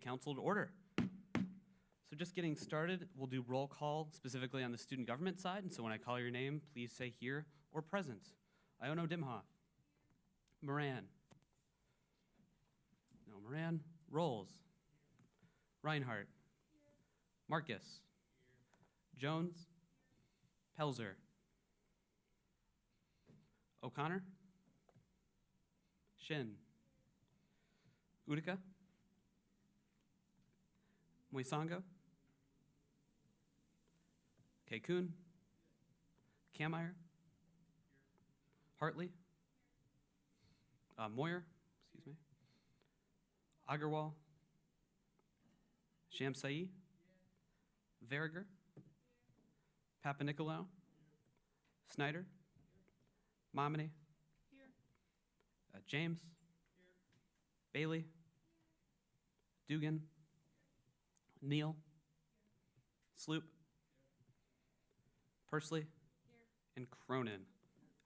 Council to order. So just getting started, we'll do roll call specifically on the student government side. And so when I call your name, please say here or present. Iono Dimhoff. Moran. No Moran. Rolls. Reinhardt. Marcus. Jones. Pelzer. O'Connor. Shin. Utica. Moisango. Kekun. Kameyer. Hartley. Moyer, excuse me. Agarwal. Shamsai. Verriger. Papanikolaou. Snyder. Momini. James. Bailey. Dugan. Neal. Sloop. Pursley. And Cronin.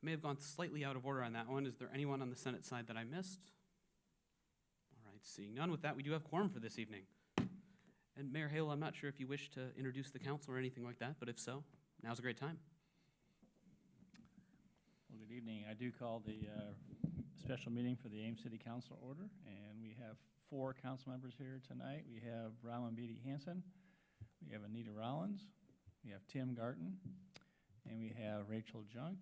I may have gone slightly out of order on that one. Is there anyone on the Senate side that I missed? All right, seeing none. With that, we do have quorum for this evening. And Mayor Hale, I'm not sure if you wish to introduce the council or anything like that, but if so, now's a great time. Well, good evening. I do call the special meeting for the Ames City Council order, and we have 4 council members here tonight. We have Rowan Beatty Hanson, we have Anita Rollins, we have Tim Garton, and we have Rachel Junk.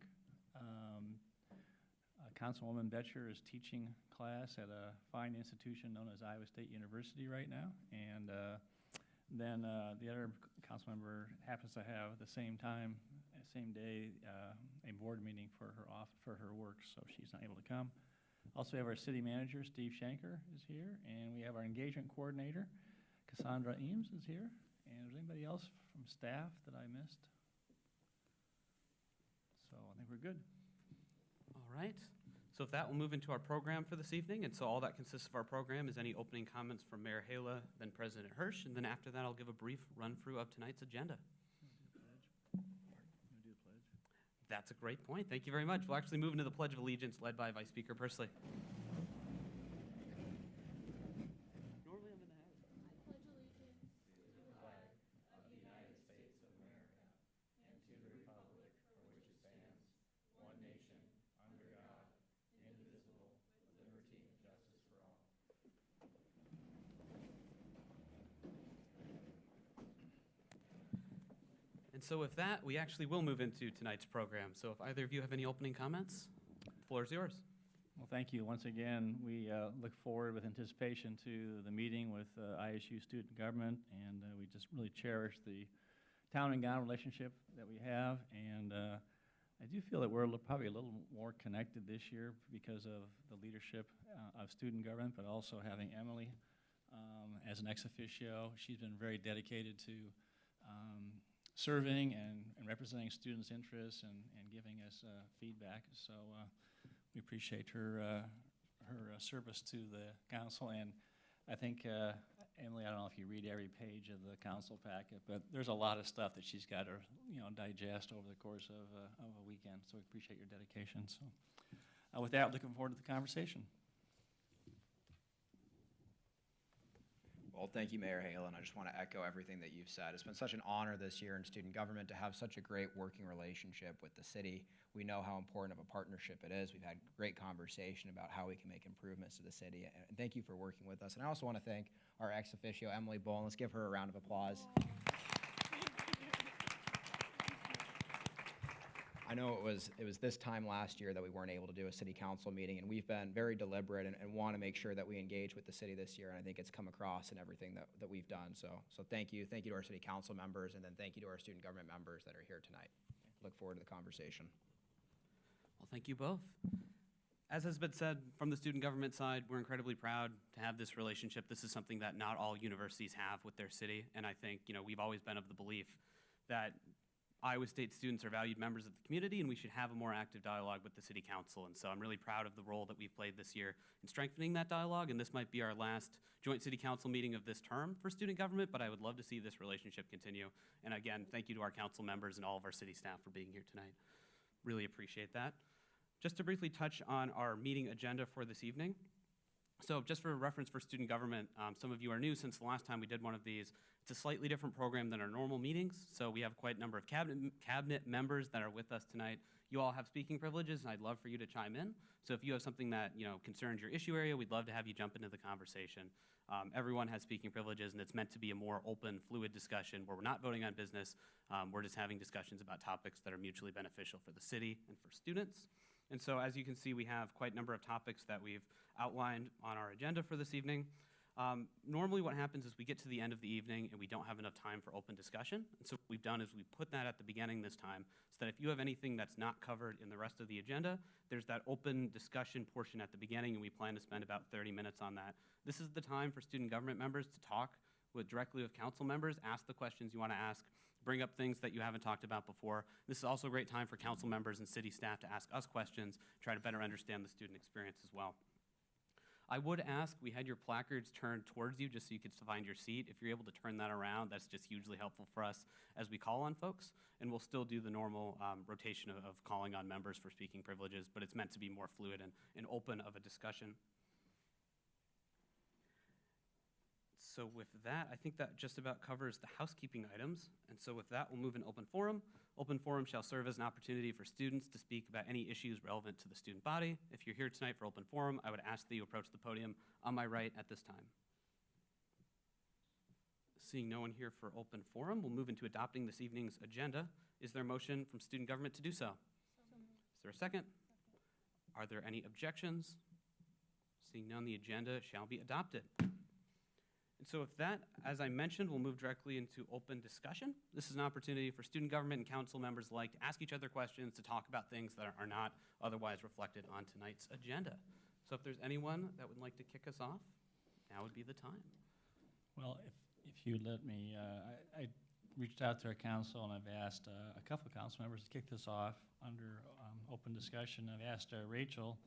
Councilwoman Betcher is teaching class at a fine institution known as Iowa State University right now, and then the other council member happens to have the same time, same day, a board meeting for her work, so she's not able to come. Also, we have our city manager, Steve Shanker, is here, and we have our engagement coordinator, Cassandra Eames, is here. And is there anybody else from staff that I missed? So I think we're good. All right. So if that, we'll move into our program for this evening. And so all that consists of our program is any opening comments from Mayor Hala, then President Hirsch, and then after that, I'll give a brief run-through of tonight's agenda. That's a great point. Thank you very much. We'll actually move into the Pledge of Allegiance led by Vice Speaker Pursley. Normally I'm going to have it. I pledge allegiance to the flag of the United States of America and to the republic for which it stands, one nation, under God, indivisible, with liberty and justice for all. And so with that, we actually will move into tonight's program. So if either of you have any opening comments, the floor is yours. Well, thank you. Once again, we look forward with anticipation to the meeting with ISU student government, and we just really cherish the town and gown relationship that we have. And I do feel that we're probably a little more connected this year because of the leadership of student government, but also having Emily as an ex officio. She's been very dedicated to serving and representing students' interests and giving us feedback. So we appreciate her service to the council. And I think, Emily, I don't know if you read every page of the council packet, but there's a lot of stuff that she's got to digest over the course of a weekend. So we appreciate your dedication. So with that, looking forward to the conversation. Well, thank you, Mayor Hale, and I just want to echo everything that you've said. It's been such an honor this year in student government to have such a great working relationship with the city. We know how important of a partnership it is. We've had great conversation about how we can make improvements to the city, and thank you for working with us. And I also want to thank our ex officio, Emily Bowen. Let's give her a round of applause. I know it was this time last year that we weren't able to do a city council meeting, and we've been very deliberate and want to make sure that we engage with the city this year, and I think it's come across in everything that we've done. So thank you. Thank you to our city council members, and then thank you to our student government members that are here tonight. Look forward to the conversation. Well, thank you both. As has been said from the student government side, we're incredibly proud to have this relationship. This is something that not all universities have with their city, and I think we've always been of the belief that Iowa State students are valued members of the community, and we should have a more active dialogue with the City Council. And so I'm really proud of the role that we've played this year in strengthening that dialogue, and this might be our last joint City Council meeting of this term for student government, but I would love to see this relationship continue. And again, thank you to our council members and all of our city staff for being here tonight. Really appreciate that. Just to briefly touch on our meeting agenda for this evening, So just for reference for student government, some of you are new since the last time we did one of these. It's a slightly different program than our normal meetings, so we have quite a number of cabinet members that are with us tonight. You all have speaking privileges, and I'd love for you to chime in. So if you have something that concerns your issue area, we'd love to have you jump into the conversation. Everyone has speaking privileges, and it's meant to be a more open, fluid discussion where we're not voting on business. We're just having discussions about topics that are mutually beneficial for the city and for students. And so as you can see, we have quite a number of topics that we've outlined on our agenda for this evening. Normally what happens is we get to the end of the evening and we don't have enough time for open discussion. And so what we've done is we put that at the beginning this time so that if you have anything that's not covered in the rest of the agenda, there's that open discussion portion at the beginning, and we plan to spend about 30 minutes on that. This is the time for student government members to talk directly with council members, ask the questions you want to ask, bring up things that you haven't talked about before. This is also a great time for council members and city staff to ask us questions, try to better understand the student experience as well. I would ask, we had your placards turned towards you just so you could find your seat. If you're able to turn that around, that's just hugely helpful for us as we call on folks. And we'll still do the normal rotation of calling on members for speaking privileges, but it's meant to be more fluid and open of a discussion. So with that, I think that just about covers the housekeeping items. And so with that, we'll move in open forum. Open forum shall serve as an opportunity for students to speak about any issues relevant to the student body. If you're here tonight for open forum, I would ask that you approach the podium on my right at this time. Seeing no one here for open forum, we'll move into adopting this evening's agenda. Is there a motion from student government to do so? Is there a second? Are there any objections? Seeing none, the agenda shall be adopted. And so with that, as I mentioned, we'll move directly into open discussion. This is an opportunity for student government and council members alike to ask each other questions, to talk about things that are not otherwise reflected on tonight's agenda. So if there's anyone that would like to kick us off, now would be the time. Well, if you let me, I reached out to our council and I've asked a couple of council members to kick this off under open discussion. I've asked Rachel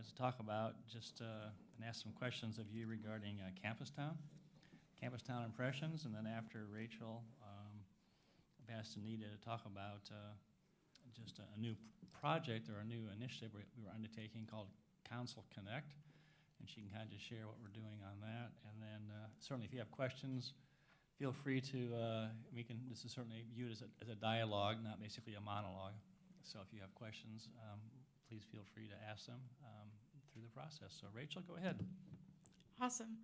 to talk about and ask some questions of you regarding Campus Town impressions, and then after Rachel, I've asked Anita to talk about just a new project or a new initiative we were undertaking called Council Connect, and she can kind of just share what we're doing on that. And then certainly if you have questions, feel free to, this is certainly viewed as a dialogue, not basically a monologue. So if you have questions, please feel free to ask them through the process. So Rachel, go ahead. Awesome.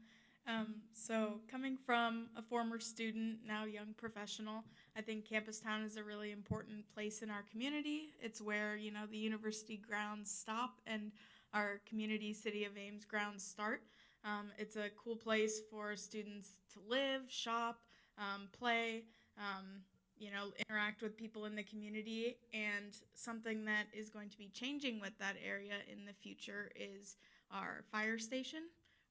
So coming from a former student, now young professional, I think Campus Town is a really important place in our community. It's where, the university grounds stop and our community City of Ames grounds start. It's a cool place for students to live, shop, play, interact with people in the community. And something that is going to be changing with that area in the future is our fire station.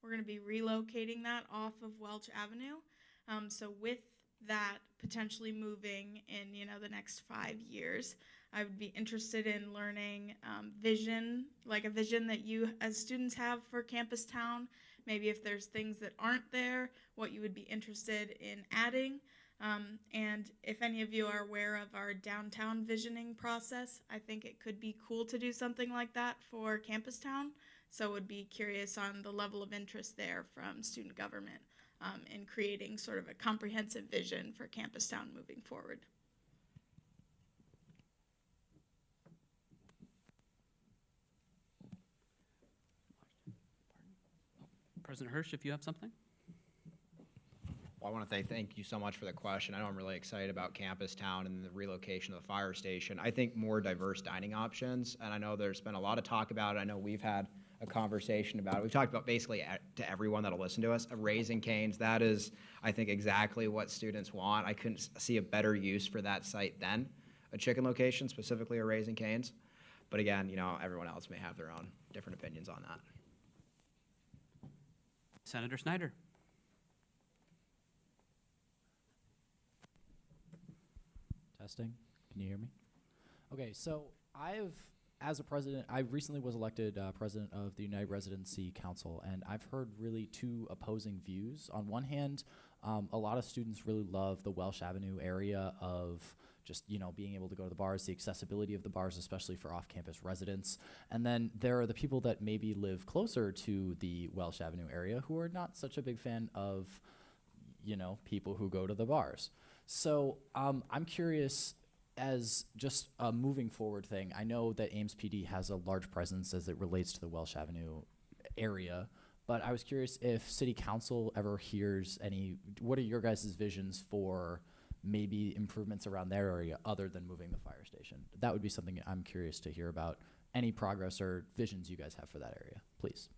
We're going to be relocating that off of Welch Avenue. So with that potentially moving in, the next 5 years, I would be interested in learning vision, like a vision that you as students have for Campus Town. Maybe if there's things that aren't there, what you would be interested in adding. And if any of you are aware of our downtown visioning process, I think it could be cool to do something like that for Campus Town. So would be curious on the level of interest there from student government in creating sort of a comprehensive vision for Campus Town moving forward. President Hirsch, if you have something? Well, I want to say thank you so much for the question. I know I'm really excited about Campus Town and the relocation of the fire station. I think more diverse dining options, and I know there's been a lot of talk about it. I know we've had a conversation about it. We've talked about basically to everyone that'll listen to us, Raising Cane's. That is, I think, exactly what students want. I couldn't see a better use for that site than a chicken location, specifically a Raising Cane's. But again, everyone else may have their own different opinions on that. Senator Snyder. Testing. Can you hear me? Okay, so I've as a president, I recently was elected president of the United Residency Council, and I've heard really two opposing views. On one hand, a lot of students really love the Welsh Avenue area of just, being able to go to the bars, the accessibility of the bars, especially for off-campus residents. And then there are the people that maybe live closer to the Welsh Avenue area who are not such a big fan of, people who go to the bars. So I'm curious, as just a moving forward thing, I know that Ames PD has a large presence as it relates to the Welsh Avenue area, but I was curious if City Council ever hears what are your guys' visions for maybe improvements around their area other than moving the fire station? That would be something I'm curious to hear about, any progress or visions you guys have for that area, please.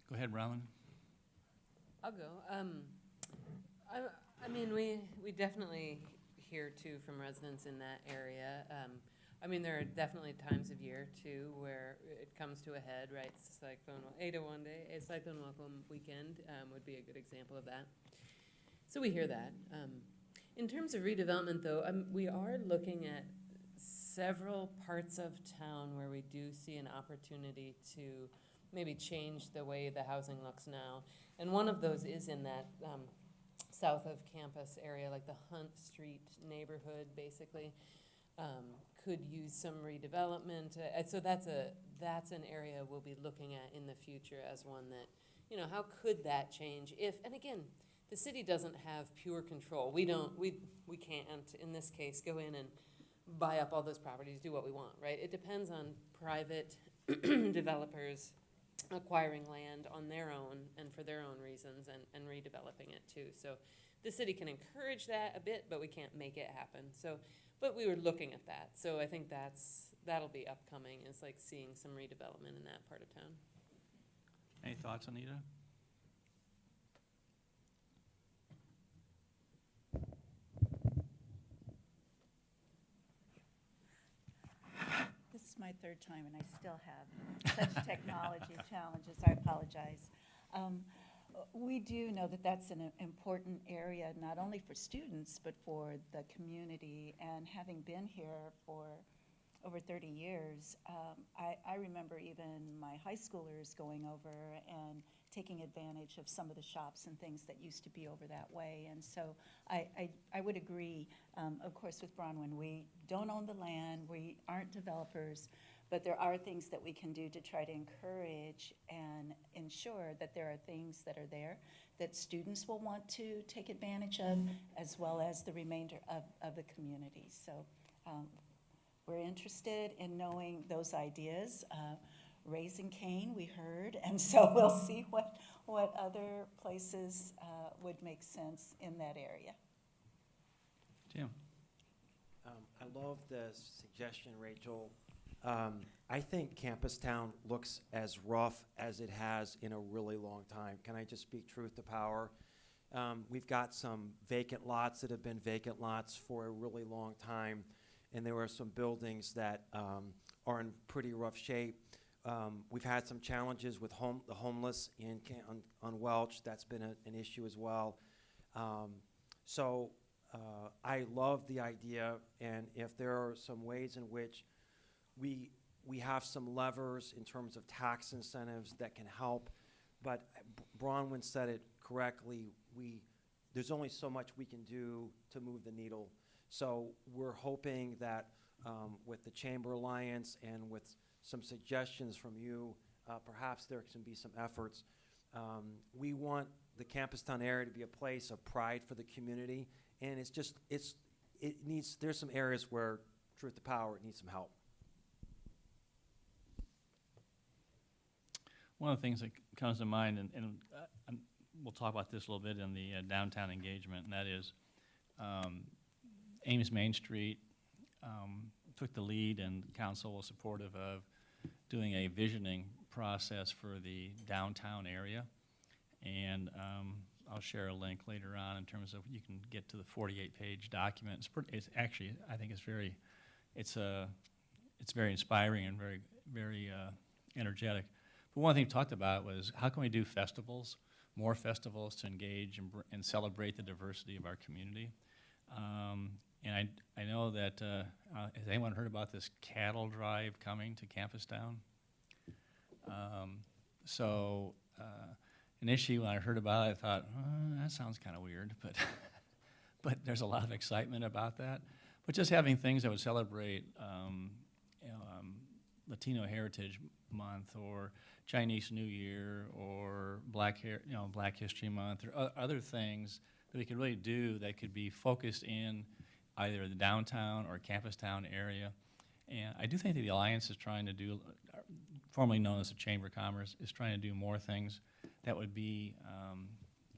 Go ahead, Bronwyn. I'll go. I mean, we definitely hear too from residents in that area. I mean, there are definitely times of year too where it comes to a head, right? Cyclone Ada one day, a cyclone welcome weekend would be a good example of that. So we hear that. In terms of redevelopment, though, we are looking at several parts of town where we do see an opportunity to maybe change the way the housing looks now. And one of those is in that south of campus area, like the Hunt Street neighborhood, basically, could use some redevelopment. So that's an area we'll be looking at in the future as one that, how could that change if, and again, the city doesn't have pure control. We can't, in this case, go in and buy up all those properties, do what we want, right? It depends on private developers acquiring land on their own and for their own reasons and redeveloping it too. So the city can encourage that a bit, but we can't make it happen. So, but we were looking at that. So I think that'll be upcoming, is like seeing some redevelopment in that part of town. Any thoughts, Anita? This is my third time, and I still have such technology challenges. I apologize. We do know that that's an important area, not only for students, but for the community. And having been here for over 30 years, I remember even my high schoolers going over and taking advantage of some of the shops and things that used to be over that way. And so I would agree, of course, with Bronwyn. We don't own the land, we aren't developers, but there are things that we can do to try to encourage and ensure that there are things that are there that students will want to take advantage of, as well as the remainder of the community. So we're interested in knowing those ideas. Raising Cane, we heard, and so we'll see what other places would make sense in that area. Jim? I love the suggestion, Rachel. I think Campus Town looks as rough as it has in a really long time. Can I just speak truth to power? We've got some vacant lots that have been vacant lots for a really long time, and there are some buildings that are in pretty rough shape. We've had some challenges with the homeless on Welch. That's been an issue as well. So I love the idea, and if there are some ways in which we have some levers in terms of tax incentives that can help, but Bronwyn said it correctly, there's only so much we can do to move the needle. So we're hoping that with the Chamber Alliance and with some suggestions from you, perhaps there can be some efforts. We want the Campus Town area to be a place of pride for the community, and there's some areas where, truth to power, it needs some help. One of the things that comes to mind, and we'll talk about this a little bit in the downtown engagement, and that is Ames Main Street took the lead, and council was supportive of doing a visioning process for the downtown area. And I'll share a link later on in terms of, you can get to the 48-page document. It's actually, I think it's very inspiring and very energetic. But one thing we talked about was, how can we do festivals more festivals to engage and celebrate the diversity of our community. And I know that, has anyone heard about this cattle drive coming to Campustown? Initially when I heard about it, I thought, that sounds kind of weird, but but there's a lot of excitement about that. But just having things that would celebrate Latino Heritage Month or Chinese New Year or Black History Month or other things that we could really do that could be focused in either the downtown or Campustown area. And I do think that the Alliance is trying to do, formerly known as the Chamber of Commerce, is trying to do more things that would be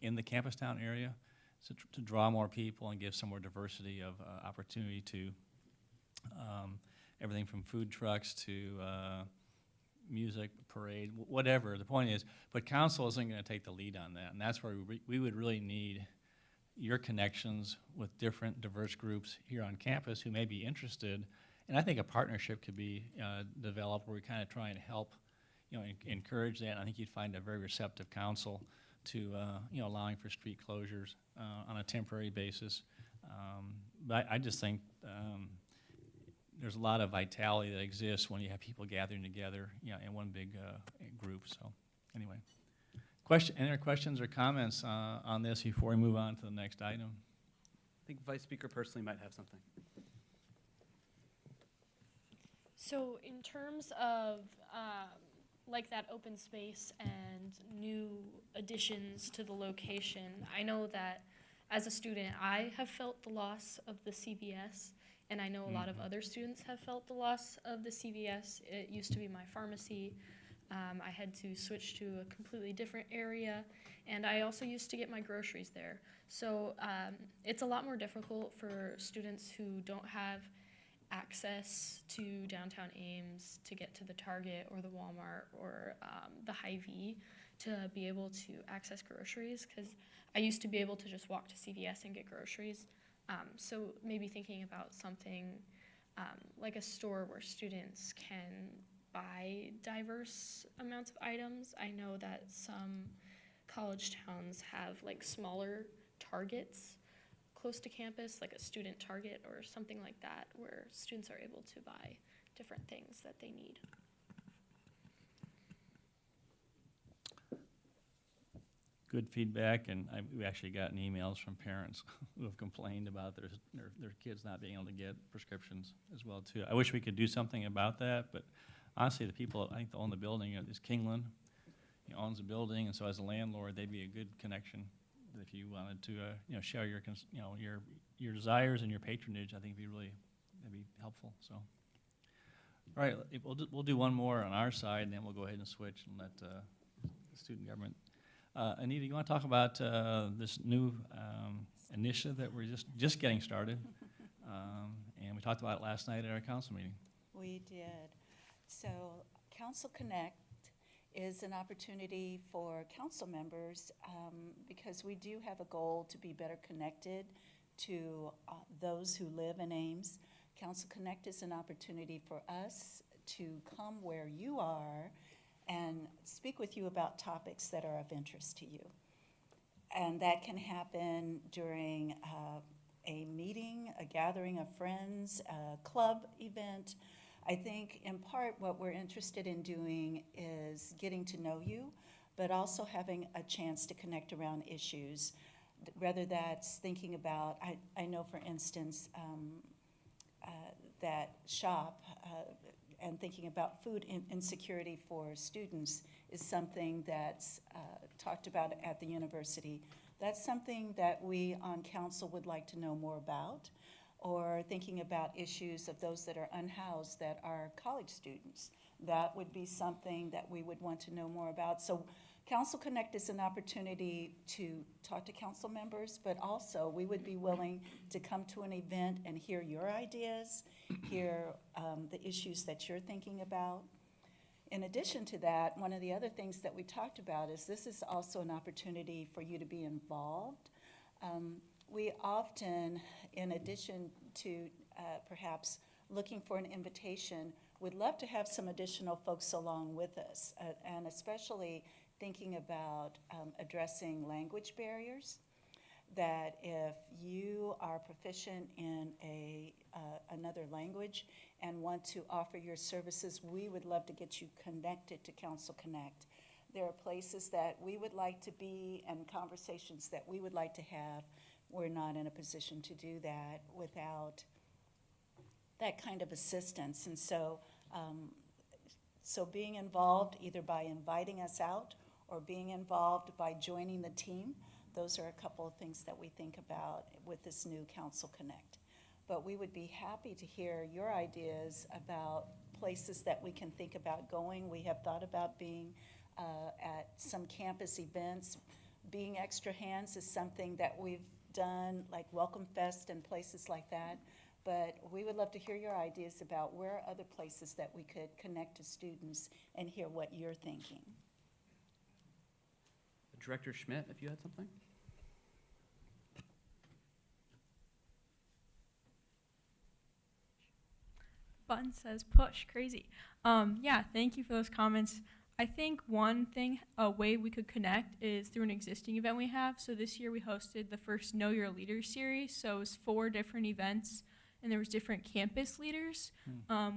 in the Campustown area to draw more people and give some more diversity of opportunity to everything from food trucks to music, parade, whatever. The point is, but council isn't going to take the lead on that, and that's where we would really need your connections with different diverse groups here on campus who may be interested. And I think a partnership could be developed where we kind of try and help, encourage that. And I think you'd find a very receptive council to, allowing for street closures on a temporary basis. But I just think there's a lot of vitality that exists when you have people gathering together, in one big group. So, anyway, any other questions or comments on this before we move on to the next item? I think Vice Speaker personally might have something. So in terms of like that open space and new additions to the location, I know that as a student, I have felt the loss of the CVS, and I know a lot of other students have felt the loss of the CVS. It used to be my pharmacy. I had to switch to a completely different area, and I also used to get my groceries there. So it's a lot more difficult for students who don't have access to downtown Ames to get to the Target or the Walmart or the Hy-Vee to be able to access groceries, because I used to be able to just walk to CVS and get groceries. So maybe thinking about something like a store where students can buy diverse amounts of items. I know that some college towns have like smaller Targets close to campus, like a student Target or something like that, where students are able to buy different things that they need. Good feedback, and we've actually gotten emails from parents who have complained about their kids not being able to get prescriptions as well too. I wish we could do something about that, but honestly, the people I think that own the building is Kingland. He owns the building, and so as a landlord, they'd be a good connection if you wanted to share your your desires and your patronage. I think that'd be helpful. So, all right, we'll do one more on our side, and then we'll go ahead and switch and let the student government. Anita, you want to talk about this new initiative that we're just getting started, and we talked about it last night at our council meeting. We did. So Council Connect is an opportunity for council members because we do have a goal to be better connected to those who live in Ames. Council Connect is an opportunity for us to come where you are and speak with you about topics that are of interest to you. And that can happen during a meeting, a gathering of friends, a club event. I think in part what we're interested in doing is getting to know you, but also having a chance to connect around issues, whether that's thinking about, I know for instance, that SHOP and thinking about food insecurity for students is something that's talked about at the university. That's something that we on council would like to know more about, or thinking about issues of those that are unhoused that are college students. That would be something that we would want to know more about. So Council Connect is an opportunity to talk to council members, but also we would be willing to come to an event and hear your ideas, hear the issues that you're thinking about. In addition to that, one of the other things that we talked about is this is also an opportunity for you to be involved. We often, in addition to perhaps looking for an invitation, would love to have some additional folks along with us, and especially thinking about addressing language barriers, that if you are proficient in another language and want to offer your services, we would love to get you connected to Council Connect. There are places that we would like to be and conversations that we would like to have. We're not in a position to do that without that kind of assistance. And so, so being involved either by inviting us out or being involved by joining the team, those are a couple of things that we think about with this new Council Connect. But we would be happy to hear your ideas about places that we can think about going. We have thought about being at some campus events. Being extra hands is something that we've done, like Welcome Fest and places like that. But we would love to hear your ideas about where are other places that we could connect to students and hear what you're thinking. Director Schmidt, if you had something? Button says push, crazy. Yeah, thank you for those comments. I think one thing, a way we could connect is through an existing event we have. So this year we hosted the first Know Your Leaders series. So it was 4 different events and there was different campus leaders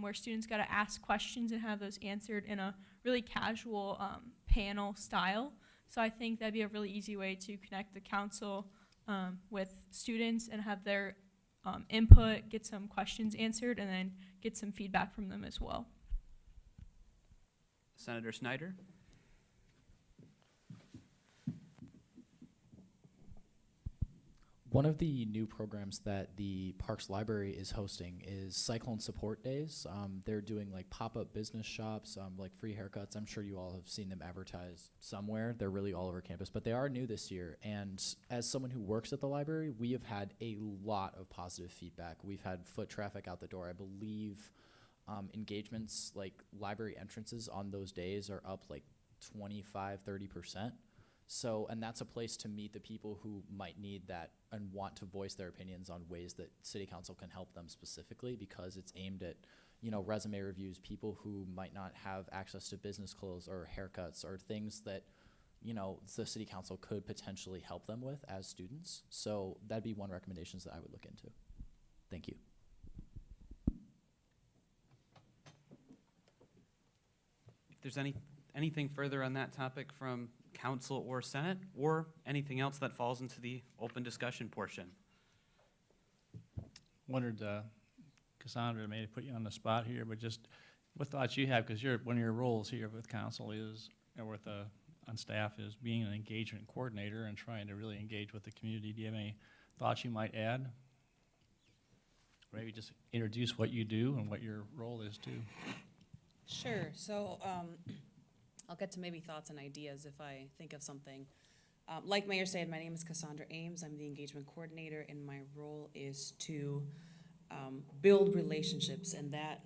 where students got to ask questions and have those answered in a really casual panel style. So I think that'd be a really easy way to connect the council with students and have their input, get some questions answered, and then get some feedback from them as well. Senator Snyder? One of the new programs that the Parks Library is hosting is Cyclone Support Days. They're doing like pop-up business shops, like free haircuts. I'm sure you all have seen them advertised somewhere. They're really all over campus, but they are new this year. And as someone who works at the library, we have had a lot of positive feedback. We've had foot traffic out the door. I believe engagements, like library entrances on those days, are up like 25–30%. So, and that's a place to meet the people who might need that and want to voice their opinions on ways that City Council can help them specifically, because it's aimed at, you know, resume reviews, people who might not have access to business clothes or haircuts or things that, you know, the City Council could potentially help them with as students. So that'd be one recommendation that I would look into. Thank you. If there's anything further on that topic from Council or Senate, or anything else that falls into the open discussion portion. Wondered, Cassandra, may put you on the spot here, but just what thoughts you have, because one of your roles here with council is, or with on staff, is being an engagement coordinator and trying to really engage with the community. Do you have any thoughts you might add? Or maybe just introduce what you do and what your role is too. Sure. So I'll get to maybe thoughts and ideas if I think of something. Like Mayor said, my name is Cassandra Ames. I'm the engagement coordinator, and my role is to build relationships, and that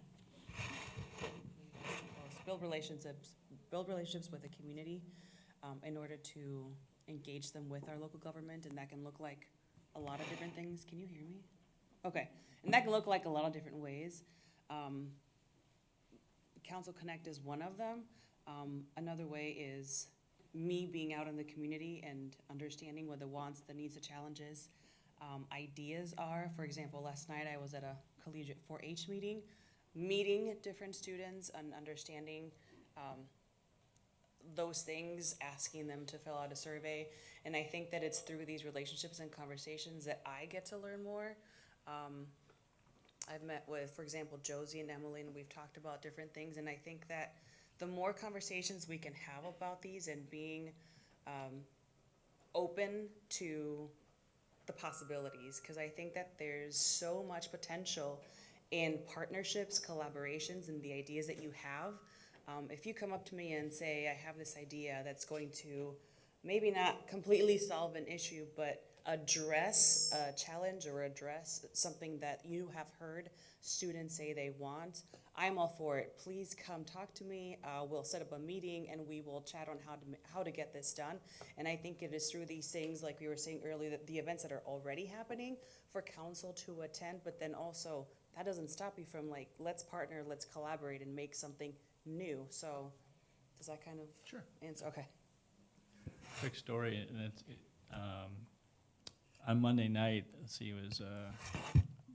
build relationships with the community in order to engage them with our local government, and that can look like a lot of different things. Can you hear me? Okay, and that can look like a lot of different ways. Council Connect is one of them. Another way is me being out in the community and understanding what the wants, the needs, the challenges, ideas are. For example, last night I was at a collegiate 4-H meeting different students and understanding those things, asking them to fill out a survey. And I think that it's through these relationships and conversations that I get to learn more. I've met with, for example, Josie and Emily, and we've talked about different things, and I think that the more conversations we can have about these and being open to the possibilities, because I think that there's so much potential in partnerships, collaborations, and the ideas that you have. If you come up to me and say, I have this idea that's going to maybe not completely solve an issue, but address a challenge or address something that you have heard students say they want, I'm all for it. Please come talk to me. We'll set up a meeting and we will chat on how to get this done. And I think it is through these things, like we were saying earlier, that the events that are already happening for council to attend, but then also that doesn't stop you from like, let's partner, let's collaborate and make something new. So does that kind of answer? Okay. quick story, and on Monday night, let's see, it was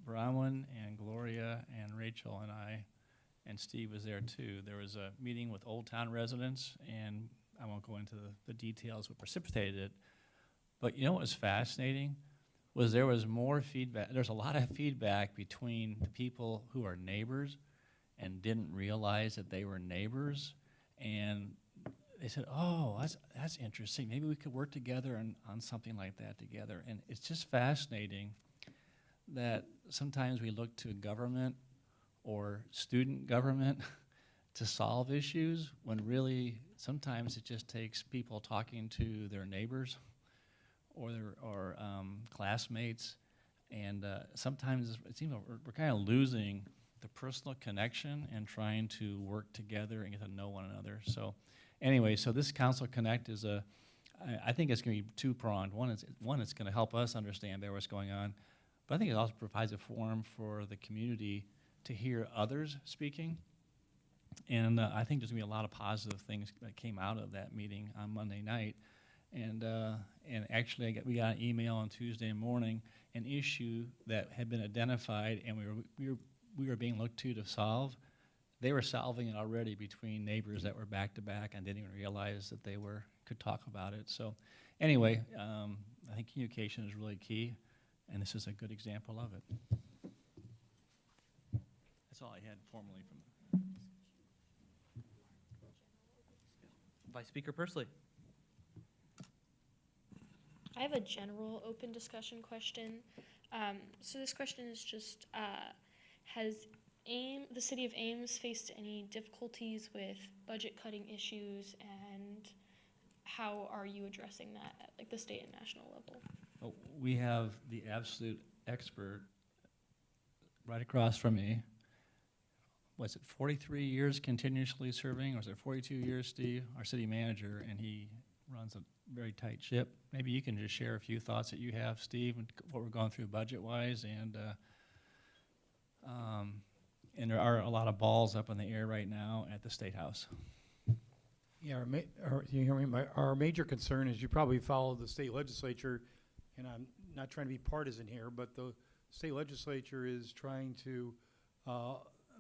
Bronwyn and Gloria and Rachel and I, and Steve was there too. There was a meeting with Old Town residents, and I won't go into the details what precipitated it, but you know what was fascinating? Was there was more feedback. There's a lot of feedback between the people who are neighbors and didn't realize that they were neighbors, and they said, oh, that's interesting. Maybe we could work together on something like that together. And it's just fascinating that sometimes we look to government or student government to solve issues when really sometimes it just takes people talking to their neighbors or their classmates. And sometimes it seems we're kind of losing the personal connection and trying to work together and get to know one another. So anyway, so this Council Connect is I think it's going to be two-pronged. One, it's going to help us understand better what's going on, but I think it also provides a forum for the community to hear others speaking. And I think there's going to be a lot of positive things that came out of that meeting on Monday night. And actually, we got an email on Tuesday morning, an issue that had been identified, and we were being looked to solve. They were solving it already between neighbors that were back to back and didn't even realize that they could talk about it. So anyway, I think communication is really key, and this is a good example of it. That's all I had formally from. Vice Speaker Pursley. I have a general open discussion question. So this question is just, has the city of Ames faced any difficulties with budget cutting issues, and how are you addressing that at like the state and national level? Oh, we have the absolute expert right across from me. Was it 43 years continuously serving, or was it 42 years, Steve? Our city manager, and he runs a very tight ship. Maybe you can just share a few thoughts that you have, Steve, and what we're going through budget-wise, and there are a lot of balls up in the air right now at the State House. Yeah, you hear me? Our major concern is you probably follow the state legislature, and I'm not trying to be partisan here, but the state legislature is trying to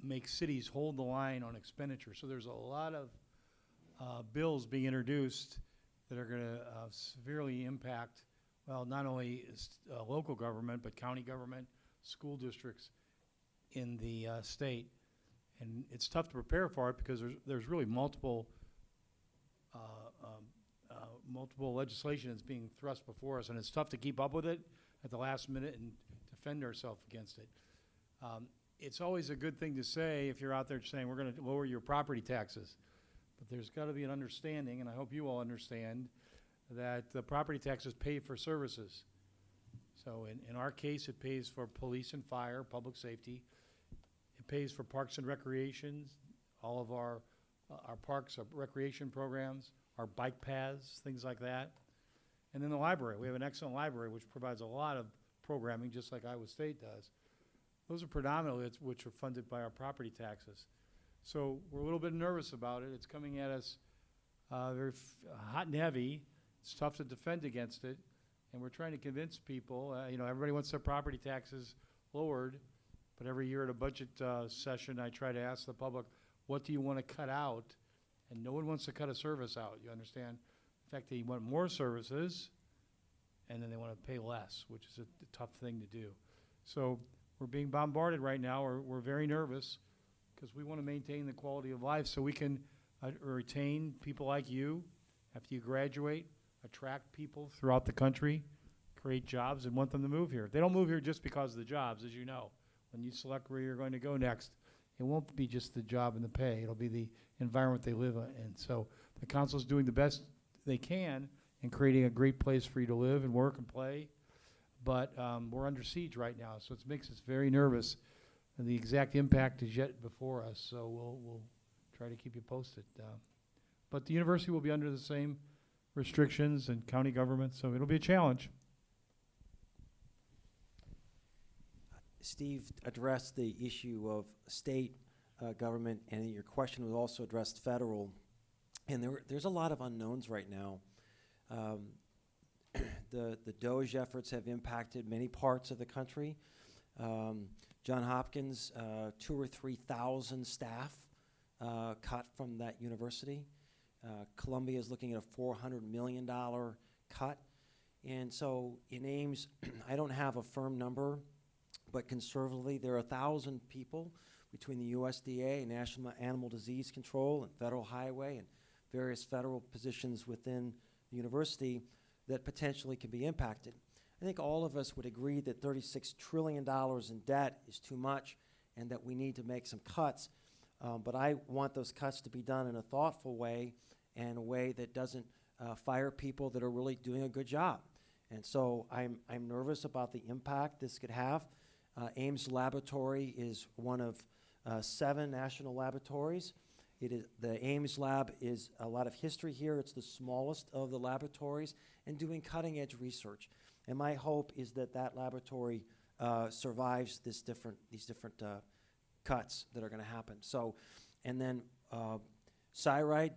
make cities hold the line on expenditure. So there's a lot of bills being introduced that are going to severely impact, well, not only local government, but county government, school districts in the state. And it's tough to prepare for it because there's really multiple legislation that's being thrust before us, and it's tough to keep up with it at the last minute and defend ourselves against it. It's always a good thing to say if you're out there saying we're going to lower your property taxes, but there's got to be an understanding, and I hope you all understand, that the property taxes pay for services. So in our case, it pays for police and fire, public safety. It pays for parks and recreations, all of our parks, our recreation programs, our bike paths, things like that. And then the library. We have an excellent library which provides a lot of programming, just like Iowa State does. Those are predominantly which are funded by our property taxes. So we're a little bit nervous about it. It's coming at us very hot and heavy. It's tough to defend against it. And we're trying to convince people, everybody wants their property taxes lowered, but every year at a budget session, I try to ask the public, what do you want to cut out? And no one wants to cut a service out, you understand? In fact, they want more services, and then they want to pay less, which is a tough thing to do. So we're being bombarded right now. We're very nervous because we want to maintain the quality of life so we can retain people like you after you graduate, attract people throughout the country, create jobs, and want them to move here. They don't move here just because of the jobs, as you know. When you select where you're going to go next, it won't be just the job and the pay. It'll be the environment they live in. So the council is doing the best they can in creating a great place for you to live and work and play. But we're under siege right now, so it makes us very nervous. And the exact impact is yet before us, so we'll try to keep you posted. But the university will be under the same restrictions and county government, so it'll be a challenge. Steve addressed the issue of state government, and your question was also addressed federal. And there's a lot of unknowns right now. The DOGE efforts have impacted many parts of the country. John Hopkins, 2,000 or 3,000 staff cut from that university. Columbia is looking at a $400 million cut. And so in Ames, I don't have a firm number, but conservatively, there are 1,000 people between the USDA and National Animal Disease Control and Federal Highway and various federal positions within the university that potentially can be impacted. I think all of us would agree that $36 trillion in debt is too much and that we need to make some cuts. But I want those cuts to be done in a thoughtful way and a way that doesn't fire people that are really doing a good job. And so I'm nervous about the impact this could have. Ames Laboratory is one of 7 national laboratories. The Ames Lab is a lot of history here. It's the smallest of the laboratories and doing cutting-edge research. And my hope is that that laboratory survives these different cuts that are going to happen. So, and then Cyride,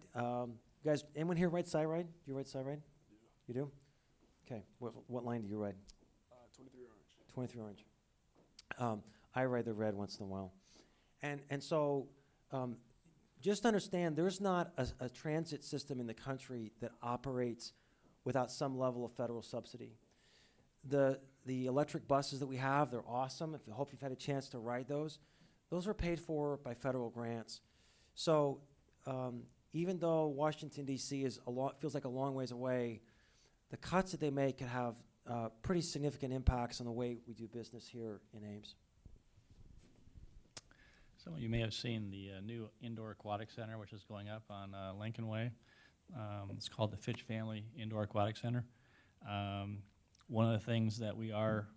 guys, anyone here ride Cyride? Do you ride Cyride? You do? Okay. What line do you ride? 23 orange. 23 orange. I ride the red once in a while. And so just understand there's not a transit system in the country that operates without some level of federal subsidy. The electric buses that we have, they're awesome. I hope you've had a chance to ride those. Those are paid for by federal grants. So even though Washington, D.C. feels like a long ways away, the cuts that they make can have pretty significant impacts on the way we do business here in Ames. Some of you may have seen the new Indoor Aquatic Center, which is going up on Lincoln Way. It's called the Fitch Family Indoor Aquatic Center. One of the things that we are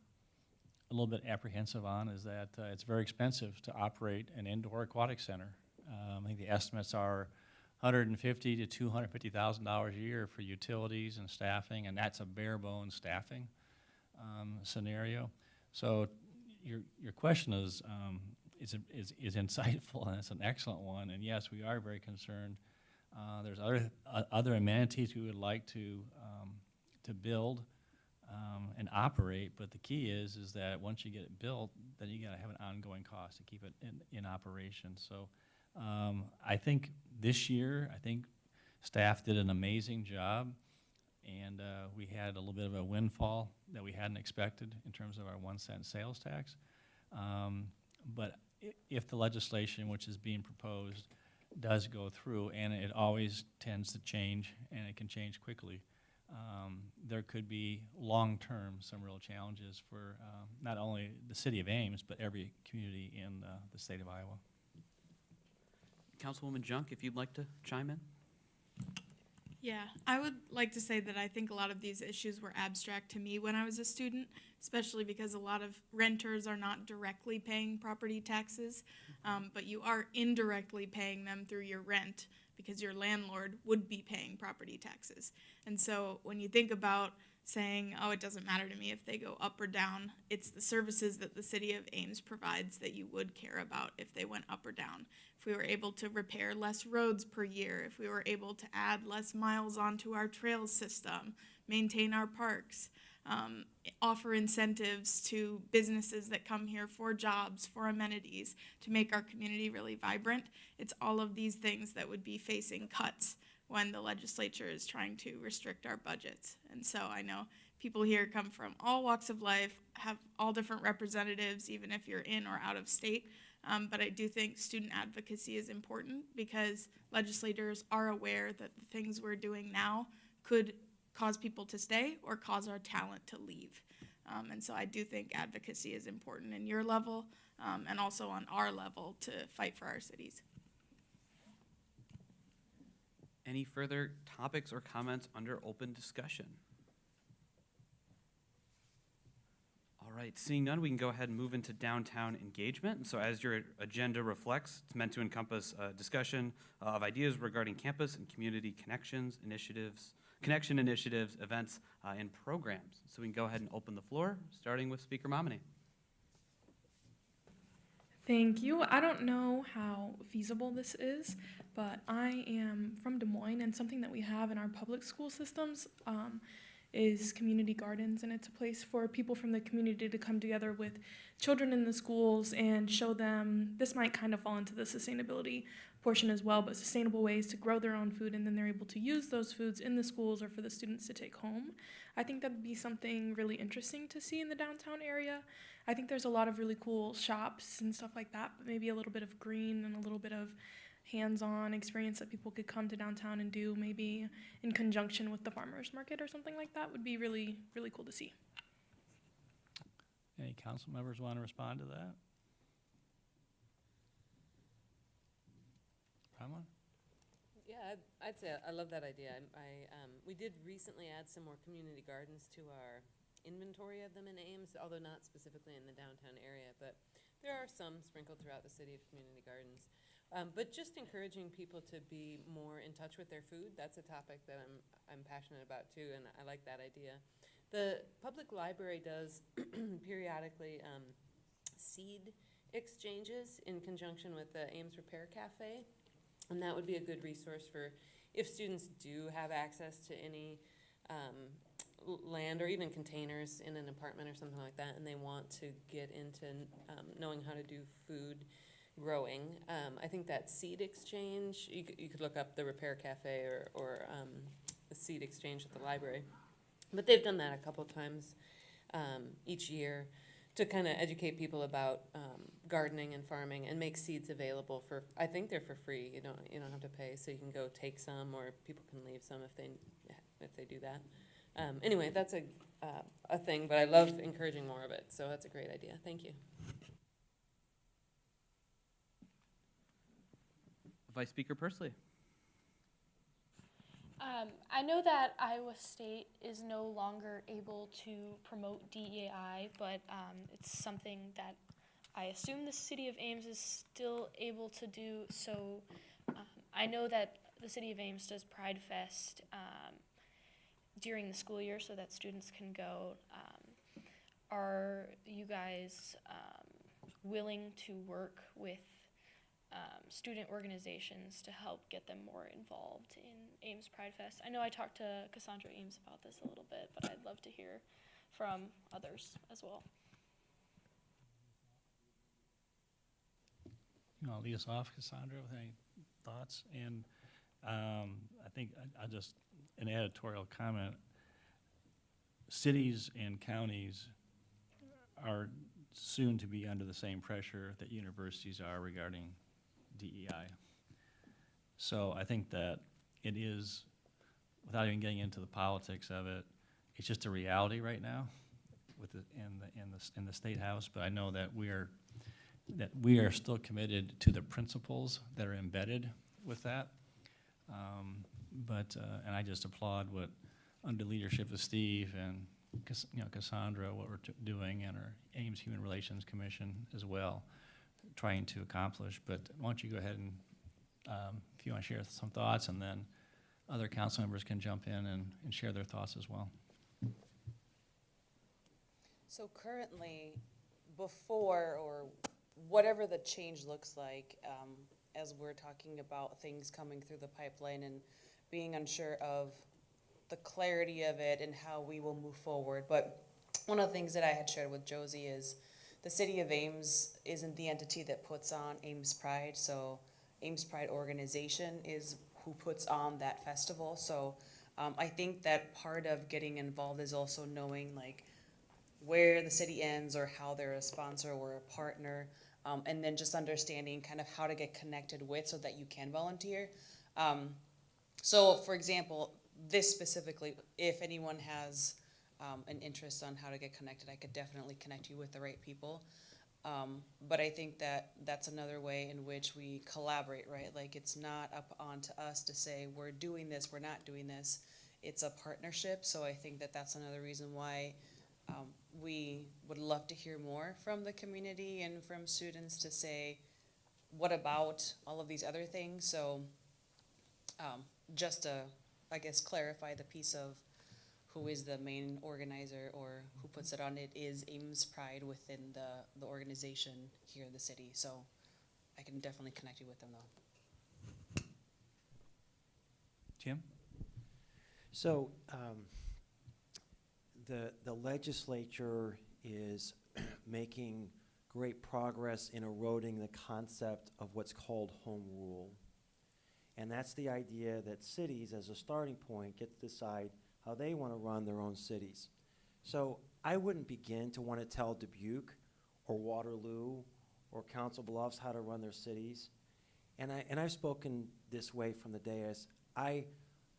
a little bit apprehensive on is that it's very expensive to operate an indoor aquatic center. I think the estimates are $150,000 to $250,000 a year for utilities and staffing, and that's a bare bones staffing scenario. So your question is insightful, and it's an excellent one. And yes, we are very concerned. There's other amenities we would like to build and operate, but the key is that once you get it built, then you got to have an ongoing cost to keep it in operation. So I think this year, staff did an amazing job, and we had a little bit of a windfall that we hadn't expected in terms of our 1-cent sales tax. But if the legislation which is being proposed does go through, and it always tends to change, and it can change quickly, there could be long-term some real challenges for not only the city of Ames, but every community in the state of Iowa. Councilwoman Junk, if you'd like to chime in. Yeah, I would like to say that I think a lot of these issues were abstract to me when I was a student, especially because a lot of renters are not directly paying property taxes, but you are indirectly paying them through your rent because your landlord would be paying property taxes. And so when you think about saying, oh, it doesn't matter to me if they go up or down, it's the services that the city of Ames provides that you would care about if they went up or down. If we were able to repair less roads per year, if we were able to add less miles onto our trail system, maintain our parks, offer incentives to businesses that come here for jobs, for amenities, to make our community really vibrant, it's all of these things that would be facing cuts when the legislature is trying to restrict our budgets. And so I know people here come from all walks of life, have all different representatives, even if you're in or out of state. But I do think student advocacy is important because legislators are aware that the things we're doing now could cause people to stay or cause our talent to leave. And so I do think advocacy is important in your level and also on our level to fight for our cities. Any further topics or comments under open discussion? All right, seeing none, we can go ahead and move into downtown engagement. And so as your agenda reflects, it's meant to encompass discussion of ideas regarding campus and community connection initiatives, events, and programs. So we can go ahead and open the floor, starting with Speaker Momini. Thank you. I don't know how feasible this is, but I am from Des Moines, and something that we have in our public school systems is community gardens, and it's a place for people from the community to come together with children in the schools and show them, this might kind of fall into the sustainability portion as well, but sustainable ways to grow their own food, and then they're able to use those foods in the schools or for the students to take home. I think that would be something really interesting to see in the downtown area. I think there's a lot of really cool shops and stuff like that, but maybe a little bit of green and a little bit of hands-on experience that people could come to downtown and do, maybe in conjunction with the farmers market or something like that, would be really, really cool to see. Any council members want to respond to that? Pamela? Yeah, I'd say I love that idea. We did recently add some more community gardens to our inventory of them in Ames, although not specifically in the downtown area, but there are some sprinkled throughout the city of community gardens. But just encouraging people to be more in touch with their food, that's a topic that I'm passionate about too, and I like that idea. The public library does periodically seed exchanges in conjunction with the Ames Repair Cafe, and that would be a good resource for if students do have access to any land or even containers in an apartment or something like that, and they want to get into knowing how to do food growing. I think that seed exchange, you could look up the Repair Cafe or the seed exchange at the library. But they've done that a couple times each year to kind of educate people about gardening and farming and make seeds available for, I think they're for free. You don't have to pay, so you can go take some, or people can leave some if they do that. Anyway, that's a thing, but I love encouraging more of it, so that's a great idea. Thank you. Vice Speaker Pursley. I know that Iowa State is no longer able to promote DEI, but it's something that I assume the city of Ames is still able to do. So I know that the city of Ames does Pride Fest during the school year so that students can go. Are you guys willing to work with student organizations to help get them more involved in Ames Pride Fest? I know I talked to Cassandra Ames about this a little bit, but I'd love to hear from others as well. You want to lead us off, Cassandra, with any thoughts? And I think I'll just, an editorial comment, cities and counties are soon to be under the same pressure that universities are regarding DEI. So I think that it is, without even getting into the politics of it, it's just a reality right now with in the State House. But I know that we are still committed to the principles that are embedded with that. And I just applaud what, under leadership of Steve and Cassandra, what we're doing, and our Ames Human Relations Commission as well, trying to accomplish. But why don't you go ahead and, if you want to share some thoughts, and then other council members can jump in and share their thoughts as well. So currently, before or whatever the change looks like, as we're talking about things coming through the pipeline and being unsure of the clarity of it and how we will move forward. But one of the things that I had shared with Josie is the city of Ames isn't the entity that puts on Ames Pride, so Ames Pride organization is who puts on that festival. So I think that part of getting involved is also knowing like where the city ends or how they're a sponsor or a partner, and then just understanding kind of how to get connected with so that you can volunteer. So for example, this specifically, if anyone has an interest on how to get connected, I could definitely connect you with the right people. But I think that that's another way in which we collaborate, right? Like it's not up onto us to say we're doing this, we're not doing this. It's a partnership. So I think that that's another reason why we would love to hear more from the community and from students to say, what about all of these other things? So just to, I guess, clarify the piece of who is the main organizer or who puts it on, it is Ames Pride within the organization here in the city. So I can definitely connect you with them though. Tim? So the legislature is making great progress in eroding the concept of what's called home rule. And that's the idea that cities, as a starting point, get to decide how they want to run their own cities. So I wouldn't begin to want to tell Dubuque or Waterloo or Council Bluffs how to run their cities. And I've spoken this way from the dais. I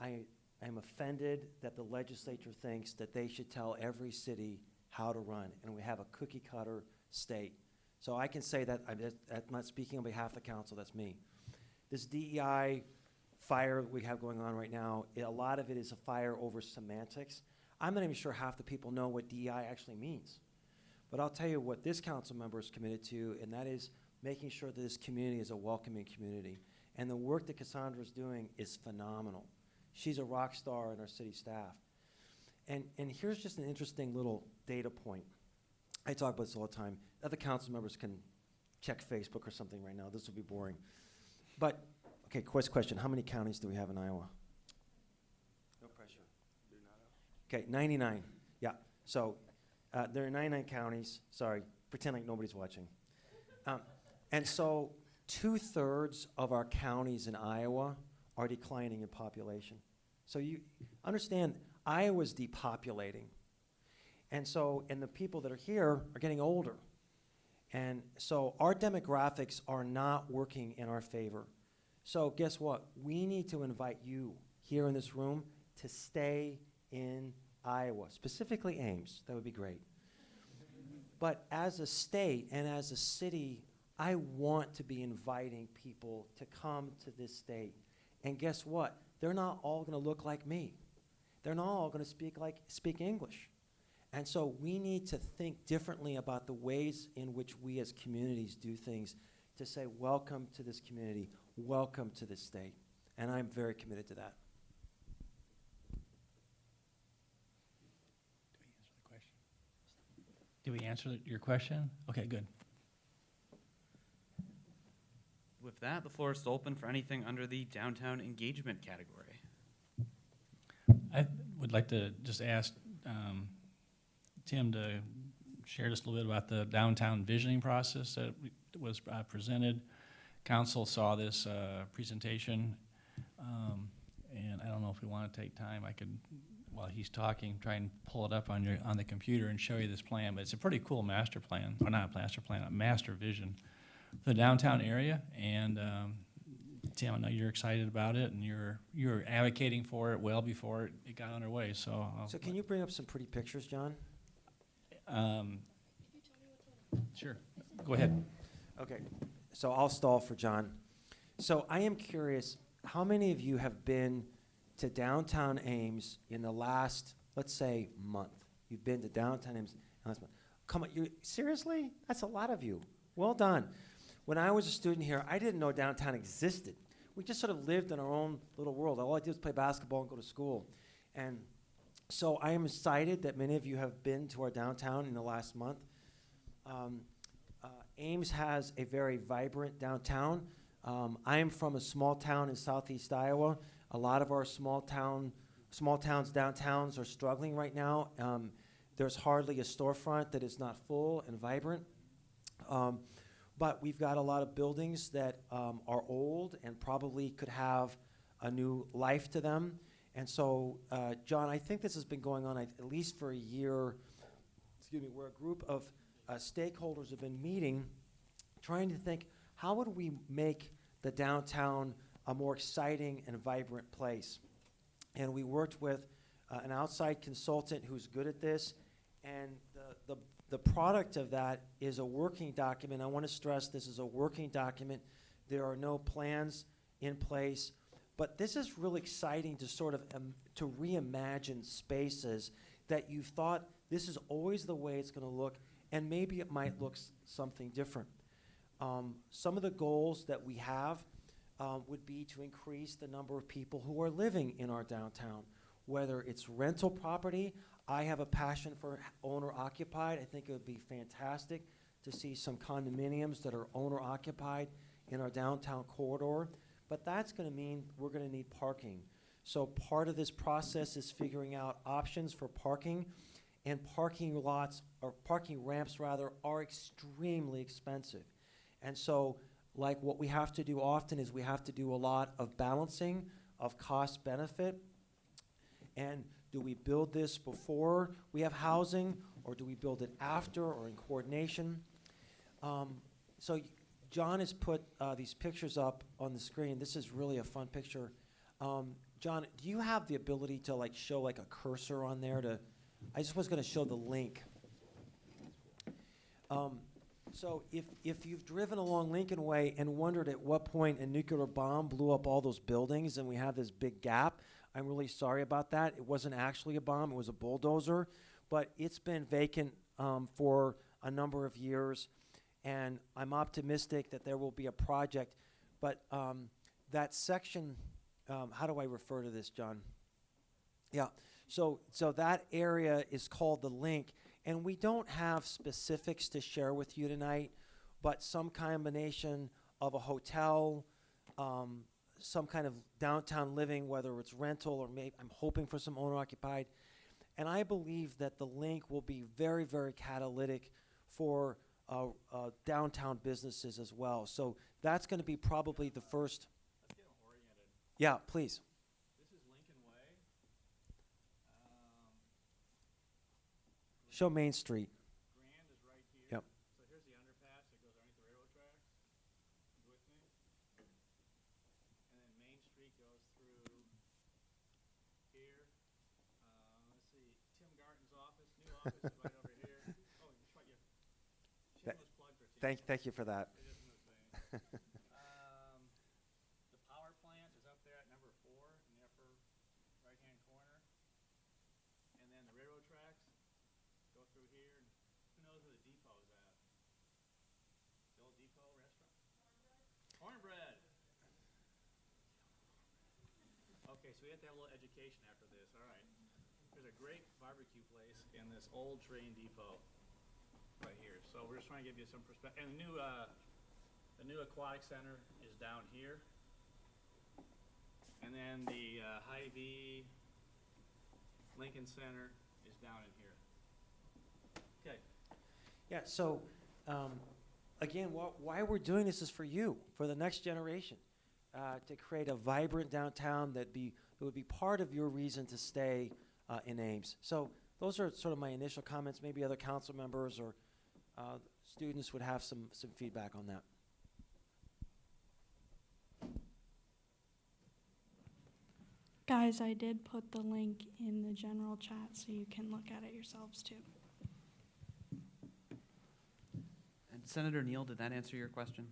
am offended that the legislature thinks that they should tell every city how to run, and we have a cookie cutter state. So I can say that, I'm not speaking on behalf of the council, that's me. This DEI fire we have going on right now, a lot of it is a fire over semantics. I'm not even sure half the people know what DEI actually means. But I'll tell you what this council member is committed to, and that is making sure that this community is a welcoming community. And the work that Cassandra is doing is phenomenal. She's a rock star in our city staff. And here's just an interesting little data point. I talk about this all the time. Other council members can check Facebook or something right now. This will be boring. But, okay, question. How many counties do we have in Iowa? No pressure. Okay, 99. Yeah, so there are 99 counties. Sorry, pretend like nobody's watching. And so 2/3 of our counties in Iowa are declining in population. So you understand, Iowa's depopulating. And so, and the people that are here are getting older. And so our demographics are not working in our favor. So guess what? We need to invite you here in this room to stay in Iowa, specifically Ames. That would be great. But as a state and as a city, I want to be inviting people to come to this state. And guess what? They're not all going to look like me. They're not all going to speak English. And so we need to think differently about the ways in which we as communities do things to say, welcome to this community, welcome to this state. And I'm very committed to that. Did we answer your question? Okay, good. With that, the floor is still open for anything under the downtown engagement category. I would like to just ask Tim to share just a little bit about the downtown visioning process that was presented. Council saw this presentation, and I don't know if we want to take time. I could, while he's talking, try and pull it up on the computer and show you this plan. But it's a pretty cool master plan, or not master plan, a master vision for the downtown area. And Tim, I know you're excited about it, and you're advocating for it well before it got underway. So can you bring up some pretty pictures, John? Sure. Go ahead. Okay, so I'll stall for John. So I am curious, how many of you have been to downtown Ames in the last, let's say, month? You've been to downtown Ames in the last month. Come on, seriously? That's a lot of you. Well done. When I was a student here, I didn't know downtown existed. We just sort of lived in our own little world. All I did was play basketball and go to school. And so I am excited that many of you have been to our downtown in the last month. Ames has a very vibrant downtown. I am from a small town in southeast Iowa. A lot of our small towns, downtowns are struggling right now. There's hardly a storefront that is not full and vibrant. But we've got a lot of buildings that are old and probably could have a new life to them. And so, John, I think this has been going on at least for a year, where a group of stakeholders have been meeting, trying to think, how would we make the downtown a more exciting and vibrant place? And we worked with an outside consultant who's good at this, and the product of that is a working document. I want to stress this is a working document. There are no plans in place. But this is really exciting to sort of to reimagine spaces that you've thought this is always the way it's going to look, and maybe it might look something different. Some of the goals that we have would be to increase the number of people who are living in our downtown. whether it's rental property. I have a passion for owner-occupied. I think it would be fantastic to see some condominiums that are owner-occupied in our downtown corridor. But that's going to mean we're going to need parking. So part of this process is figuring out options for parking. And parking lots, or parking ramps rather, are extremely expensive. And so, like what we have to do often is we have to do a lot of balancing of cost benefit. And do we build this before we have housing, or do we build it after, or in coordination? So John has put these pictures up on the screen. This is really a fun picture. John, do you have the ability to like show like a cursor on there to? I just was going to show the link. So if you've driven along Lincoln Way and wondered at what point a nuclear bomb blew up all those buildings and we have this big gap, I'm really sorry about that. It wasn't actually a bomb, it was a bulldozer, but it's been vacant for a number of years, and I'm optimistic that there will be a project. But that section, how do I refer to this, John? Yeah. So that area is called the link, and we don't have specifics to share with you tonight, but some combination of a hotel, some kind of downtown living, whether it's rental or maybe I'm hoping for some owner-occupied. And I believe that the link will be very, very catalytic for downtown businesses as well. So that's going to be probably the first. Let's get them oriented. Yeah, please. This is Lincoln Way. Show Main Street. Grand is right here. Yep. So here's the underpass that goes underneath the railroad tracks. You with me? And then Main Street goes through here. Let's see, Tim Garton's office, new office is right over here. Oh, shameless plug for Tim. Thank you for that. It isn't a thing. The power plant is up there at number 4 in the upper right-hand corner. And then the railroad tracks go through here. And who knows where the depot is at? The old depot restaurant? Cornbread. Okay, so we have to have a little education after this. All right. There's a great barbecue place in this old train depot right here. So we're just trying to give you some perspective. And the new aquatic center is down here. And then the Hy-Vee Lincoln Center is down in here. Okay. Yeah, so again, why we're doing this is for you, for the next generation, to create a vibrant downtown that would be part of your reason to stay in Ames. So those are sort of my initial comments. Maybe other council members or students would have some feedback on that. Guys, I did put the link in the general chat so you can look at it yourselves too. And Senator Neal, did that answer your question?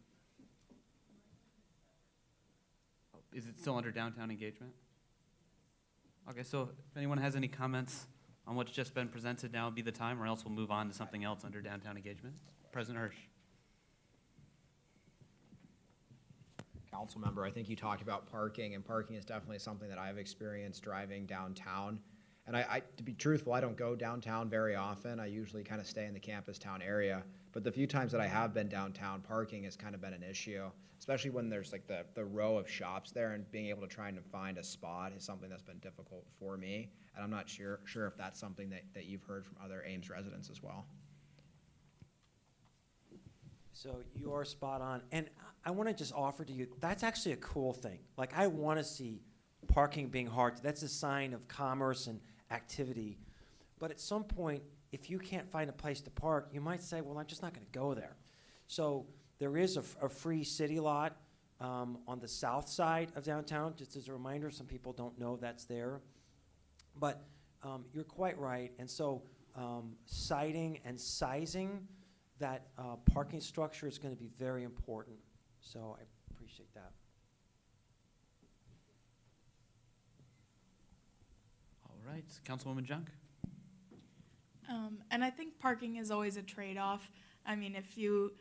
Oh, is it still under downtown engagement? Okay, so if anyone has any comments on what's just been presented, now would be the time, or else we'll move on to something else under downtown engagement. President Hirsch. Council member, I think you talked about parking, and parking is definitely something that I've experienced driving downtown. And I to be truthful, I don't go downtown very often. I usually kind of stay in the campus town area. But the few times that I have been downtown, parking has kind of been an issue, especially when there's like the row of shops there, and being able to try and find a spot is something that's been difficult for me. And I'm not sure if that's something that you've heard from other Ames residents as well. So you are spot on. And I want to just offer to you, that's actually a cool thing. Like, I want to see parking being hard. That's a sign of commerce and activity. But at some point, if you can't find a place to park, you might say, well, I'm just not going to go there. So there is a free city lot on the south side of downtown. Just as a reminder, some people don't know that's there. But you're quite right. And so siting and sizing that parking structure is going to be very important. So I appreciate that. All right, Councilwoman Junk. And I think parking is always a trade-off. I mean, if you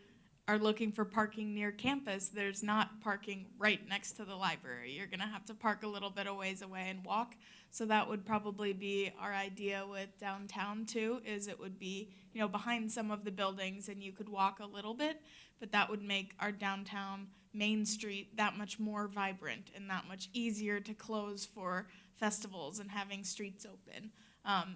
are looking for parking near campus, there's not parking right next to the library. You're gonna have to park a little bit of ways away and walk. So that would probably be our idea with downtown too, is it would be, you know, behind some of the buildings and you could walk a little bit, but that would make our downtown Main Street that much more vibrant and that much easier to close for festivals and having streets open.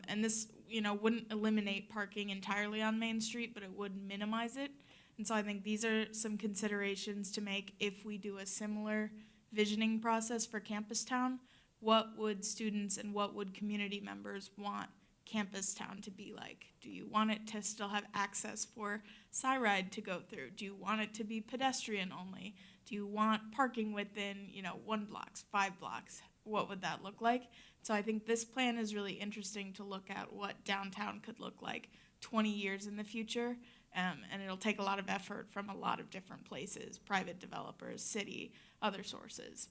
And this, you know, wouldn't eliminate parking entirely on Main Street, but it would minimize it. And so I think these are some considerations to make if we do a similar visioning process for Campus Town. What would students and what would community members want Campus Town to be like? Do you want it to still have access for Cyride to go through? Do you want it to be pedestrian only? Do you want parking within, you know, 1 block, 5 blocks? What would that look like? So I think this plan is really interesting to look at what downtown could look like 20 years in the future. And it'll take a lot of effort from a lot of different places, private developers, city, other sources.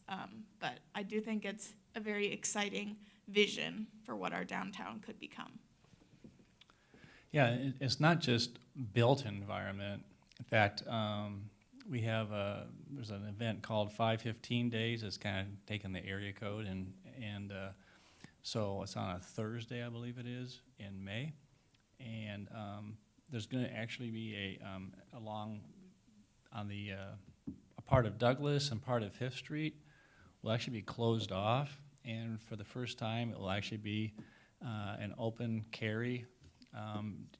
But I do think it's a very exciting vision for what our downtown could become. Yeah, it's not just built environment. In fact, we have there's an event called 515 Days. It's kind of taking the area code, and so it's on a Thursday, I believe it is, in May, and there's going to actually be along on the a part of Douglas and part of 5th Street will actually be closed off, and for the first time it will actually be an open carry.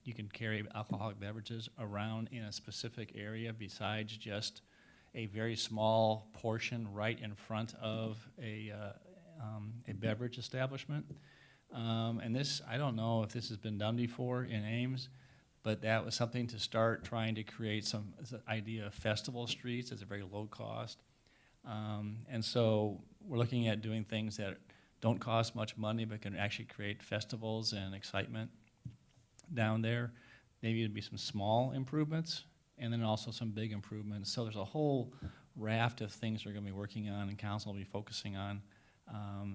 You can carry alcoholic beverages around in a specific area besides just a very small portion right in front of a beverage establishment. And this, I don't know if this has been done before in Ames, but that was something to start trying to create some idea of festival streets as a very low cost. And so we're looking at doing things that don't cost much money but can actually create festivals and excitement down there. Maybe it'd be some small improvements and then also some big improvements. So there's a whole raft of things we're going to be working on and council will be focusing on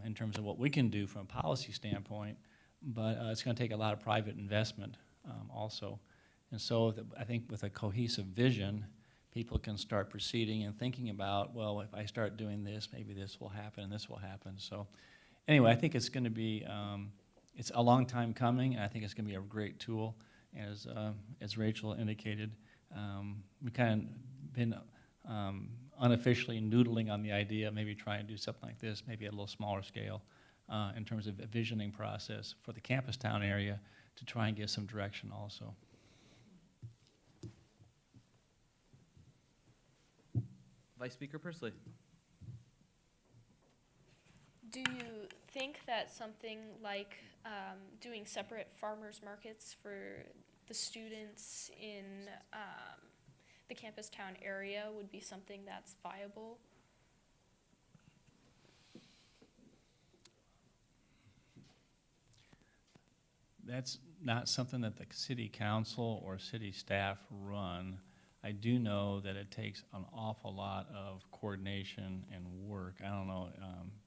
in terms of what we can do from a policy standpoint, but it's going to take a lot of private investment also. And so I think with a cohesive vision, people can start proceeding and thinking about, well, if I start doing this, maybe this will happen and this will happen. So anyway, I think it's going to be, it's a long time coming, and I think it's going to be a great tool. As Rachel indicated, we kind of been unofficially noodling on the idea, maybe try and do something like this, maybe at a little smaller scale in terms of a visioning process for the Campus Town area to try and get some direction also. Vice Speaker Persley. Do you think that something like doing separate farmers markets for the students in the Campus Town area would be something that's viable? That's not something that the city council or city staff run. I do know that it takes an awful lot of coordination and work. I don't know,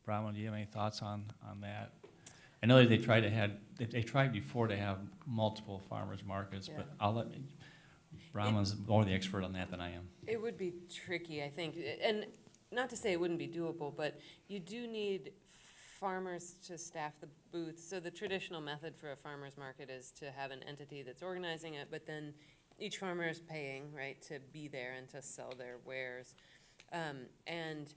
Brahma, do you have any thoughts on that? I know that they tried before to have multiple farmers markets, yeah. But I'll let Brahma's more the expert on that than I am. It would be tricky, I think, and not to say it wouldn't be doable, but you do need farmers to staff the booths. So the traditional method for a farmer's market is to have an entity that's organizing it, but then each farmer is paying, right, to be there and to sell their wares. And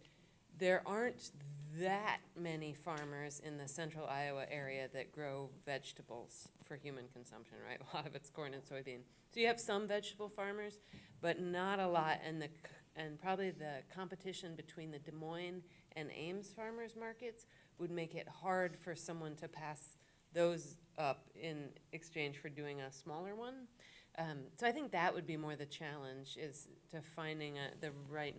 there aren't that many farmers in the central Iowa area that grow vegetables for human consumption, right? A lot of it's corn and soybean. So you have some vegetable farmers, but not a lot. And probably the competition between the Des Moines and Ames farmers markets would make it hard for someone to pass those up in exchange for doing a smaller one. So I think that would be more the challenge, is to finding the right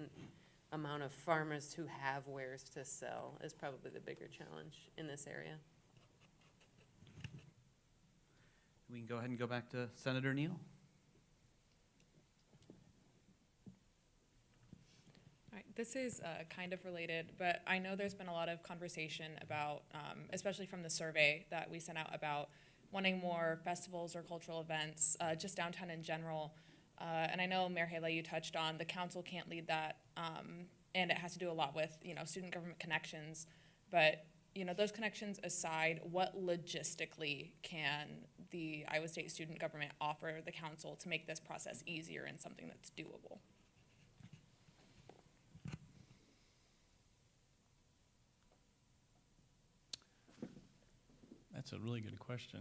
amount of farmers who have wares to sell is probably the bigger challenge in this area. We can go ahead and go back to Senator Neal. All right, this is kind of related, but I know there's been a lot of conversation about, especially from the survey that we sent out, about wanting more festivals or cultural events, just downtown in general. And I know, Mayor Hala, you touched on the council can't lead that, and it has to do a lot with, student government connections. But, those connections aside, what logistically can the Iowa State student government offer the council to make this process easier and something that's doable? That's a really good question.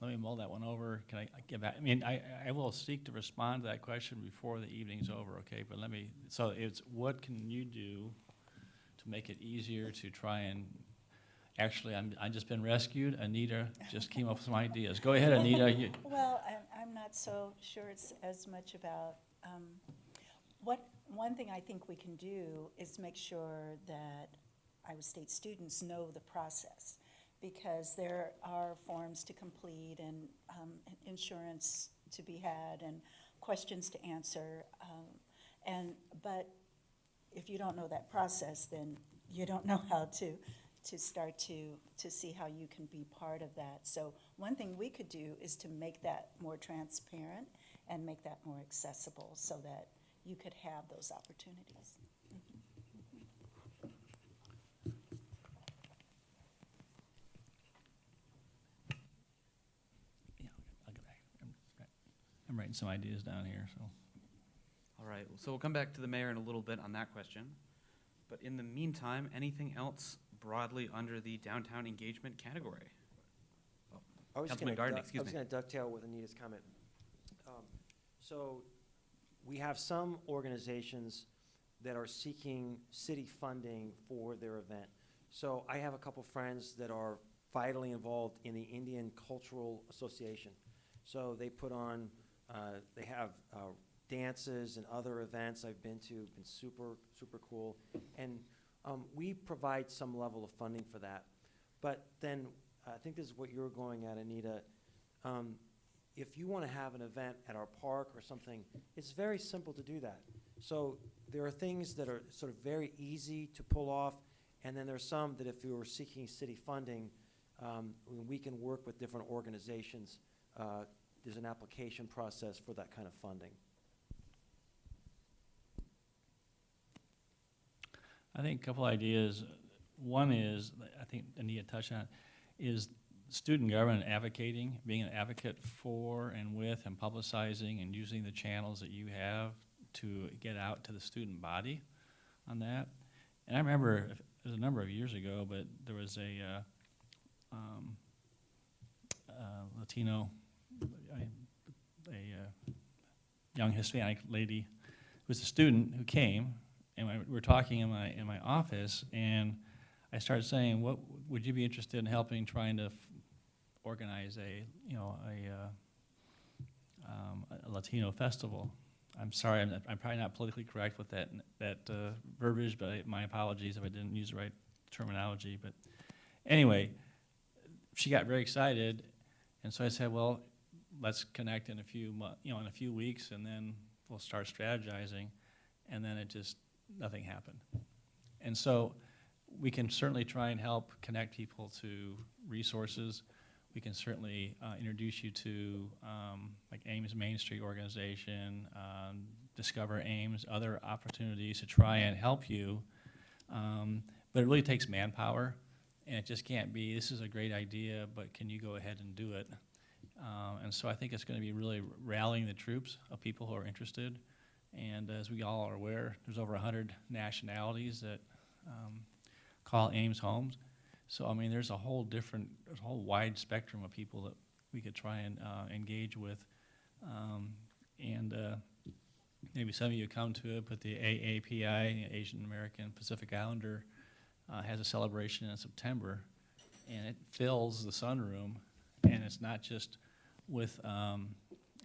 Let me mull that one over. Can I get back? I mean, I will seek to respond to that question before the evening's over, okay? But so it's what can you do to make it easier to try and, actually, I've just been rescued. Anita just came up with some ideas. Go ahead, Anita. Well, I'm not so sure it's as much about, one thing I think we can do is make sure that Iowa State students know the process, because there are forms to complete and insurance to be had and questions to answer. But if you don't know that process, then you don't know how to start to see how you can be part of that. So one thing we could do is to make that more transparent and make that more accessible so that you could have those opportunities. I'm writing some ideas down here, so. All right, so we'll come back to the mayor in a little bit on that question. But in the meantime, anything else broadly under the downtown engagement category? I was Councilman Garden, excuse me. going to dovetail with Anita's comment. So we have some organizations that are seeking city funding for their event. So I have a couple friends that are vitally involved in the Indian Cultural Association. So they put on, they have dances and other events I've been to, been super, super cool. And we provide some level of funding for that. But then, I think this is what you're going at, Anita. If you want to have an event at our park or something, it's very simple to do that. So there are things that are sort of very easy to pull off, and then there's some that if you were seeking city funding, we can work with different organizations. There's an application process for that kind of funding. I think a couple ideas. One is, I think Anita touched on it, is student government advocating, being an advocate for and with and publicizing and using the channels that you have to get out to the student body on that. And I remember, it was a number of years ago, but there was a Latino, a young Hispanic lady who was a student who came, and we were talking in my office, and I started saying, "What would you be interested in helping, trying to organize a Latino festival?" I'm sorry, I'm probably not politically correct with that verbiage, but my apologies if I didn't use the right terminology. But anyway, she got very excited, and so I said, "Well, let's connect in a few weeks, and then we'll start strategizing." And then nothing happened. And so we can certainly try and help connect people to resources. We can certainly introduce you to like Ames Main Street organization, Discover Ames, other opportunities to try and help you. But it really takes manpower, and it just can't be, this is a great idea, but can you go ahead and do it? And so I think it's going to be really rallying the troops of people who are interested. And as we all are aware, there's over 100 nationalities that call Ames homes. So, I mean, there's a whole wide spectrum of people that we could try and engage with. Maybe some of you come to it, but the AAPI, Asian American Pacific Islander, has a celebration in September, and it fills the sunroom, and it's not just with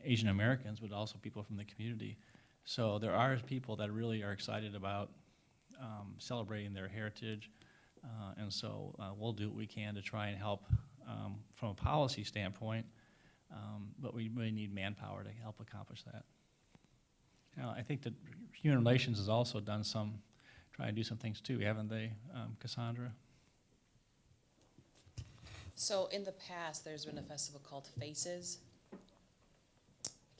Asian Americans, but also people from the community. So there are people that really are excited about celebrating their heritage, and so we'll do what we can to try and help from a policy standpoint, but we really need manpower to help accomplish that. I think that Human Relations has also done try and do some things too, haven't they, Cassandra? So in the past, there's been a festival called Faces.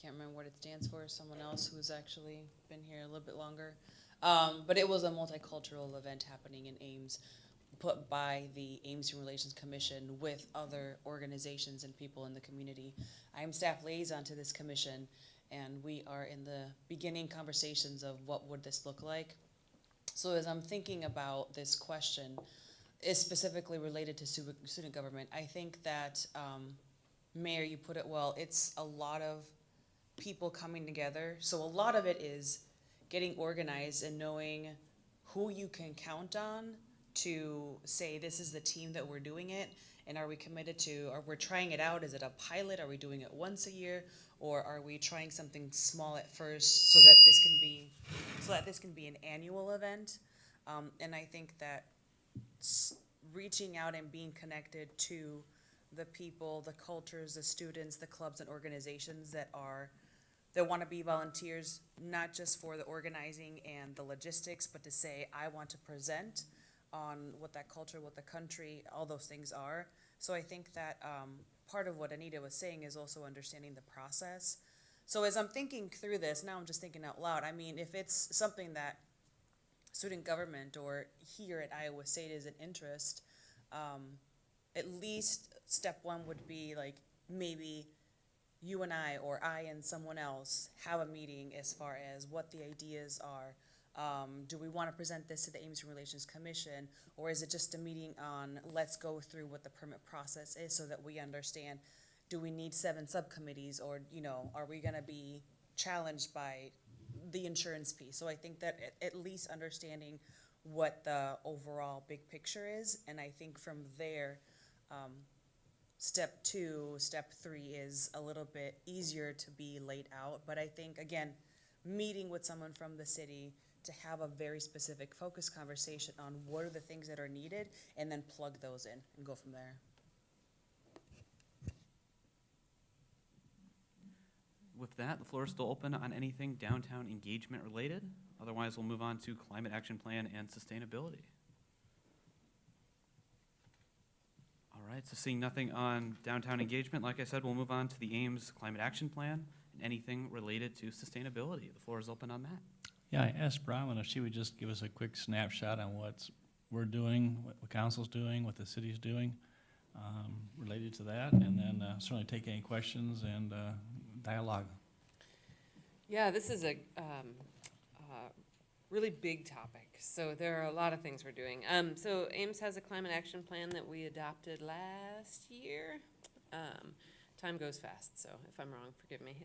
can't remember what it stands for, someone else who's actually been here a little bit longer. But it was a multicultural event happening in Ames, put by the Ames Human Relations Commission with other organizations and people in the community. I am staff liaison to this commission, and we are in the beginning conversations of what would this look like. So as I'm thinking about this question, is specifically related to student government, I think that, Mayor, you put it well, it's a lot of people coming together. So a lot of it is getting organized and knowing who you can count on to say, this is the team that we're doing it, and are we committed to, are we trying it out? Is it a pilot? Are we doing it once a year? Or are we trying something small at first so that this can be an annual event? And I think that reaching out and being connected to the people, the cultures, the students, the clubs and organizations that want to be volunteers, not just for the organizing and the logistics, but to say, I want to present on what that culture, what the country, all those things are. So I think that part of what Anita was saying is also understanding the process. So as I'm thinking through this, now I'm just thinking out loud, I mean, if it's something that student government or here at Iowa State is an interest, at least step one would be like, maybe you and I, or I and someone else, have a meeting as far as what the ideas are. Do we want to present this to the Ames Human Relations Commission, or is it just a meeting on, let's go through what the permit process is so that we understand, do we need 7 subcommittees, or, you know, are we going to be challenged by the insurance piece? So I think that at least understanding what the overall big picture is, and I think from there, step 2, step 3 is a little bit easier to be laid out. But I think, again, meeting with someone from the city to have a very specific focus conversation on what are the things that are needed, and then plug those in and go from there. With that, the floor is still open on anything downtown engagement related. Otherwise, we'll move on to climate action plan and sustainability. All right, so seeing nothing on downtown engagement, like I said, we'll move on to the Ames climate action plan and anything related to sustainability. The floor is open on that. Yeah, I asked Bronwyn if she would just give us a quick snapshot on what we're doing, what the council's doing, what the city's doing related to that, and then certainly take any questions and dialogue. Yeah, this is a really big topic. So there are a lot of things we're doing. So Ames has a climate action plan that we adopted last year. Time goes fast, so if I'm wrong, forgive me.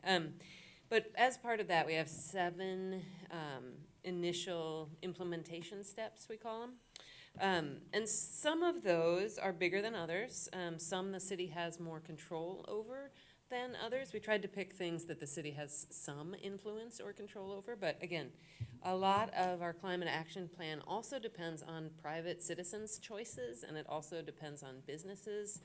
But as part of that, we have 7 initial implementation steps, we call them. And some of those are bigger than others. Some the city has more control over than others. We tried to pick things that the city has some influence or control over, but again, a lot of our climate action plan also depends on private citizens' choices, and it also depends on businesses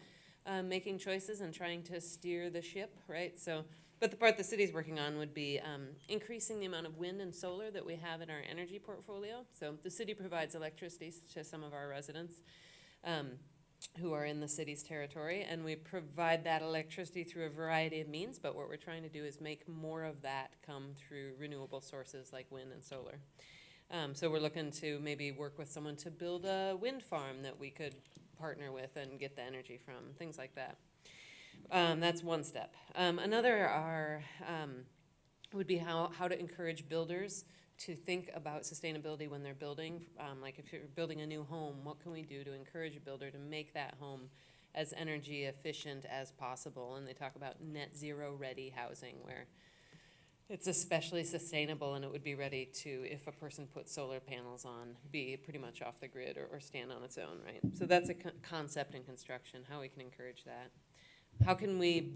making choices and trying to steer the ship, right? So, but the part the city's working on would be increasing the amount of wind and solar that we have in our energy portfolio. So the city provides electricity to some of our residents who are in the city's territory, and we provide that electricity through a variety of means, but what we're trying to do is make more of that come through renewable sources like wind and solar. So we're looking to maybe work with someone to build a wind farm that we could partner with and get the energy from, things like that. That's one step. Another would be how to encourage builders to think about sustainability when they're building. Like if you're building a new home, what can we do to encourage a builder to make that home as energy efficient as possible? And they talk about net zero ready housing, where it's especially sustainable and it would be ready to, if a person puts solar panels on, be pretty much off the grid or stand on its own, right? So that's a concept in construction, how we can encourage that. How can we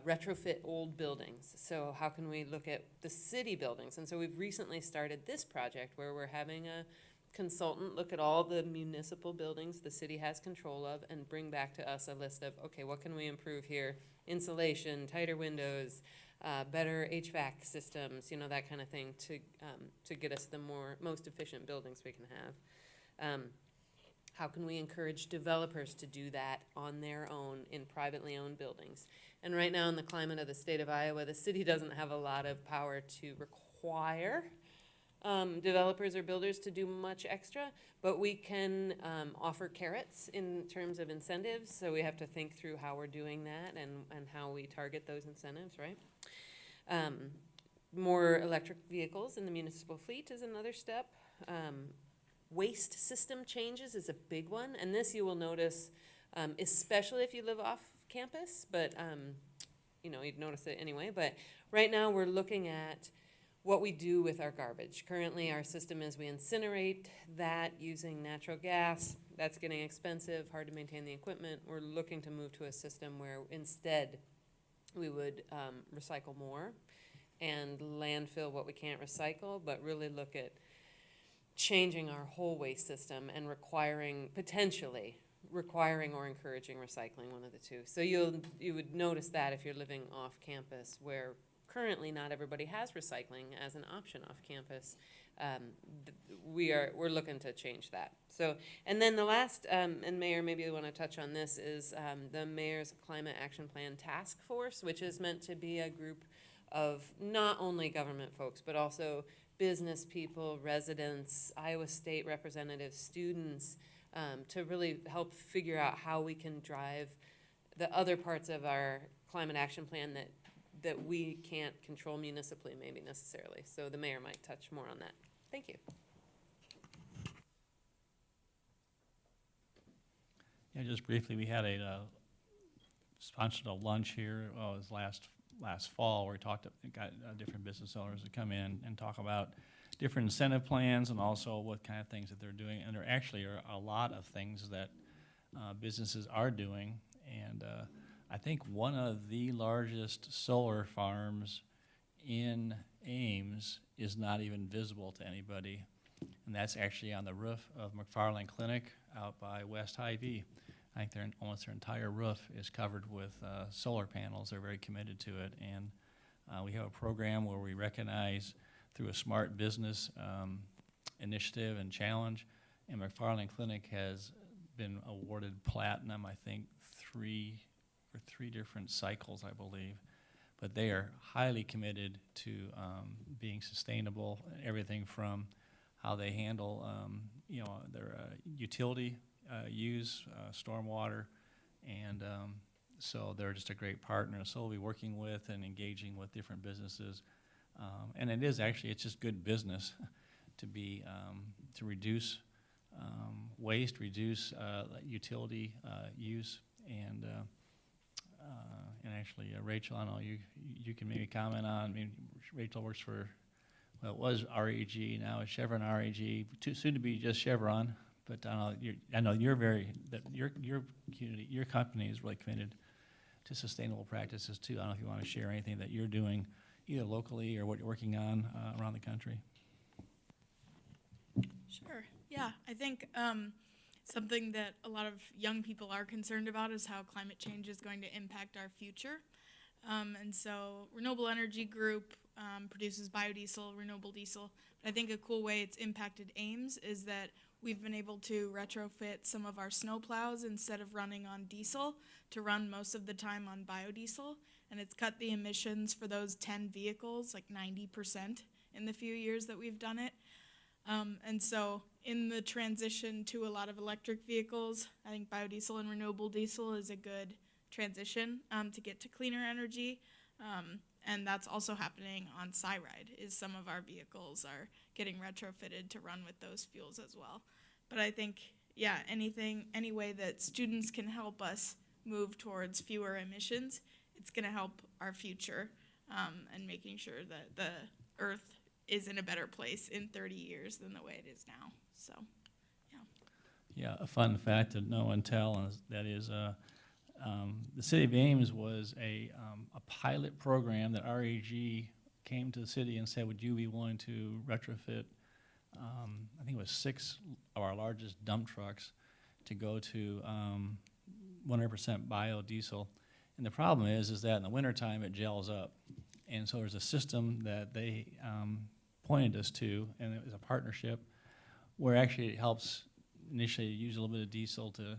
retrofit old buildings? So how can we look at the city buildings? And so we've recently started this project where we're having a consultant look at all the municipal buildings the city has control of and bring back to us a list of, okay, what can we improve here? Insulation, tighter windows, better HVAC systems, you know, that kind of thing to get us the most efficient buildings we can have. How can we encourage developers to do that on their own in privately owned buildings? And right now in the climate of the state of Iowa, the city doesn't have a lot of power to require developers or builders to do much extra, but we can offer carrots in terms of incentives. So we have to think through how we're doing that and how we target those incentives, right? More electric vehicles in the municipal fleet is another step. Waste system changes is a big one, and this you will notice, especially if you live off campus, but you know, you'd notice it anyway. But right now we're looking at what we do with our garbage. Currently our system is we incinerate that using natural gas. That's getting expensive, hard to maintain the equipment. We're looking to move to a system where instead we would recycle more and landfill what we can't recycle, but really look at changing our whole waste system and potentially requiring or encouraging recycling, one of the two. So you would notice that if you're living off campus, where currently not everybody has recycling as an option off campus. We're looking to change that. So, and then the last, and Mayor, maybe you want to touch on this, is the Mayor's Climate Action Plan Task Force, which is meant to be a group of not only government folks, but also business people, residents, Iowa State representatives, students, to really help figure out how we can drive the other parts of our climate action plan that we can't control municipally maybe necessarily. So the mayor might touch more on that. Thank you. Yeah, just briefly, we had a sponsored a lunch here. Well, it was last fall where we got different business owners to come in and talk about different incentive plans and also what kind of things that they're doing. And there actually are a lot of things that businesses are doing. And I think one of the largest solar farms in Ames is not even visible to anybody. And that's actually on the roof of McFarland Clinic out by West Hy-Vee. I think almost their entire roof is covered with solar panels. They're very committed to it. And we have a program where we recognize through a smart business initiative and challenge. And McFarland Clinic has been awarded platinum, I think, three different cycles, I believe. But they are highly committed to being sustainable, everything from how they handle their utility use, stormwater, and so they're just a great partner. So we'll be working with and engaging with different businesses. And it is actually, it's just good business to be, to reduce waste, reduce utility use, and actually, Rachel, I don't know, you can maybe comment on, I mean, Rachel works for, well, it was REG, now it's Chevron REG, soon to be just Chevron, but I know you're your community, your company is really committed to sustainable practices too. I don't know if you want to share anything that you're doing either locally or what you're working on around the country. Sure. Yeah, I think something that a lot of young people are concerned about is how climate change is going to impact our future. And so Renewable Energy Group produces biodiesel, renewable diesel. But I think a cool way it's impacted Ames is that we've been able to retrofit some of our snow plows instead of running on diesel to run most of the time on biodiesel. And it's cut the emissions for those 10 vehicles like 90% in the few years that we've done it. And so in the transition to a lot of electric vehicles, I think biodiesel and renewable diesel is a good transition to get to cleaner energy. And that's also happening on SciRide, is some of our vehicles are getting retrofitted to run with those fuels as well. But I think, yeah, any way that students can help us move towards fewer emissions, it's going to help our future and making sure that the Earth is in a better place in 30 years than the way it is now. So, yeah. Yeah, a fun fact that no one tells, that is the city of Ames was a pilot program that REG came to the city and said, would you be willing to retrofit, I think it was 6 of our largest dump trucks to go to 100% biodiesel. And the problem is that in the wintertime it gels up. And so there's a system that they pointed us to, and it was a partnership where actually it helps initially use a little bit of diesel to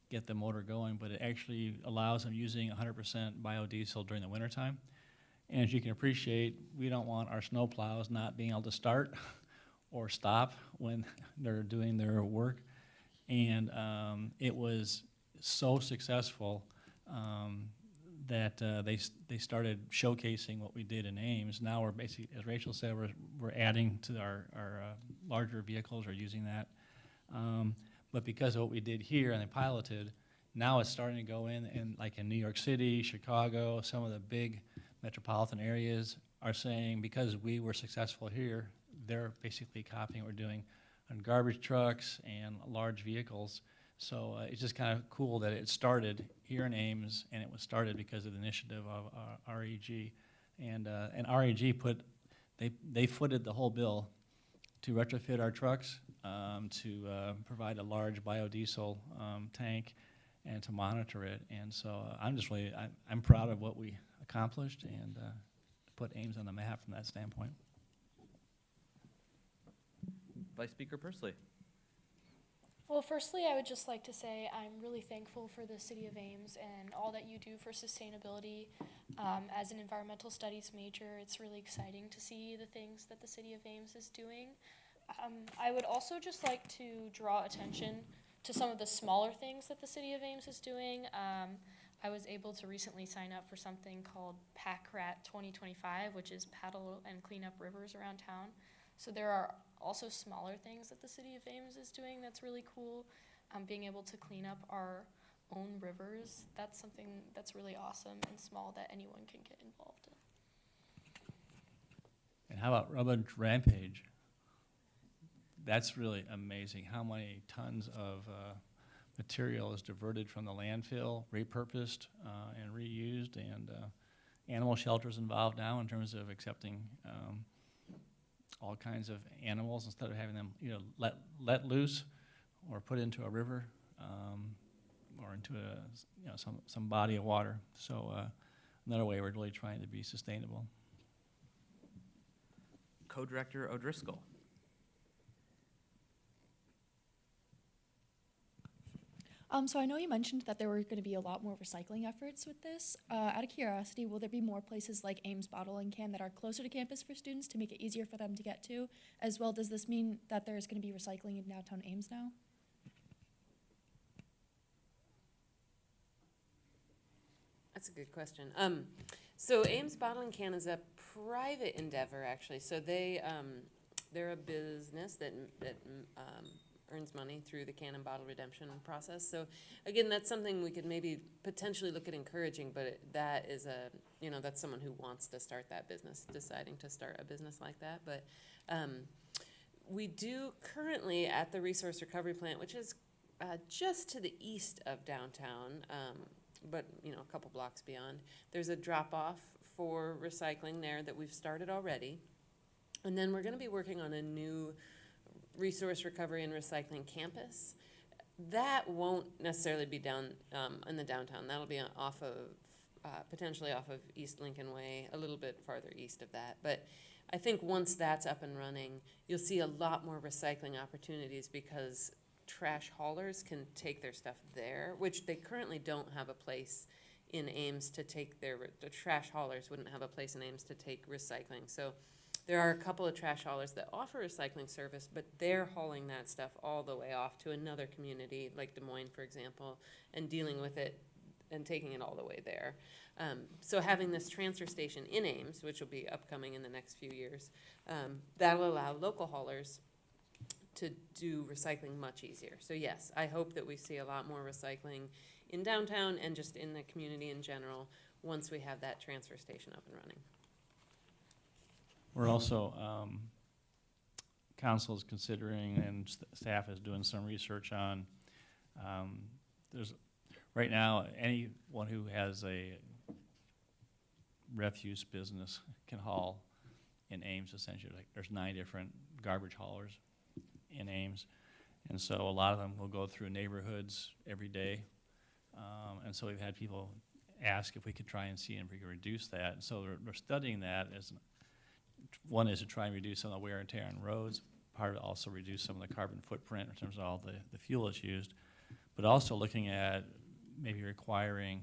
get the motor going, but it actually allows them using 100% biodiesel during the wintertime. And as you can appreciate, we don't want our snow plows not being able to start or stop when they're doing their work. And it was so successful that they started showcasing what we did in Ames. Now we're basically, as Rachel said, we're adding to our larger vehicles, or using that. But because of what we did here and they piloted, now it's starting to go in like in New York City, Chicago, some of the big metropolitan areas are saying, because we were successful here, they're basically copying what we're doing on garbage trucks and large vehicles. So it's just kind of cool that it started here in Ames, and it was started because of the initiative of REG. And REG they footed the whole bill to retrofit our trucks, to provide a large biodiesel tank, and to monitor it. And so I'm proud of what we accomplished, and put Ames on the map from that standpoint. Vice Speaker Pursley. Well, firstly, I would just like to say I'm really thankful for the City of Ames and all that you do for sustainability. As an environmental studies major, it's really exciting to see the things that the City of Ames is doing. I would also just like to draw attention to some of the smaller things that the City of Ames is doing. I was able to recently sign up for something called Pack Rat 2025, which is paddle and clean up rivers around town. So there are also smaller things that the City of Ames is doing that's really cool. Being able to clean up our own rivers, that's something that's really awesome and small that anyone can get involved in. And how about Rubber Rampage? That's really amazing how many tons of material is diverted from the landfill, repurposed and reused, and animal shelters involved now in terms of accepting all kinds of animals instead of having them, let loose or put into a river or into some body of water. So another way we're really trying to be sustainable. Co-Director O'Driscoll. So I know you mentioned that there were going to be a lot more recycling efforts with this. Out of curiosity, will there be more places like Ames Bottle and Can that are closer to campus for students to make it easier for them to get to? As well, does this mean that there's going to be recycling in downtown Ames now? That's a good question. So Ames Bottle and Can is a private endeavor, actually. So they're a business that earns money through the can and bottle redemption process. So again, that's something we could maybe potentially look at encouraging, but that is that's someone who wants to start that business, deciding to start a business like that. But we do currently at the resource recovery plant, which is just to the east of downtown, but a couple blocks beyond, there's a drop-off for recycling there that we've started already. And then we're going to be working on a new resource recovery and recycling campus. That won't necessarily be down in the downtown. That'll be potentially off of East Lincoln Way, a little bit farther east of that. But I think once that's up and running, you'll see a lot more recycling opportunities because trash haulers can take their stuff there, which they currently don't have a place in Ames to take the trash haulers wouldn't have a place in Ames to take recycling. So there are a couple of trash haulers that offer recycling service, but they're hauling that stuff all the way off to another community, like Des Moines, for example, and dealing with it and taking it all the way there. So having this transfer station in Ames, which will be upcoming in the next few years, that'll allow local haulers to do recycling much easier. So yes, I hope that we see a lot more recycling in downtown and just in the community in general once we have that transfer station up and running. We're also, council is considering, and staff is doing some research on, there's, right now, anyone who has a refuse business can haul in Ames, essentially. Like, there's 9 different garbage haulers in Ames. And so a lot of them will go through neighborhoods every day. And so we've had people ask if we could try and see if we could reduce that. And so we're studying that as one is to try and reduce some of the wear and tear on roads, part of it also reduce some of the carbon footprint in terms of all the fuel that's used, but also looking at maybe requiring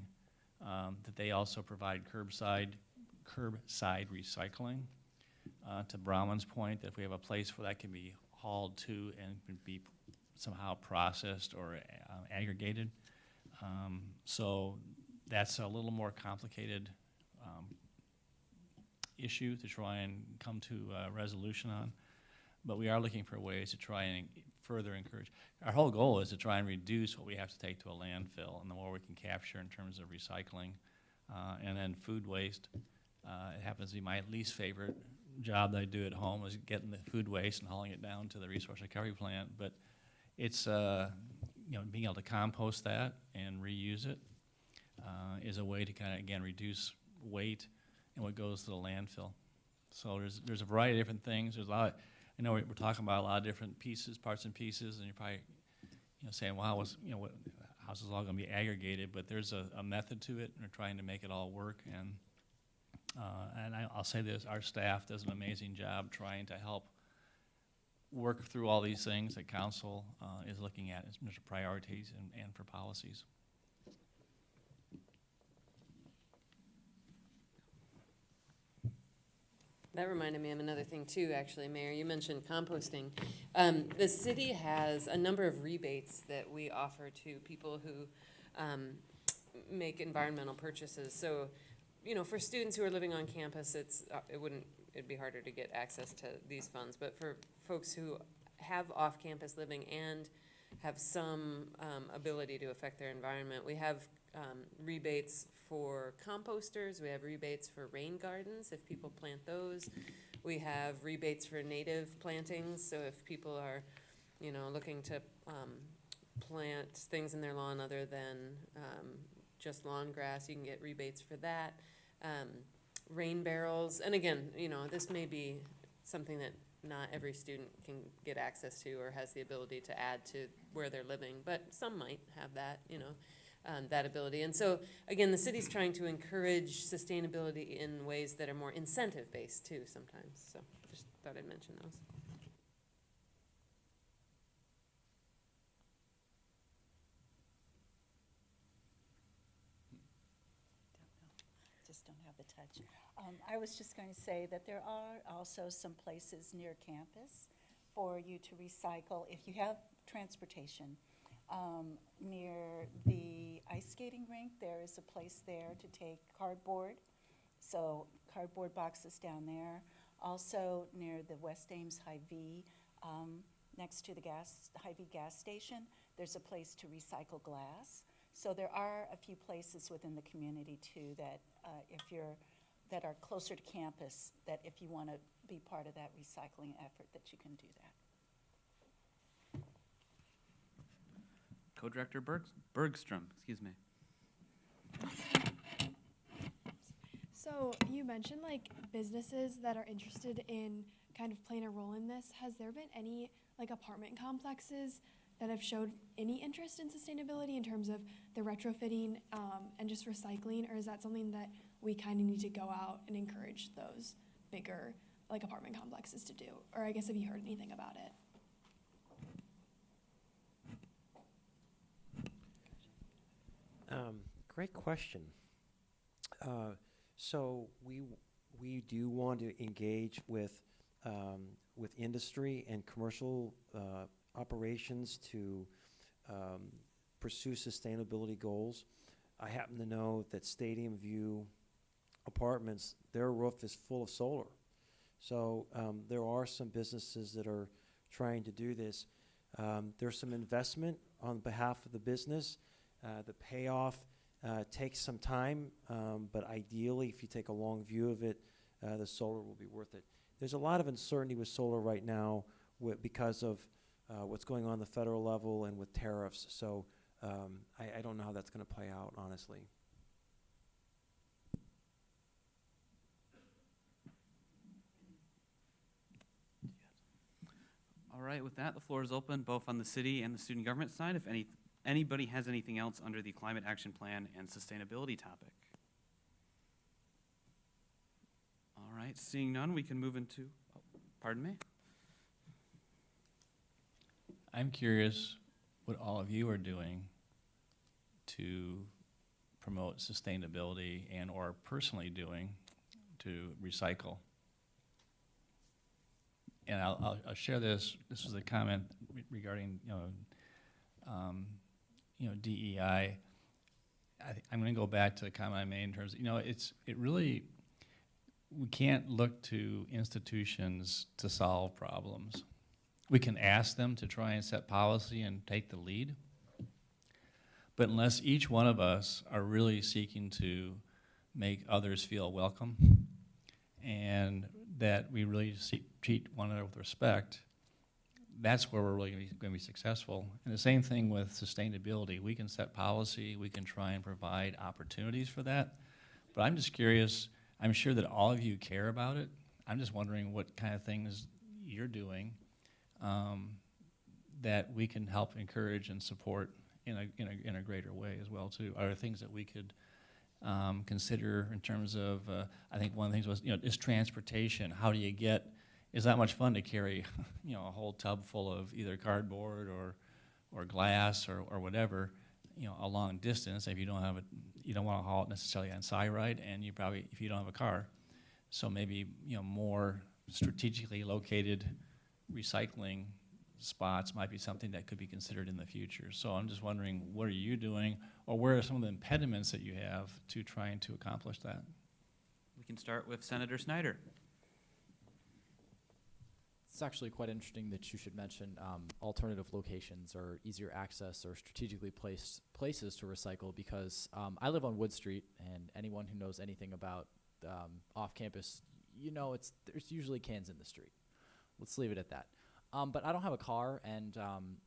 that they also provide curbside recycling. To Brahman's point, that if we have a place where that can be hauled to and can be somehow processed or aggregated. So that's a little more complicated issue to try and come to a resolution on. But we are looking for ways to try and further encourage. Our whole goal is to try and reduce what we have to take to a landfill, and the more we can capture in terms of recycling. And then food waste. It happens to be my least favorite job that I do at home is getting the food waste and hauling it down to the resource recovery plant. But it's, being able to compost that and reuse it is a way to kind of, again, reduce weight and what goes to the landfill. So there's a variety of different things. There's a lot. I know we're talking about a lot of different pieces, parts and pieces, and you're probably, saying, "Wow, how's this all going to be aggregated?" But there's a method to it, and we're trying to make it all work. And I'll say this: our staff does an amazing job trying to help work through all these things that council is looking at as priorities and for policies. That reminded me of another thing too, actually, Mayor. You mentioned composting. The city has a number of rebates that we offer to people who make environmental purchases. So, for students who are living on campus, it'd be harder to get access to these funds. But for folks who have off-campus living and have some ability to affect their environment, we have rebates for composters. We have rebates for rain gardens if people plant those. We have rebates for native plantings. So if people are, looking to plant things in their lawn other than just lawn grass, you can get rebates for that. Rain barrels, and again, this may be something that not every student can get access to or has the ability to add to where they're living, but some might have that, that ability. And so, again, the city's trying to encourage sustainability in ways that are more incentive-based too sometimes. So just thought I'd mention those. Just don't have the touch. I was just going to say that there are also some places near campus for you to recycle if you have transportation. Near the ice skating rink, there is a place there to take cardboard. So cardboard boxes down there. Also near the West Ames Hy-Vee, next to the Hy-Vee gas station, there's a place to recycle glass. So there are a few places within the community too that that are closer to campus, that if you want to be part of that recycling effort, that you can do that. Co-Director Bergstrom, excuse me. So you mentioned businesses that are interested in kind of playing a role in this. Has there been any apartment complexes that have showed any interest in sustainability in terms of the retrofitting and just recycling, or is that something that we kind of need to go out and encourage those bigger apartment complexes to do? Or I guess, have you heard anything about it? Great question. So we do want to engage with industry and commercial operations to pursue sustainability goals. I happen to know that Stadium View Apartments, their roof is full of solar. So there are some businesses that are trying to do this. There's some investment on behalf of the business. The payoff takes some time, but ideally, if you take a long view of it, the solar will be worth it. There's a lot of uncertainty with solar right now because of what's going on the federal level and with tariffs. So I don't know how that's going to play out, honestly. All right, with that, the floor is open both on the city and the student government side. If anybody has anything else under the climate action plan and sustainability topic. All right, seeing none, we can move into, pardon me? I'm curious what all of you are doing to promote sustainability and or personally doing to recycle. And I'll share this. This was a comment regarding DEI. I'm going to go back to the comment I made in terms of, we can't look to institutions to solve problems. We can ask them to try and set policy and take the lead. But unless each one of us are really seeking to make others feel welcome and that we really treat one another with respect, that's where we're really going to be successful. And the same thing with sustainability. We can set policy, we can try and provide opportunities for that. But I'm just curious, I'm sure that all of you care about it. I'm just wondering what kind of things you're doing that we can help encourage and support in a greater way as well too. Are there things that we could consider in terms of, I think one of the things was, is transportation. How do you get, is that much fun to carry, a whole tub full of either cardboard or glass or whatever, a long distance if you don't have you don't want to haul it necessarily on Cyride, and you probably, if you don't have a car. So maybe, more strategically located recycling spots might be something that could be considered in the future. So I'm just wondering, what are you doing, or where are some of the impediments that you have to trying to accomplish that? We can start with Senator Snyder. It's actually quite interesting that you should mention alternative locations or easier access or strategically placed places to recycle, because I live on Wood Street, and anyone who knows anything about off-campus, there's usually cans in the street. Let's leave it at that. But I don't have a car, and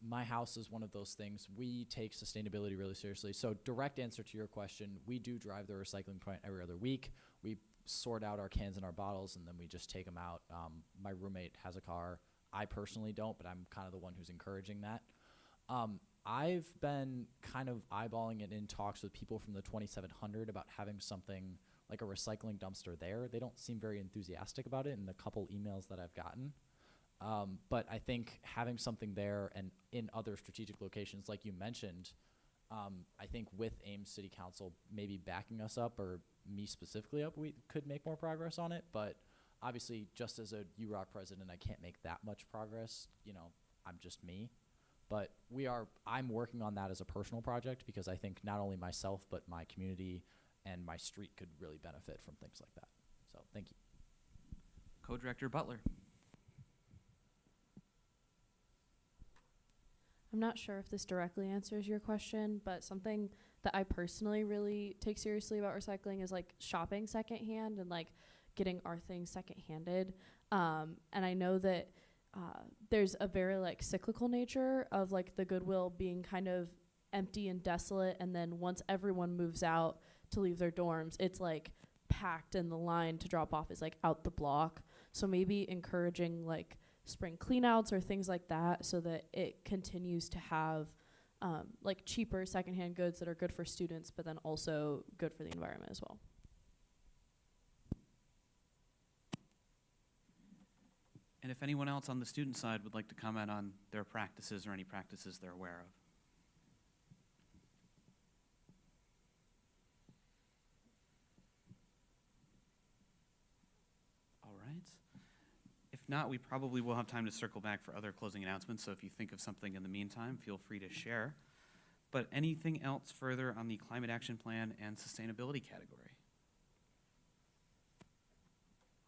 my house is one of those things. We take sustainability really seriously. So direct answer to your question, we do drive the recycling plant every other week. We sort out our cans and our bottles, and then we just take them out. My roommate has a car. I personally don't, but I'm kind of the one who's encouraging that. I've been kind of eyeballing it in talks with people from the 2700 about having something like a recycling dumpster there. They don't seem very enthusiastic about it in the couple emails that I've gotten. But I think having something there and in other strategic locations, like you mentioned, I think with Ames City Council maybe backing us up, or me specifically up, we could make more progress on it. But obviously, just as a UROC president, I can't make that much progress. I'm just me. But I'm working on that as a personal project, because I think not only myself, but my community and my street could really benefit from things like that. So thank you. Co-Director Butler. I'm not sure if this directly answers your question, but something that I personally really take seriously about recycling is like shopping secondhand and like getting our things second-handed. And I know that there's a very like cyclical nature of like the Goodwill being kind of empty and desolate, and then once everyone moves out to leave their dorms, it's like packed, and the line to drop off is like out the block. So maybe encouraging like spring cleanouts or things like that, so that it continues to have like cheaper secondhand goods that are good for students, but then also good for the environment as well. And if anyone else on the student side would like to comment on their practices or any practices they're aware of. All right. If not, we probably will have time to circle back for other closing announcements, so if you think of something in the meantime, feel free to share. But anything else further on the Climate Action Plan and sustainability category?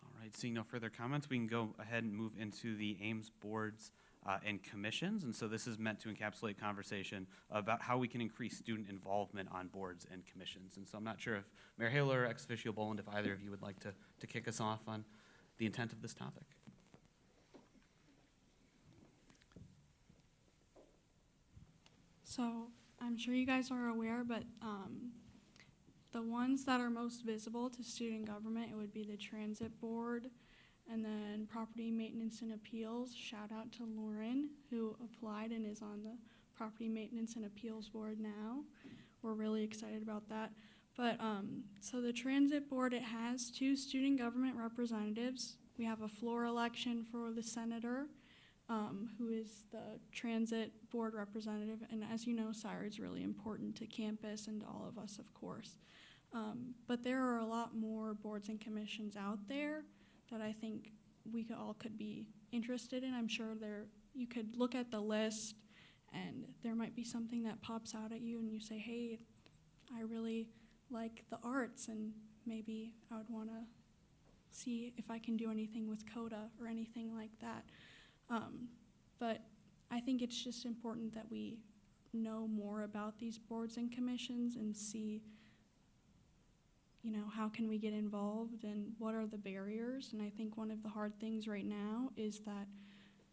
All right, seeing no further comments, we can go ahead and move into the Ames boards and commissions. And so this is meant to encapsulate conversation about how we can increase student involvement on boards and commissions. And so I'm not sure if Mayor Hale or ex officio Boland, if either of you would like to kick us off on the intent of this topic. So I'm sure you guys are aware, but the ones that are most visible to student government, it would be the transit board, and then property maintenance and appeals. Shout out to Lauren, who applied and is on the property maintenance and appeals board now. We're really excited about that. But so the transit board, it has 2 student government representatives. We have a floor election for the senator, who is the transit board representative. And as you know, SIRE is really important to campus and to all of us, of course. But there are a lot more boards and commissions out there that I think we all could be interested in. I'm sure you could look at the list and there might be something that pops out at you and you say, hey, I really like the arts and maybe I would want to see if I can do anything with CODA or anything like that. But I think it's just important that we know more about these boards and commissions and see, you know, how can we get involved and what are the barriers? And I think one of the hard things right now is that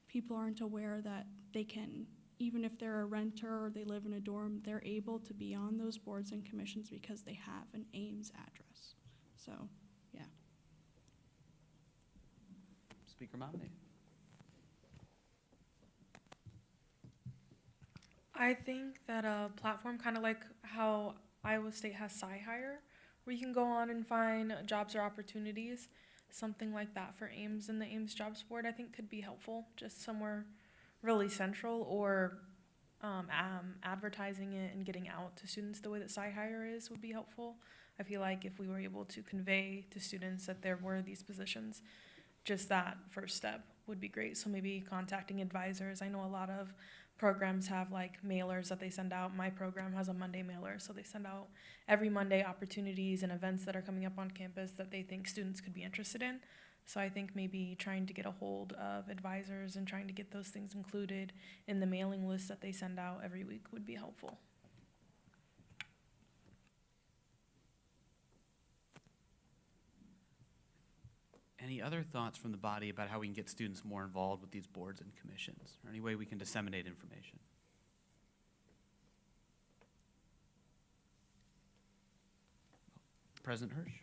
people aren't aware that they can, even if they're a renter or they live in a dorm, they're able to be on those boards and commissions because they have an Ames address. So, yeah. Speaker nominee. I think that a platform kind of like how Iowa State has SciHire, where you can go on and find jobs or opportunities, something like that for Ames and the Ames Jobs Board, I think could be helpful, just somewhere really central, or advertising it and getting out to students the way that SciHire is would be helpful. I feel like if we were able to convey to students that there were these positions, just that first step would be great. So maybe contacting advisors. I know a lot of programs have like mailers that they send out. My program has a Monday mailer, so they send out every Monday opportunities and events that are coming up on campus that they think students could be interested in. So I think maybe trying to get a hold of advisors and trying to get those things included in the mailing list that they send out every week would be helpful. Any other thoughts from the body about how we can get students more involved with these boards and commissions, or any way we can disseminate information? President Hirsch?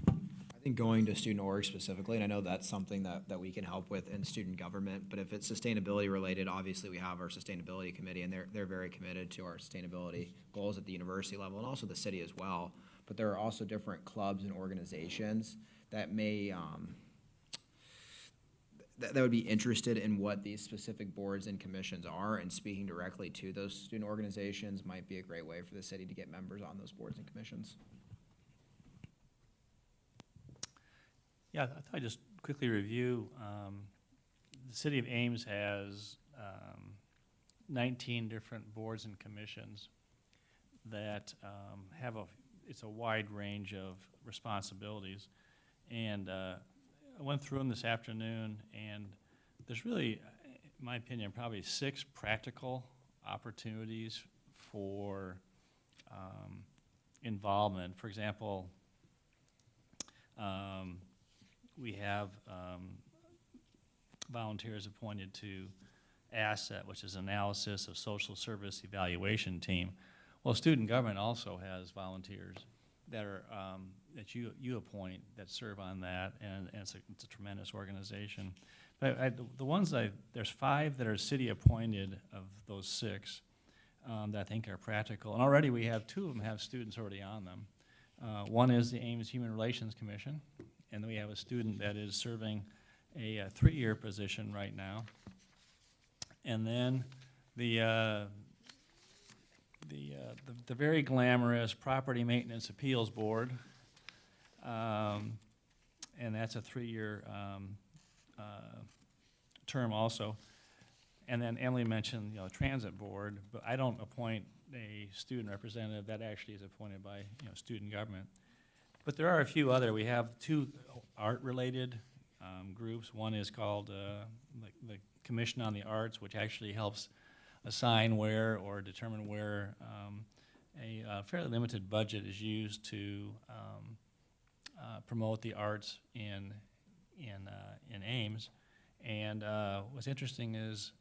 I think going to student org specifically, and I know that's something that we can help with in student government, but if it's sustainability related, obviously we have our sustainability committee, and they're very committed to our sustainability goals at the university level and also the city as well. But there are also different clubs and organizations that may that would be interested in what these specific boards and commissions are, and speaking directly to those student organizations might be a great way for the city to get members on those boards and commissions. Yeah, I thought I'd just quickly review. The city of Ames has 19 different boards and commissions that have it's a wide range of responsibilities. And I went through them this afternoon, and there's really, in my opinion, probably 6 practical opportunities for involvement. For example, we have volunteers appointed to ASSET, which is Analysis of Social Service Evaluation Team. Well, student government also has volunteers that are that you appoint that serve on that, and it's a tremendous organization. But the ones there's 5 that are city appointed of those 6 that I think are practical, and already we have 2 of them have students already on them. One is the Ames Human Relations Commission, and then we have a student that is serving a 3-year position right now. And then the very glamorous Property Maintenance Appeals Board, and that's a 3-year term also. And then Emily mentioned, Transit Board, but I don't appoint a student representative. That actually is appointed by, student government. But there are a few other. We have 2 art-related groups. One is called the Commission on the Arts, which actually helps assign where or determine where a fairly limited budget is used to promote the arts in Ames. And what's interesting is,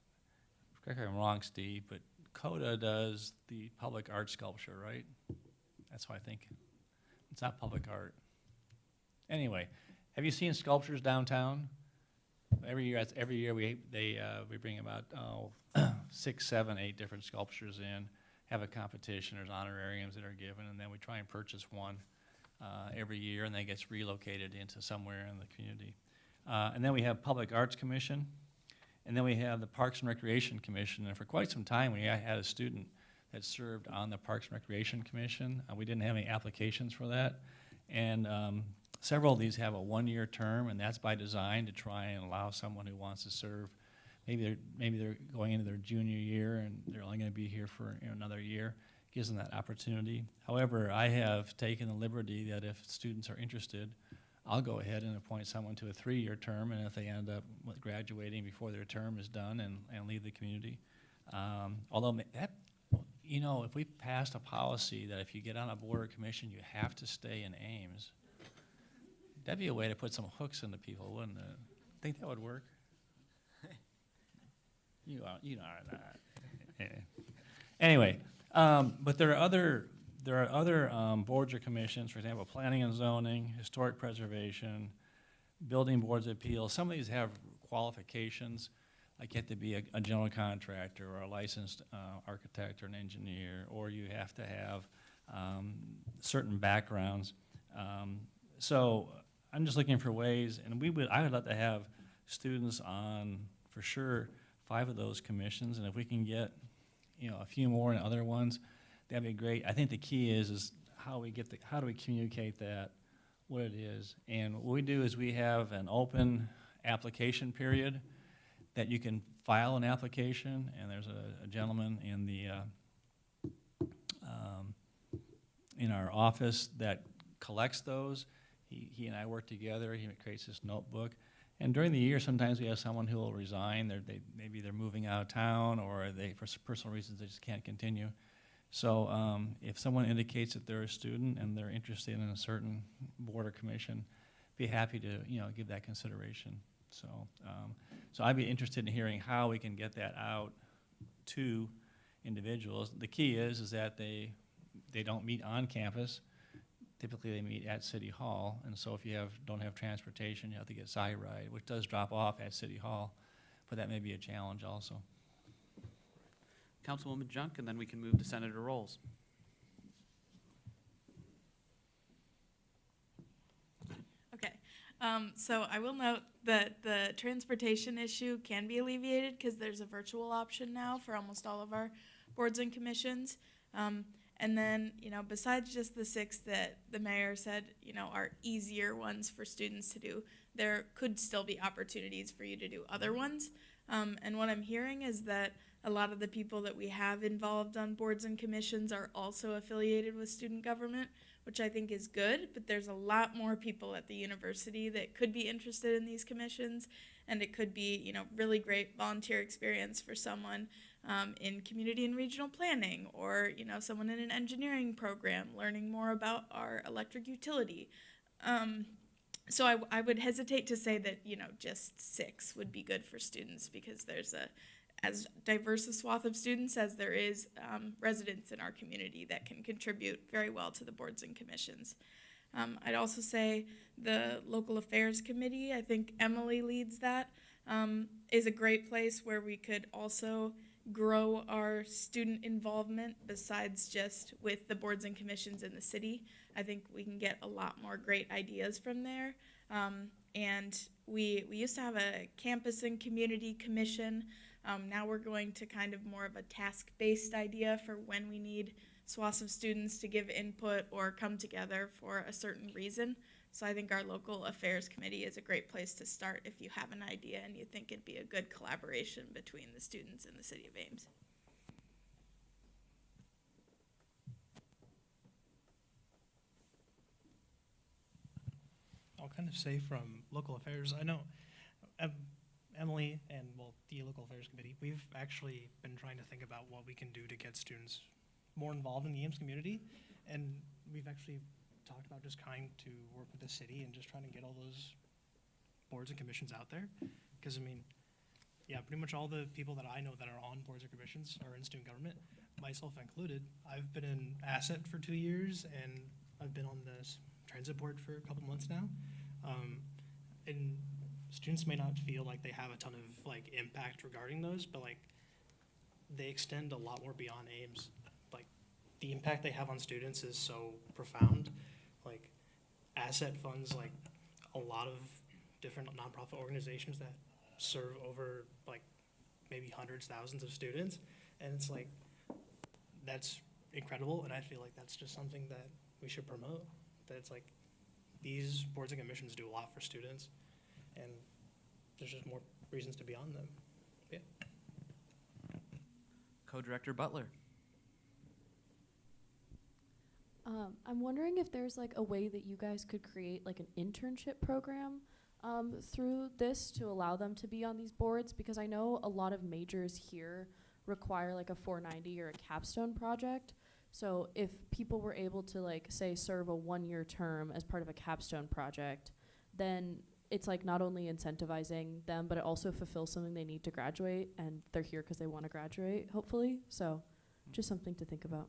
correct me if I'm wrong, Steve, but CODA does the public art sculpture, right? That's what I think. It's not public art. Anyway, have you seen sculptures downtown? Every year we bring about 6, 7, 8 different sculptures in, have a competition. There's honorariums that are given, and then we try and purchase one every year, and then it gets relocated into somewhere in the community. And then we have Public Arts Commission. And then we have the Parks and Recreation Commission. And for quite some time, we had a student that served on the Parks and Recreation Commission. We didn't have any applications for that. And several of these have a one-year term, and that's by design to try and allow someone who wants to serve. Maybe they're going into their junior year and they're only going to be here for another year. Gives them that opportunity. However, I have taken the liberty that if students are interested, I'll go ahead and appoint someone to a 3-year term, and if they end up with graduating before their term is done and leave the community. Although that, if we passed a policy that if you get on a board or commission, you have to stay in Ames, that'd be a way to put some hooks into people, wouldn't it? Think that would work? You are not. Anyway, but there are other boards or commissions, for example, planning and zoning, historic preservation, building boards of appeals. Some of these have qualifications, like you have to be a general contractor or a licensed architect or an engineer, or you have to have certain backgrounds. So I'm just looking for ways, and I would like to have students on, for sure, 5 of those commissions, and if we can get a few more in other ones, that'd be great. I think the key is how do we communicate that, what it is. And what we do is we have an open application period that you can file an application, and there's a gentleman in our office that collects those. He and I work together. He creates this notebook. And during the year, sometimes we have someone who will resign. Maybe they're moving out of town, or for personal reasons, they just can't continue. So if someone indicates that they're a student and they're interested in a certain board or commission, be happy to give that consideration. So I'd be interested in hearing how we can get that out to individuals. The key is that they don't meet on campus. Typically, they meet at City Hall, and so if you don't have transportation, you have to get side ride, which does drop off at City Hall, but that may be a challenge also. Councilwoman Junk, and then we can move to Senator Rolls. Okay, so I will note that the transportation issue can be alleviated because there's a virtual option now for almost all of our boards and commissions. And then, besides just the 6 that the mayor said, are easier ones for students to do, there could still be opportunities for you to do other ones. And what I'm hearing is that a lot of the people that we have involved on boards and commissions are also affiliated with student government, which I think is good, but there's a lot more people at the university that could be interested in these commissions, and it could be, really great volunteer experience for someone in community and regional planning, or someone in an engineering program learning more about our electric utility. So I would hesitate to say that just 6 would be good for students, because there's as diverse a swath of students as there is residents in our community that can contribute very well to the boards and commissions. I'd also say the Local Affairs Committee, I think Emily leads that, is a great place where we could also grow our student involvement besides just with the boards and commissions in the city. I think we can get a lot more great ideas from there. And we used to have a campus and community commission. Now we're going to kind of more of a task-based idea for when we need swaths of students to give input or come together for a certain reason. So I think our Local Affairs Committee is a great place to start if you have an idea and you think it'd be a good collaboration between the students in the city of Ames. I'll kind of say from local affairs, I know Emily and the Local Affairs Committee, we've actually been trying to think about what we can do to get students more involved in the Ames community, and we've actually talked about just trying to work with the city and just trying to get all those boards and commissions out there. Because, pretty much all the people that I know that are on boards and commissions are in student government, myself included. I've been in Asset for 2 years, and I've been on the transit board for a couple months now. And students may not feel like they have a ton of impact regarding those, but they extend a lot more beyond Ames. The impact they have on students is so profound. Asset funds a lot of different nonprofit organizations that serve over like maybe hundreds, thousands of students. And it's like, that's incredible. And I feel like that's just something that we should promote. That it's like, these boards and commissions do a lot for students, and there's just more reasons to be on them. Yeah. Co-Director Butler. I'm wondering if there's like a way that you guys could create like an internship program through this to allow them to be on these boards, because I know a lot of majors here require like a 490 or a capstone project. So if people were able to like say serve a 1-year term as part of a capstone project, then it's like not only incentivizing them, but it also fulfills something they need to graduate, and they're here because they want to graduate, hopefully. So just something to think about.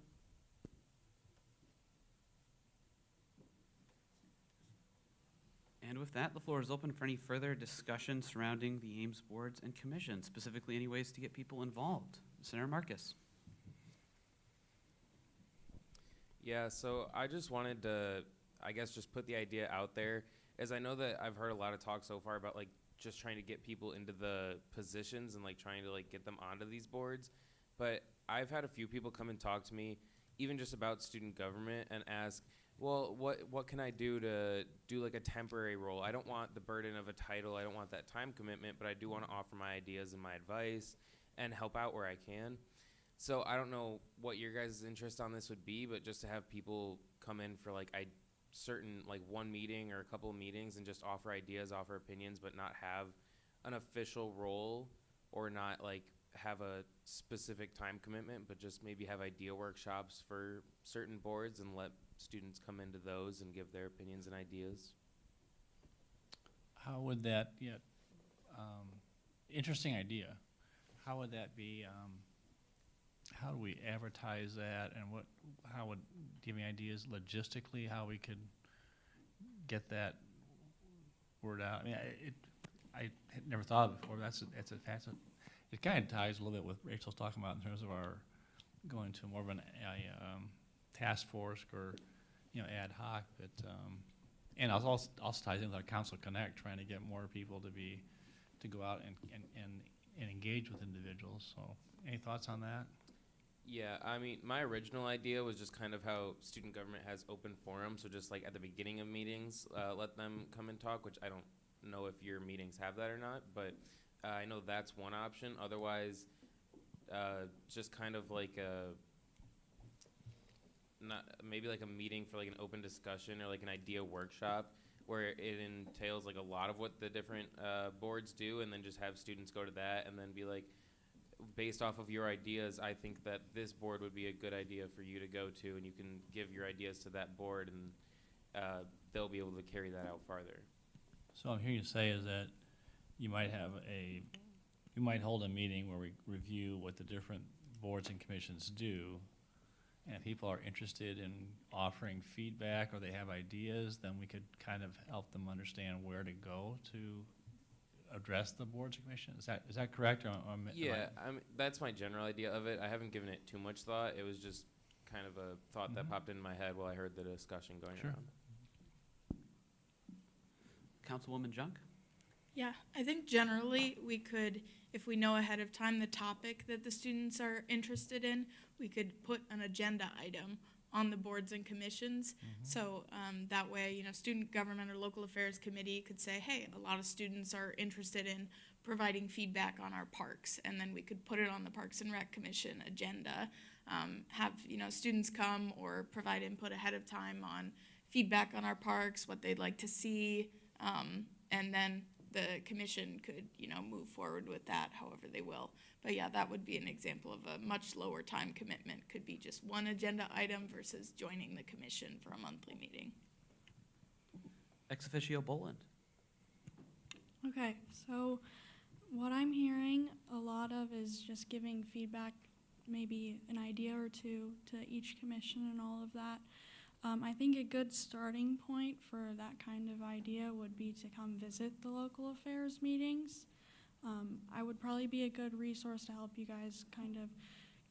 And with that, the floor is open for any further discussion surrounding the Ames boards and commissions, specifically any ways to get people involved. Senator Marcus. Yeah, so I just wanted to, I guess, just put the idea out there, as I know that I've heard a lot of talk so far about like just trying to get people into the positions and like trying to like get them onto these boards. But I've had a few people come and talk to me, even just about student government, and ask, well, what can I do to do like a temporary role? I don't want the burden of a title. I don't want that time commitment, but I do want to offer my ideas and my advice and help out where I can. So I don't know what your guys' interest on this would be, but just to have people come in for like certain like one meeting or a couple of meetings and just offer ideas, offer opinions, but not have an official role or not like have a specific time commitment, but just maybe have idea workshops for certain boards and let students come into those and give their opinions and ideas. How would that, interesting idea. How would that be, how do we advertise that, and how would, do you have any ideas logistically how we could get that word out? I mean, I had never thought of it before. It kind of ties a little bit with what Rachel's talking about in terms of our going to more of a task force or ad hoc, but and also ties in with our Council Connect, trying to get more people to go out and engage with individuals. So any thoughts on that? Yeah, I mean, my original idea was just kind of how student government has open forums, so just like at the beginning of meetings, let them come and talk, which I don't know if your meetings have that or not, but I know that's one option. Otherwise, just kind of like maybe like a meeting for like an open discussion or like an idea workshop where it entails like a lot of what the different boards do, and then just have students go to that and then be like, based off of your ideas, I think that this board would be a good idea for you to go to, and you can give your ideas to that board, and they'll be able to carry that out farther. So I'm hearing you say is that you might hold a meeting where we review what the different boards and commissions do, and if people are interested in offering feedback or they have ideas, then we could kind of help them understand where to go to address the boards and commissions. Is that correct? Yeah, that's my general idea of it. I haven't given it too much thought. It was just kind of a thought that popped into my head while I heard the discussion going around. Councilwoman Junk? Yeah, I think generally we could, if we know ahead of time the topic that the students are interested in, we could put an agenda item on the boards and commissions. So that way, student government or local affairs committee could say, hey, a lot of students are interested in providing feedback on our parks, and then we could put it on the Parks and Rec Commission agenda, have students come or provide input ahead of time on feedback on our parks, what they'd like to see, and then the commission could, move forward with that however they will. But yeah, that would be an example of a much lower time commitment. Could be just one agenda item versus joining the commission for a monthly meeting. Ex officio Boland. Okay, so what I'm hearing a lot of is just giving feedback, maybe an idea or two to each commission and all of that. I think a good starting point for that kind of idea would be to come visit the local affairs meetings. I would probably be a good resource to help you guys kind of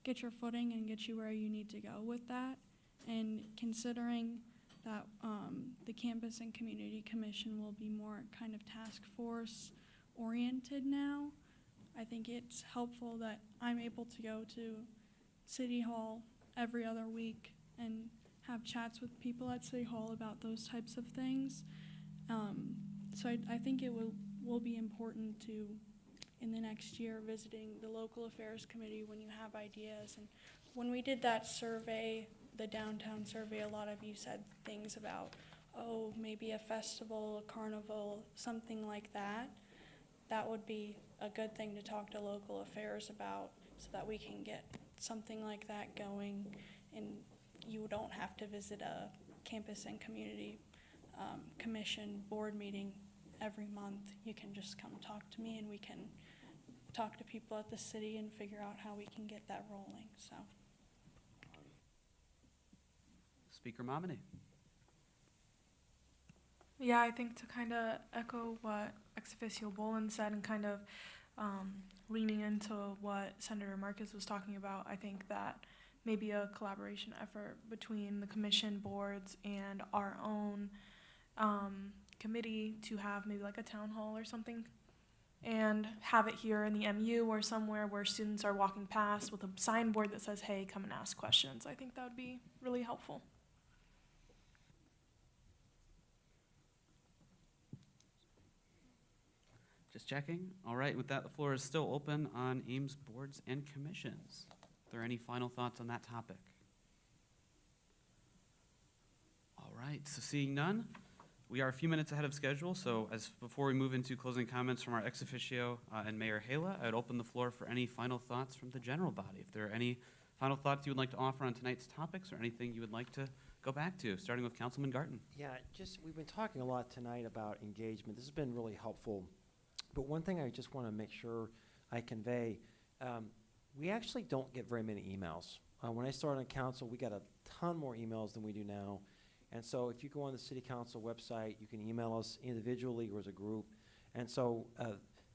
get your footing and get you where you need to go with that. And considering that the Campus and Community Commission will be more kind of task force oriented now. I think it's helpful that I'm able to go to City Hall every other week and have chats with people at City Hall about those types of things. So I think it will be important to, in the next year, visiting the local affairs committee when you have ideas. And when we did that survey, the downtown survey, a lot of you said things about, oh, maybe a festival, a carnival, something like that. That would be a good thing to talk to local affairs about so that we can get something like that going, and you don't have to visit a campus and community commission board meeting every month. You can just come talk to me and we can talk to people at the city and figure out how we can get that rolling. So, Speaker Momini. yeah, I think to kind of echo what ex officio Boland said and kind of leaning into what Senator Marcus was talking about, I think that maybe a collaboration effort between the commission boards and our own committee to have maybe like a town hall or something and have it here in the MU or somewhere where students are walking past with a signboard that says, hey, come and ask questions. I think that would be really helpful. Just checking. All right, with that, the floor is still open on Ames boards and commissions. Are there any final thoughts on that topic? All right, so seeing none, we are a few minutes ahead of schedule, so before we move into closing comments from our ex officio and Mayor Hala, I would open the floor for any final thoughts from the general body. If there are any final thoughts you would like to offer on tonight's topics or anything you would like to go back to, starting with Councilman Garten. Yeah, we've been talking a lot tonight about engagement. This has been really helpful. But one thing I just want to make sure I convey, we actually don't get very many emails. When I started on council, we got a ton more emails than we do now. And so if you go on the city council website, you can email us individually or as a group. And so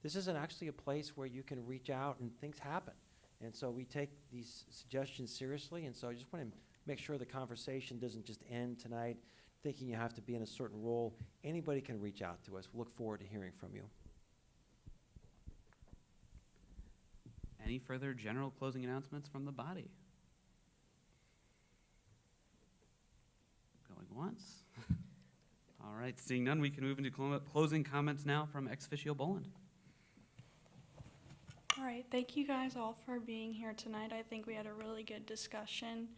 this isn't actually a place where you can reach out and things happen. And so we take these suggestions seriously. And so I just want to make sure the conversation doesn't just end tonight thinking you have to be in a certain role. Anybody can reach out to us. We look forward to hearing from you. Any further general closing announcements from the body? Going once. All right, seeing none, we can move into closing comments now from ex officio Boland. All right, thank you guys all for being here tonight. I think we had a really good discussion,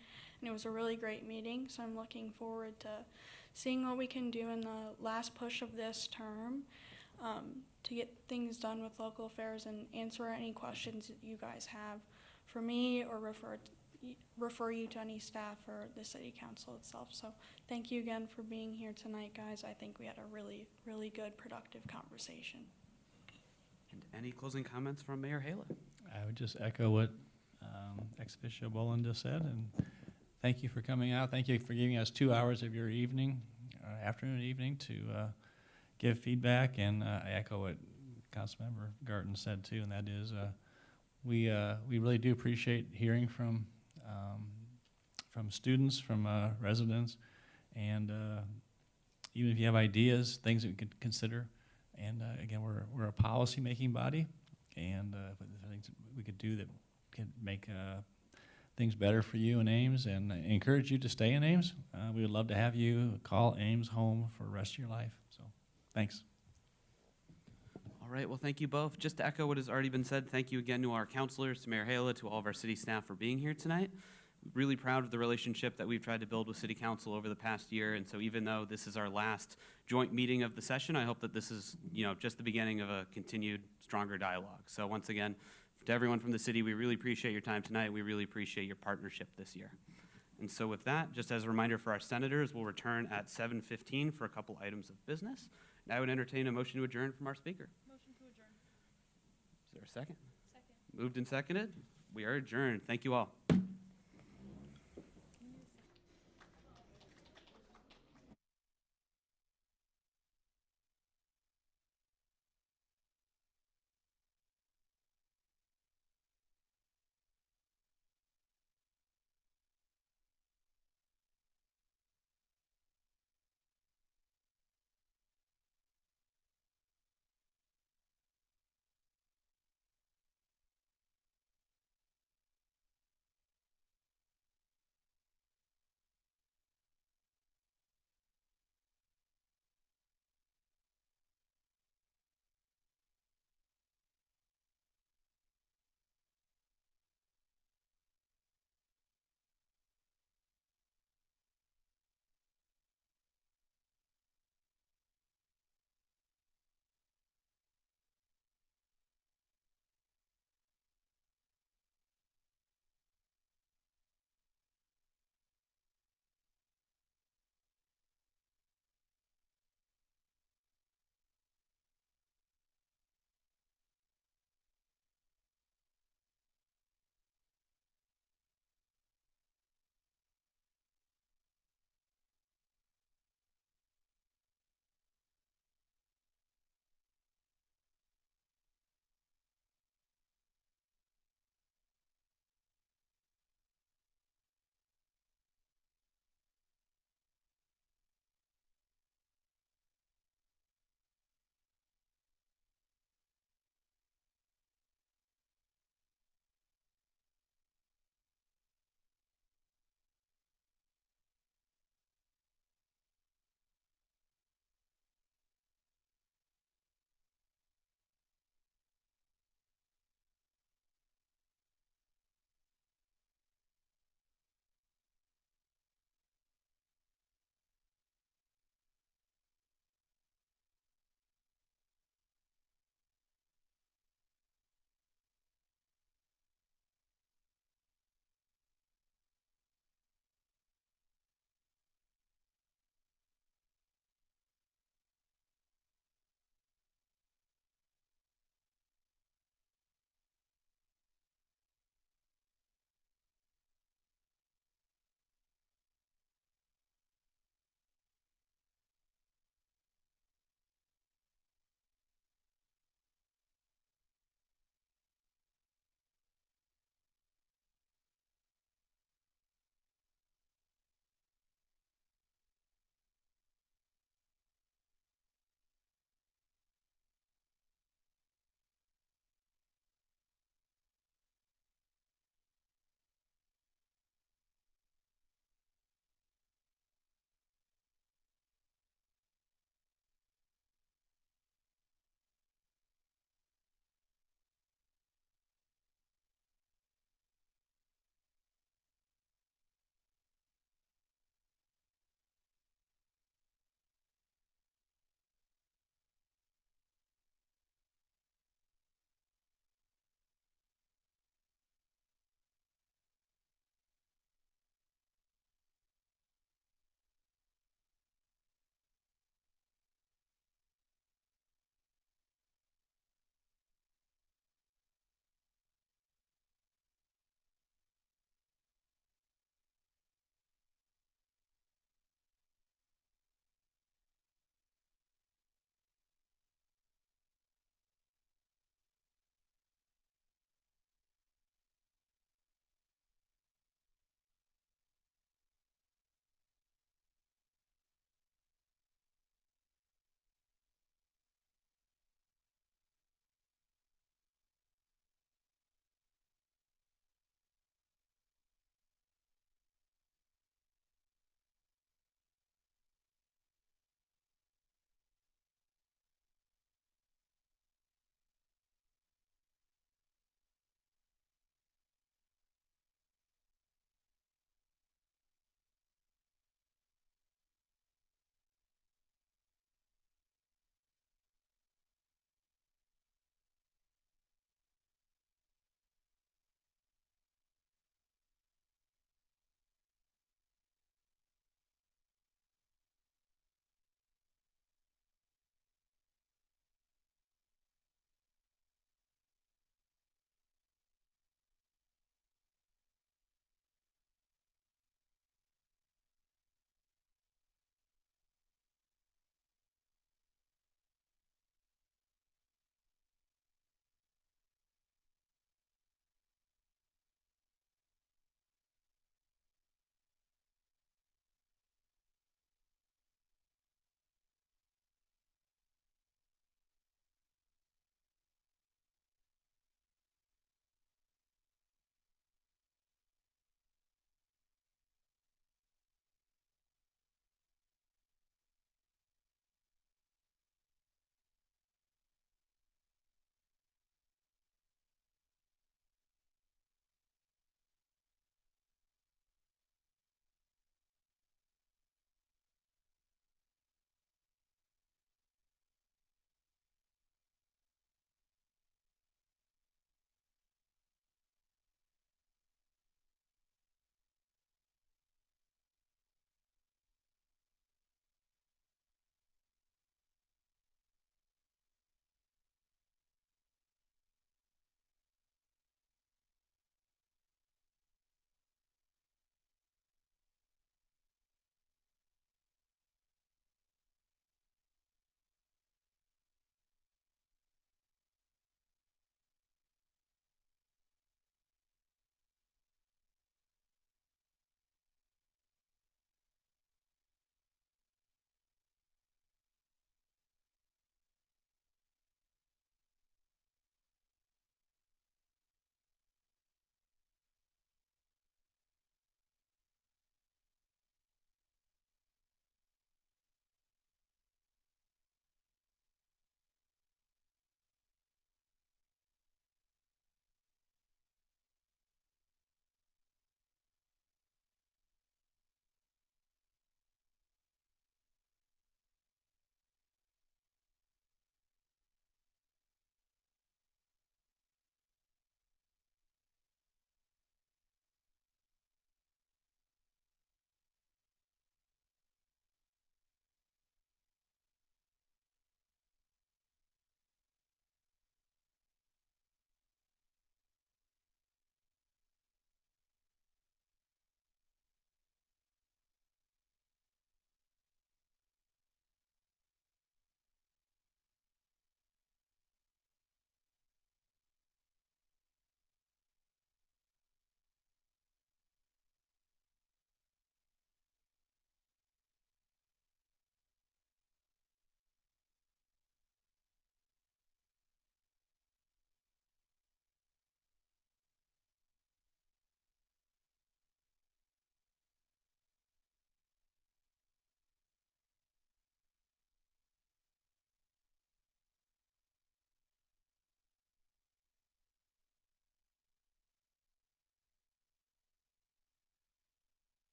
and it was a really great meeting, so I'm looking forward to seeing what we can do in the last push of this term to get things done with local affairs and answer any questions that you guys have for me or refer you to any staff or the city council itself. So thank you again for being here tonight, guys. I think we had a really, really good, productive conversation. And any closing comments from Mayor Hala? I would just echo what ex officio Boland just said, and thank you for coming out. Thank you for giving us 2 hours of your evening, afternoon, evening to give feedback, and I echo what Councilmember Garten said too, and that is we really do appreciate hearing from students, from residents, and even if you have ideas, things that we could consider. And again, we're a policy-making body, and things we could do that can make things better for you in Ames, and I encourage you to stay in Ames. We would love to have you call Ames home for the rest of your life. So, thanks. All right, well, thank you both. Just to echo what has already been said, thank you again to our counselors, to Mayor Hala, to all of our city staff for being here tonight. Really proud of the relationship that we've tried to build with City Council over the past year, and so even though this is our last joint meeting of the session, I hope that this is, just the beginning of a continued stronger dialogue. So once again, to everyone from the city, we really appreciate your time tonight. We really appreciate your partnership this year. And so with that, just as a reminder for our senators, we'll return at 7:15 for a couple items of business. And I would entertain a motion to adjourn from our speaker. Motion to adjourn. Is there a second? Second. Moved and seconded. We are adjourned. Thank you all.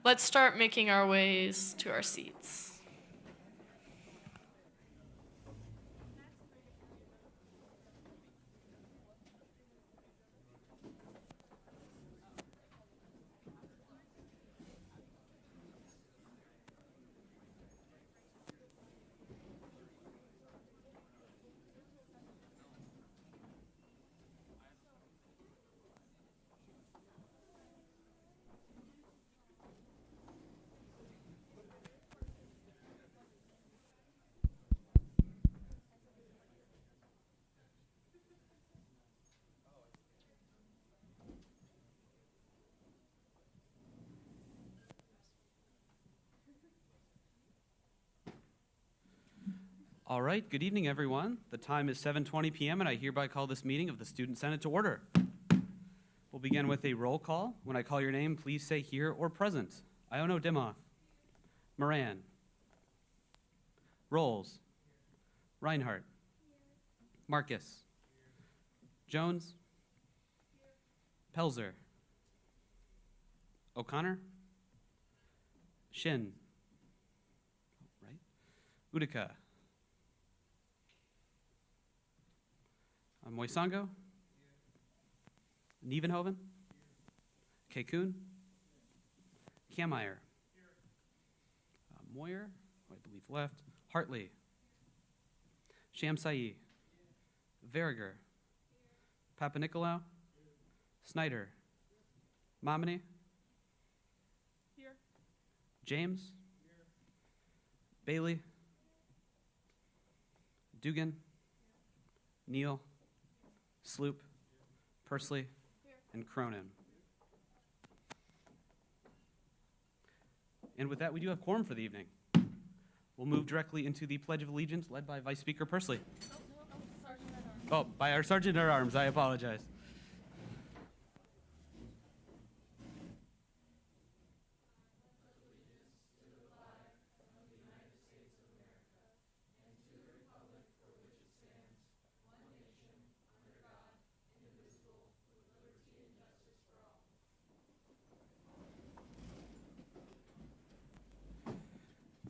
Let's start making our ways to our seats. All right, good evening, everyone. The time is 7:20 p.m., and I hereby call this meeting of the Student Senate to order. We'll begin with a roll call. When I call your name, please say here or present. Iono Dimoff. Moran. Rolls. Reinhardt. Marcus. Jones. Pelzer. O'Connor. Shin. Right. Utica. Moisango. Nievenhoven. Kekun. Kameyer. Moyer, who I believe left. Hartley. Shamsai. Verriger. Papanikolaou. Snyder. Momini. Here. James. Bailey. Dugan. Neal. Sloop. Pursley. And Cronin. And with that, we do have quorum for the evening. We'll move directly into the Pledge of Allegiance led by Vice Speaker Pursley. Oh, by our Sergeant at Arms, I apologize.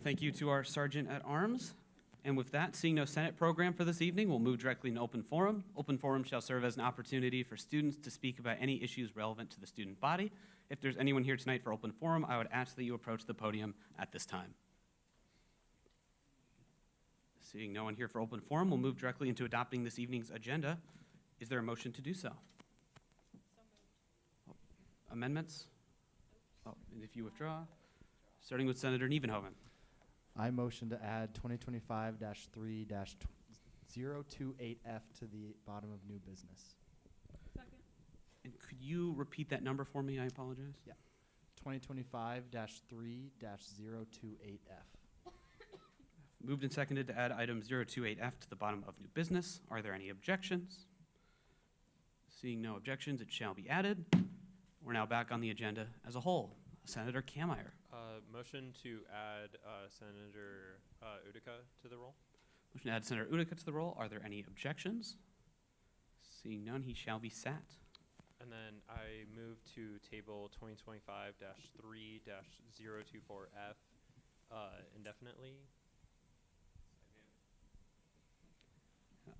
Thank you to our Sergeant at Arms. And with that, seeing no Senate program for this evening, we'll move directly into open forum. Open forum shall serve as an opportunity for students to speak about any issues relevant to the student body. If there's anyone here tonight for open forum, I would ask that you approach the podium at this time. Seeing no one here for open forum, we'll move directly into adopting this evening's agenda. Is there a motion to do so? Amendments? Oh, and if you withdraw, starting with Senator Nievenhoven. I motion to add 2025-3-028F to the bottom of new business. Second. And could you repeat that number for me? I apologize. Yeah. 2025-3-028F. Moved and seconded to add item 028F to the bottom of new business. Are there any objections? Seeing no objections, it shall be added. We're now back on the agenda as a whole. Senator Kameyer. Motion to add Senator Utica to the roll. Motion to add Senator Utica to the roll. Are there any objections? Seeing none, he shall be sat. And then I move to table 2025-3-024F indefinitely.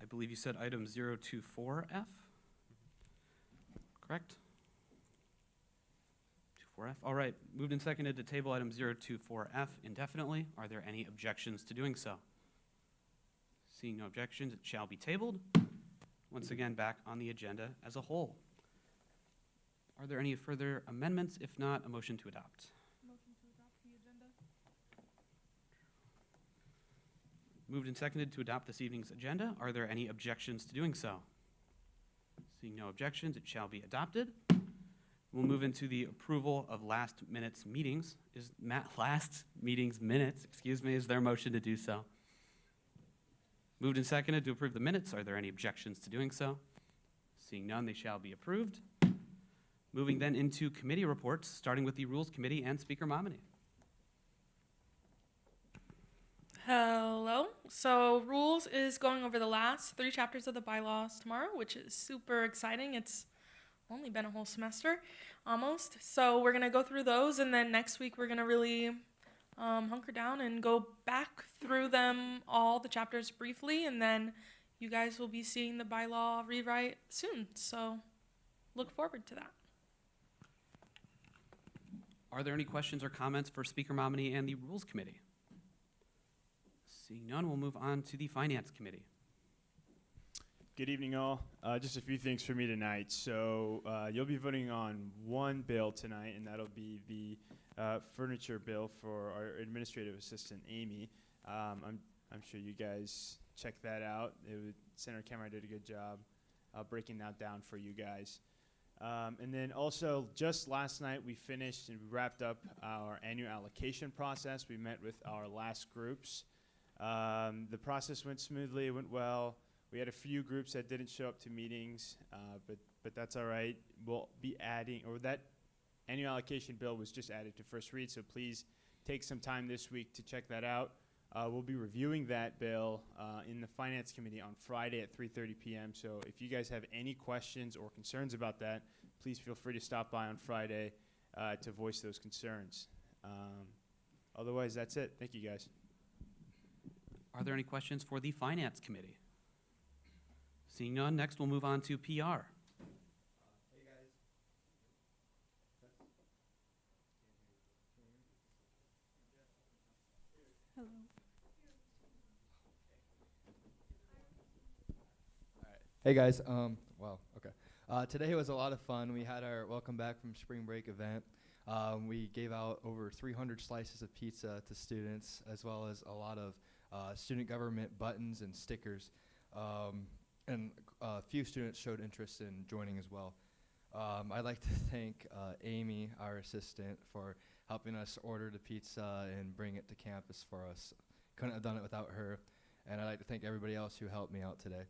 I believe you said item 024F. Correct? 24F. All right. Moved and seconded to table item 024F indefinitely. Are there any objections to doing so? Seeing no objections, it shall be tabled. Once again, back on the agenda as a whole. Are there any further amendments? If not, a motion to adopt. Motion to adopt the agenda. Moved and seconded to adopt this evening's agenda. Are there any objections to doing so? Seeing no objections, it shall be adopted. We'll move into the approval of last meeting's minutes. Is there a motion to do so? Moved and seconded to approve the minutes. Are there any objections to doing so? Seeing none, they shall be approved. Moving then into committee reports, starting with the Rules Committee and Speaker Momini. Hello. So Rules is going over the last 3 chapters of the bylaws tomorrow, which is super exciting. It's only been a whole semester, almost. So we're gonna go through those, and then next week we're gonna really hunker down and go back through them, all the chapters briefly, and then you guys will be seeing the bylaw rewrite soon. So look forward to that. Are there any questions or comments for Speaker Momini and the Rules Committee? Seeing none, we'll move on to the Finance Committee. Good evening, all. Just a few things for me tonight. So you'll be voting on one bill tonight, and that'll be the furniture bill for our administrative assistant, Amy. I'm sure you guys checked that out. Senator Cameron did a good job breaking that down for you guys. And then also, just last night, we finished and we wrapped up our annual allocation process. We met with our last groups. The process went smoothly, it went well. We had a few groups that didn't show up to meetings, but that's all right. We'll be adding, or that annual allocation bill was just added to first read, so please take some time this week to check that out. We'll be reviewing that bill in the Finance Committee on Friday at 3:30 p.m. So if you guys have any questions or concerns about that, please feel free to stop by on Friday to voice those concerns. Otherwise, that's it. Thank you, guys. Are there any questions for the Finance Committee? Seeing none, next we'll move on to PR. Hello. Hey guys, wow, okay. Today was a lot of fun. We had our welcome back from spring break event. We gave out over 300 slices of pizza to students, as well as a lot of student government buttons and stickers. And a few students showed interest in joining as well. I'd like to thank Amy, our assistant, for helping us order the pizza and bring it to campus for us. Couldn't have done it without her. And I'd like to thank everybody else who helped me out today.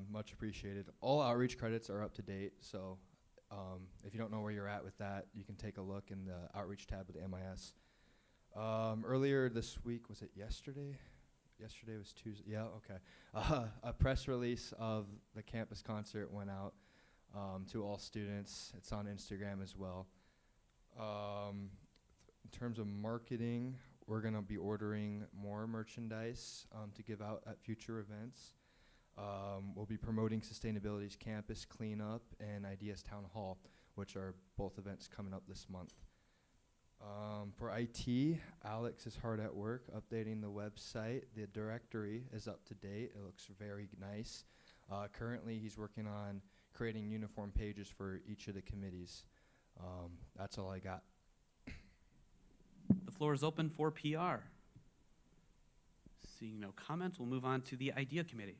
Much appreciated. All outreach credits are up to date, so if you don't know where you're at with that, you can take a look in the outreach tab of the MIS. Earlier this week, was it yesterday? Yesterday was Tuesday. Yeah, okay. A press release of the campus concert went out to all students. It's on Instagram as well. In terms of marketing, we're going to be ordering more merchandise to give out at future events. We'll be promoting Sustainability's Campus Cleanup and Ideas Town Hall, which are both events coming up this month. For IT, Alex is hard at work updating the website. The directory is up to date. It looks very nice. Currently, he's working on creating uniform pages for each of the committees. That's all I got. The floor is open for PR. Seeing no comments, we'll move on to the Idea Committee.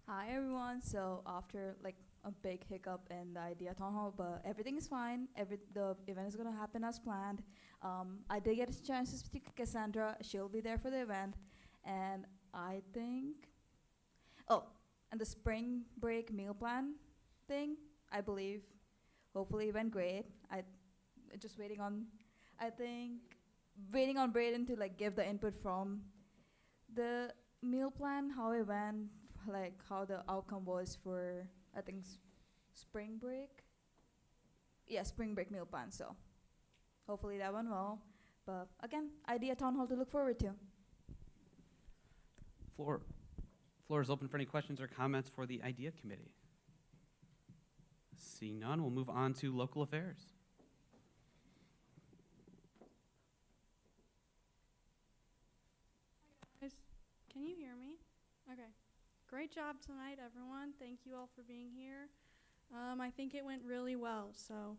Hi everyone. So after like a big hiccup in the Idea Town Hall, but everything is fine. The event is gonna happen as planned. I did get a chance to speak to Cassandra. She'll be there for the event, and I think. Oh, and the spring break meal plan thing, I believe, hopefully went great. Just waiting on, I think, waiting on Braden to like give the input from the meal plan, how it went, like how the outcome was for, I think, spring break. Yeah, spring break meal plan. So hopefully that went well. But again, Idea Town Hall to look forward to. Floor is open for any questions or comments for the Idea Committee. Seeing none, we'll move on to Local Affairs. Can you hear me? Okay. Great job tonight, everyone. Thank you all for being here. I think it went really well, so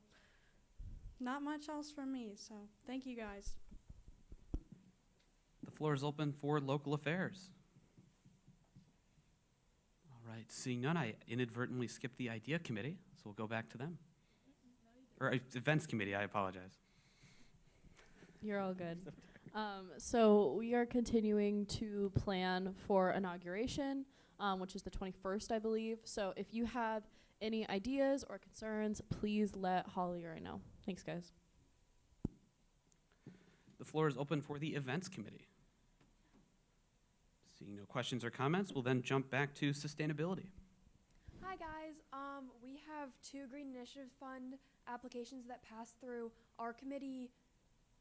not much else from me, so thank you guys. The floor is open for Local Affairs. All right, seeing none, I inadvertently skipped the Idea Committee, so we'll go back to them. Or Events Committee, I apologize. You're all good. So we are continuing to plan for inauguration, which is the 21st, I believe. So if you have any ideas or concerns, please let Holly or I know. Thanks, guys. The floor is open for the Events Committee. Seeing no questions or comments, we'll then jump back to Sustainability. Hi Hi guys, we have 2 Green Initiative Fund applications that passed through our committee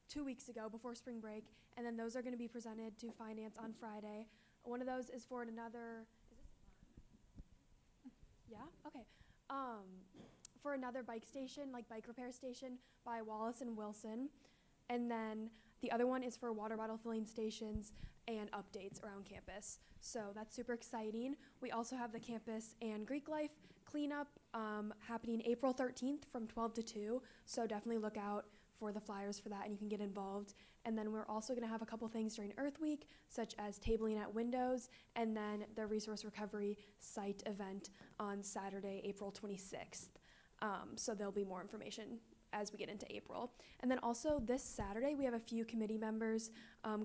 2 weeks ago before spring break, and then those are going to be presented to finance on Friday. One of those is for another, for another bike station, like bike repair station by Wallace and Wilson. And then the other one is for water bottle filling stations and updates around campus. So that's super exciting. We also have the campus and Greek life cleanup happening April 13th from 12 to 2. So definitely look out for the flyers for that and you can get involved. And then we're also going to have a couple things during Earth Week, such as tabling at windows, and then the resource recovery site event on Saturday, April 26th. So there'll be more information as we get into April. And then also this Saturday, we have a few committee members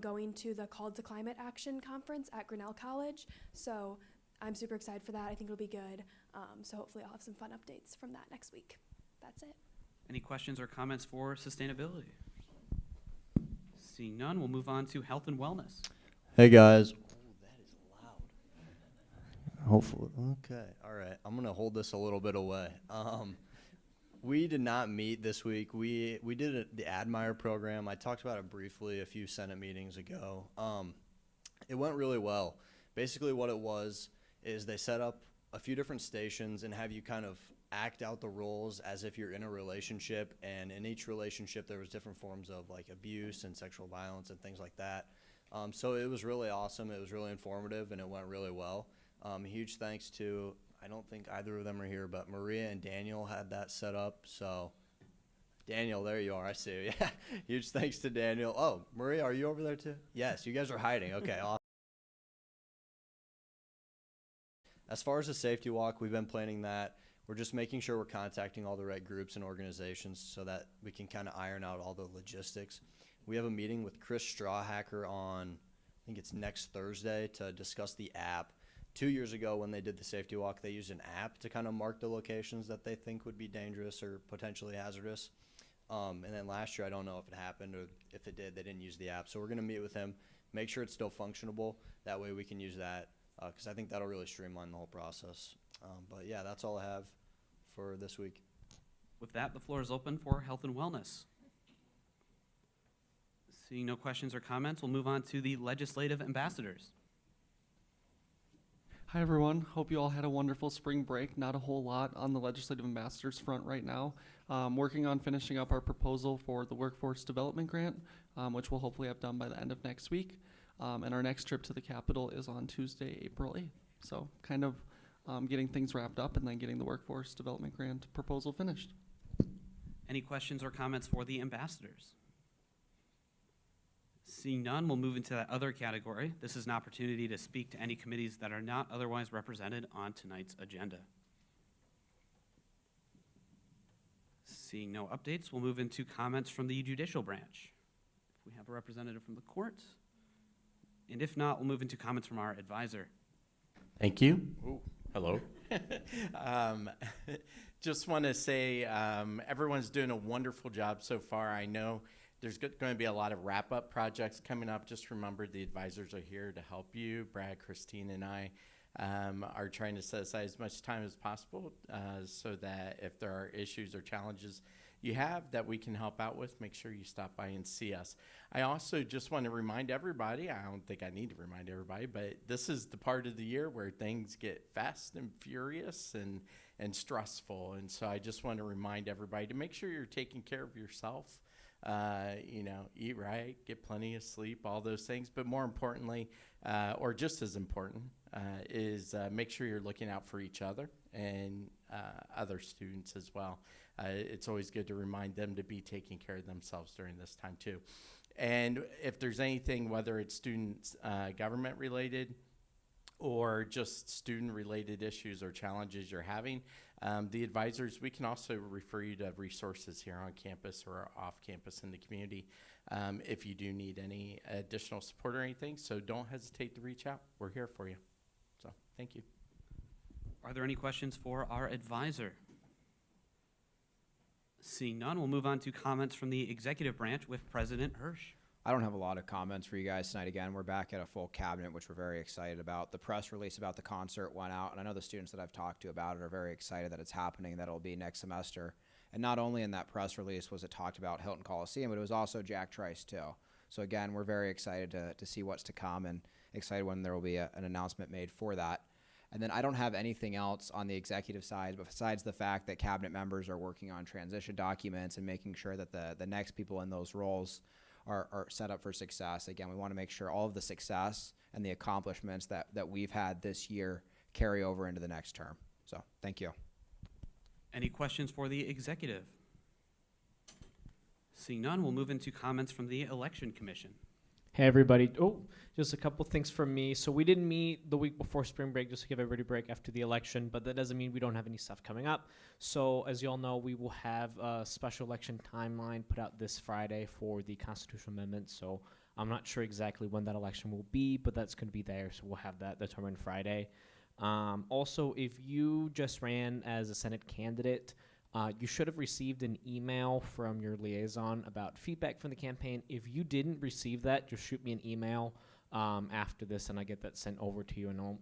going to the Called to Climate Action Conference at Grinnell College. So I'm super excited for that. I think it'll be good. So hopefully I'll have some fun updates from that next week. That's it. Any questions or comments for sustainability? Seeing none, we'll move on to health and wellness. Hey guys. Oh, that is loud. Hopefully, okay, all right. I'm gonna hold this a little bit away. We did not meet this week. We did the Admire program. I talked about it briefly a few Senate meetings ago. It went really well. Basically what it was is they set up a few different stations and have you kind of act out the roles as if you're in a relationship, and in each relationship there was different forms of like abuse and sexual violence and things like that. So it was really awesome. It was really informative and it went really well. Huge thanks to, I don't think either of them are here, but Maria and Daniel had that set up. So Daniel, there you are. I see you. Yeah. Huge thanks to Daniel. Oh, Maria, are you over there too? Yes, you guys are hiding. Okay, awesome. As far as the safety walk, we've been planning that. We're just making sure we're contacting all the right groups and organizations so that we can kind of iron out all the logistics. We have a meeting with Chris Strawhacker on, I think it's next Thursday, to discuss the app. 2 years ago when they did the safety walk, they used an app to kind of mark the locations that they think would be dangerous or potentially hazardous. And then last year, I don't know if it happened or if it did, they didn't use the app. So we're going to meet with him, make sure it's still functionable. That way we can use that because I think that'll really streamline the whole process. But yeah, that's all I have for this week. With that, the floor is open for health and wellness. Seeing no questions or comments, we'll move on to the legislative ambassadors. Hi everyone, hope you all had a wonderful spring break. Not a whole lot on the legislative ambassadors front right now. Working on finishing up our proposal for the workforce development grant, which we'll hopefully have done by the end of next week. And our next trip to the Capitol is on Tuesday, April 8th. So kind of getting things wrapped up and then getting the workforce development grant proposal finished. Any questions or comments for the ambassadors? Seeing none, we'll move into that other category. This is an opportunity to speak to any committees that are not otherwise represented on tonight's agenda. Seeing no updates, we'll move into comments from the judicial branch. If we have a representative from the court. And if not, we'll move into comments from our advisor. Thank you. Ooh. Hello. Just want to say everyone's doing a wonderful job so far. I know there's going to be a lot of wrap-up projects coming up. Just remember the advisors are here to help you. Brad, Christine, and I are trying to set aside as much time as possible so that if there are issues or challenges you have that we can help out with, make sure you stop by and see us. I also just want to remind everybody, I don't think I need to remind everybody, but this is the part of the year where things get fast and furious and stressful. And so I just want to remind everybody to make sure you're taking care of yourself. You know, eat right, get plenty of sleep, all those things. But more importantly, or just as important, is make sure you're looking out for each other and other students as well. It's always good to remind them to be taking care of themselves during this time too. And if there's anything, whether it's student government related or just student related issues or challenges you're having, the advisors, we can also refer you to resources here on campus or off campus in the community if you do need any additional support or anything. So don't hesitate to reach out. We're here for you. So thank you. Are there any questions for our advisor? Seeing none, we'll move on to comments from the executive branch with President Hirsch. I don't have a lot of comments for you guys tonight. Again, we're back at a full cabinet, which we're very excited about. The press release about the concert went out, and I know the students that I've talked to about it are very excited that it's happening, that it'll be next semester. And not only in that press release was it talked about Hilton Coliseum, but it was also Jack Trice too. So again, we're very excited to see what's to come, and excited when there will be an announcement made for that. And then I don't have anything else on the executive side, but besides the fact that cabinet members are working on transition documents and making sure that the next people in those roles are set up for success. Again, we want to make sure all of the success and the accomplishments that we've had this year carry over into the next term. So thank you. Any questions for the executive? Seeing none, we'll move into comments from the Election Commission. Hey everybody. Oh, just a couple things from me. So we didn't meet the week before spring break just to give everybody a break after the election, but that doesn't mean we don't have any stuff coming up. So as you all know, we will have a special election timeline put out this Friday for the constitutional amendment. So I'm not sure exactly when that election will be, but that's going to be there. So we'll have that determined Friday. Also, if you just ran as a Senate candidate, you should have received an email from your liaison about feedback from the campaign. If you didn't receive that, just shoot me an email after this, and I get that sent over to you. And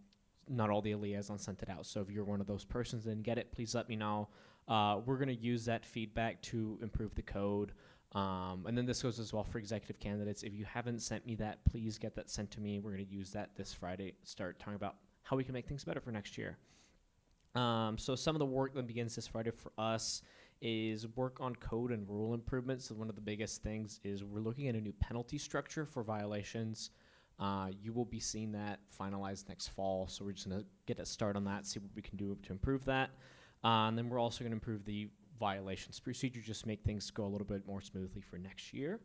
not all the liaisons sent it out. So if you're one of those persons that didn't get it, please let me know. We're going to use that feedback to improve the code. And then this goes as well for executive candidates. If you haven't sent me that, please get that sent to me. We're going to use that this Friday, start talking about how we can make things better for next year. So some of the work that begins this Friday for us is work on code and rule improvements. So one of the biggest things is we're looking at a new penalty structure for violations. You will be seeing that finalized next fall. So we're just going to get a start on that, see what we can do to improve that. And then we're also going to improve the violations procedure, just make things go a little bit more smoothly for next year.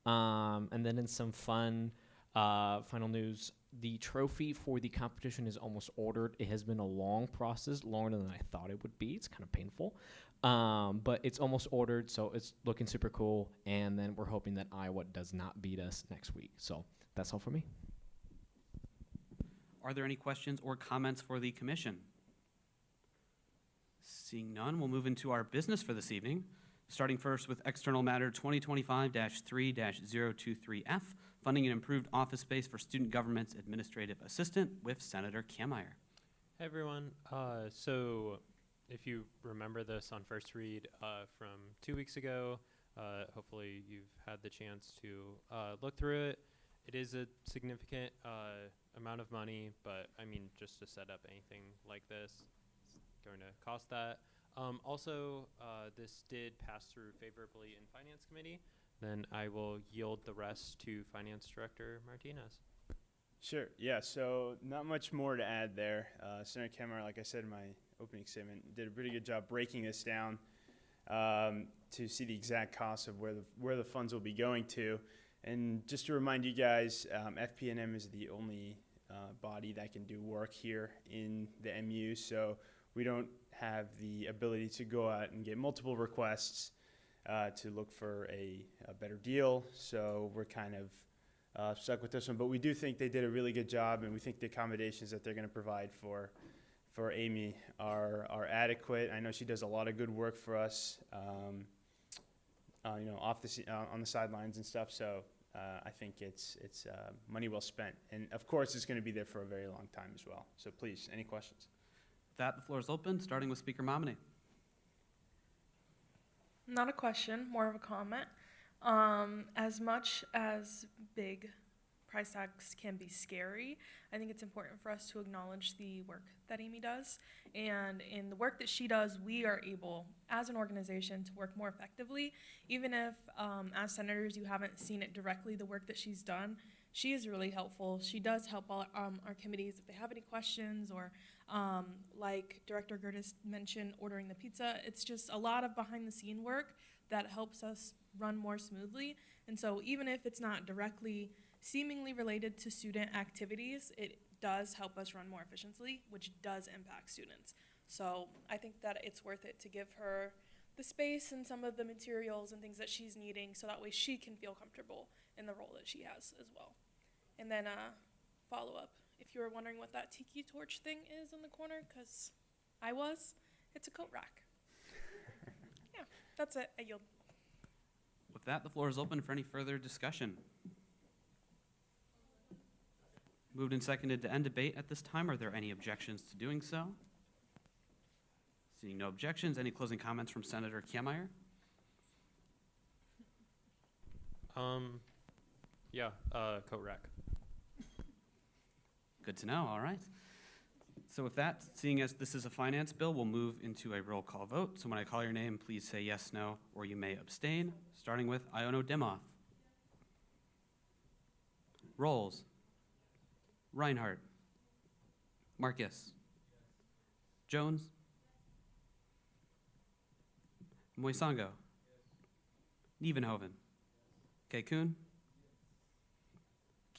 And then in some fun final news, the trophy for the competition is almost ordered. It has been a long process, longer than I thought it would be. It's kind of painful, but it's almost ordered, so it's looking super cool. And then we're hoping that Iowa does not beat us next week. So that's all for me. Are there any questions or comments for the commission? Seeing none, we'll move into our business for this evening, starting first with External Matter 2025-3-023F, funding an improved office space for Student Government's Administrative Assistant with Senator Kameyer. Hey everyone. So if you remember this on first read from 2 weeks ago, hopefully you've had the chance to look through it. It is a significant amount of money, but I mean, just to set up anything like this, it's going to cost that. Also, this did pass through favorably in Finance Committee. Then I will yield the rest to Finance Director Martinez. Sure. Yeah, so not much more to add there. Senator Kameyer, like I said in my opening statement, did a pretty good job breaking this down to see the exact cost of where the funds will be going to. And just to remind you guys, FP&M is the only body that can do work here in the MU, so we don't have the ability to go out and get multiple requests to look for a better deal. So we're kind of stuck with this one. But we do think they did a really good job, and we think the accommodations that they're going to provide for Amy are adequate. I know she does a lot of good work for us, off on the sidelines and stuff. So I think it's money well spent. And of course, it's going to be there for a very long time as well. So please, any questions? With that, the floor is open, starting with Speaker Momini. Not a question, more of a comment. As much as big price tags can be scary, I think it's important for us to acknowledge the work that Amy does. And in the work that she does, we are able, as an organization, to work more effectively. Even if, as senators, you haven't seen it directly, the work that she's done, she is really helpful. She does help all our committees if they have any questions, or like Director Gertis mentioned, ordering the pizza. It's just a lot of behind-the-scene work that helps us run more smoothly. And so even if it's not directly seemingly related to student activities, it does help us run more efficiently, which does impact students. So I think that it's worth it to give her the space and some of the materials and things that she's needing, so that way she can feel comfortable in the role that she has as well. And then follow up, if you were wondering what that tiki torch thing is in the corner, because I was, it's a coat rack. Yeah, that's it. I yield. With that, the floor is open for any further discussion. Moved and seconded to end debate at this time. Are there any objections to doing so? Seeing no objections, any closing comments from Senator Kielmeyer? Yeah, coat rack. Good to know, all right. So with that, seeing as this is a finance bill, we'll move into a roll call vote. So when I call your name, please say yes, no, or you may abstain, starting with Iono Demoff. Rolls. Reinhardt. Marcus. Jones. Moisango. Nievenhoven. Kuhn.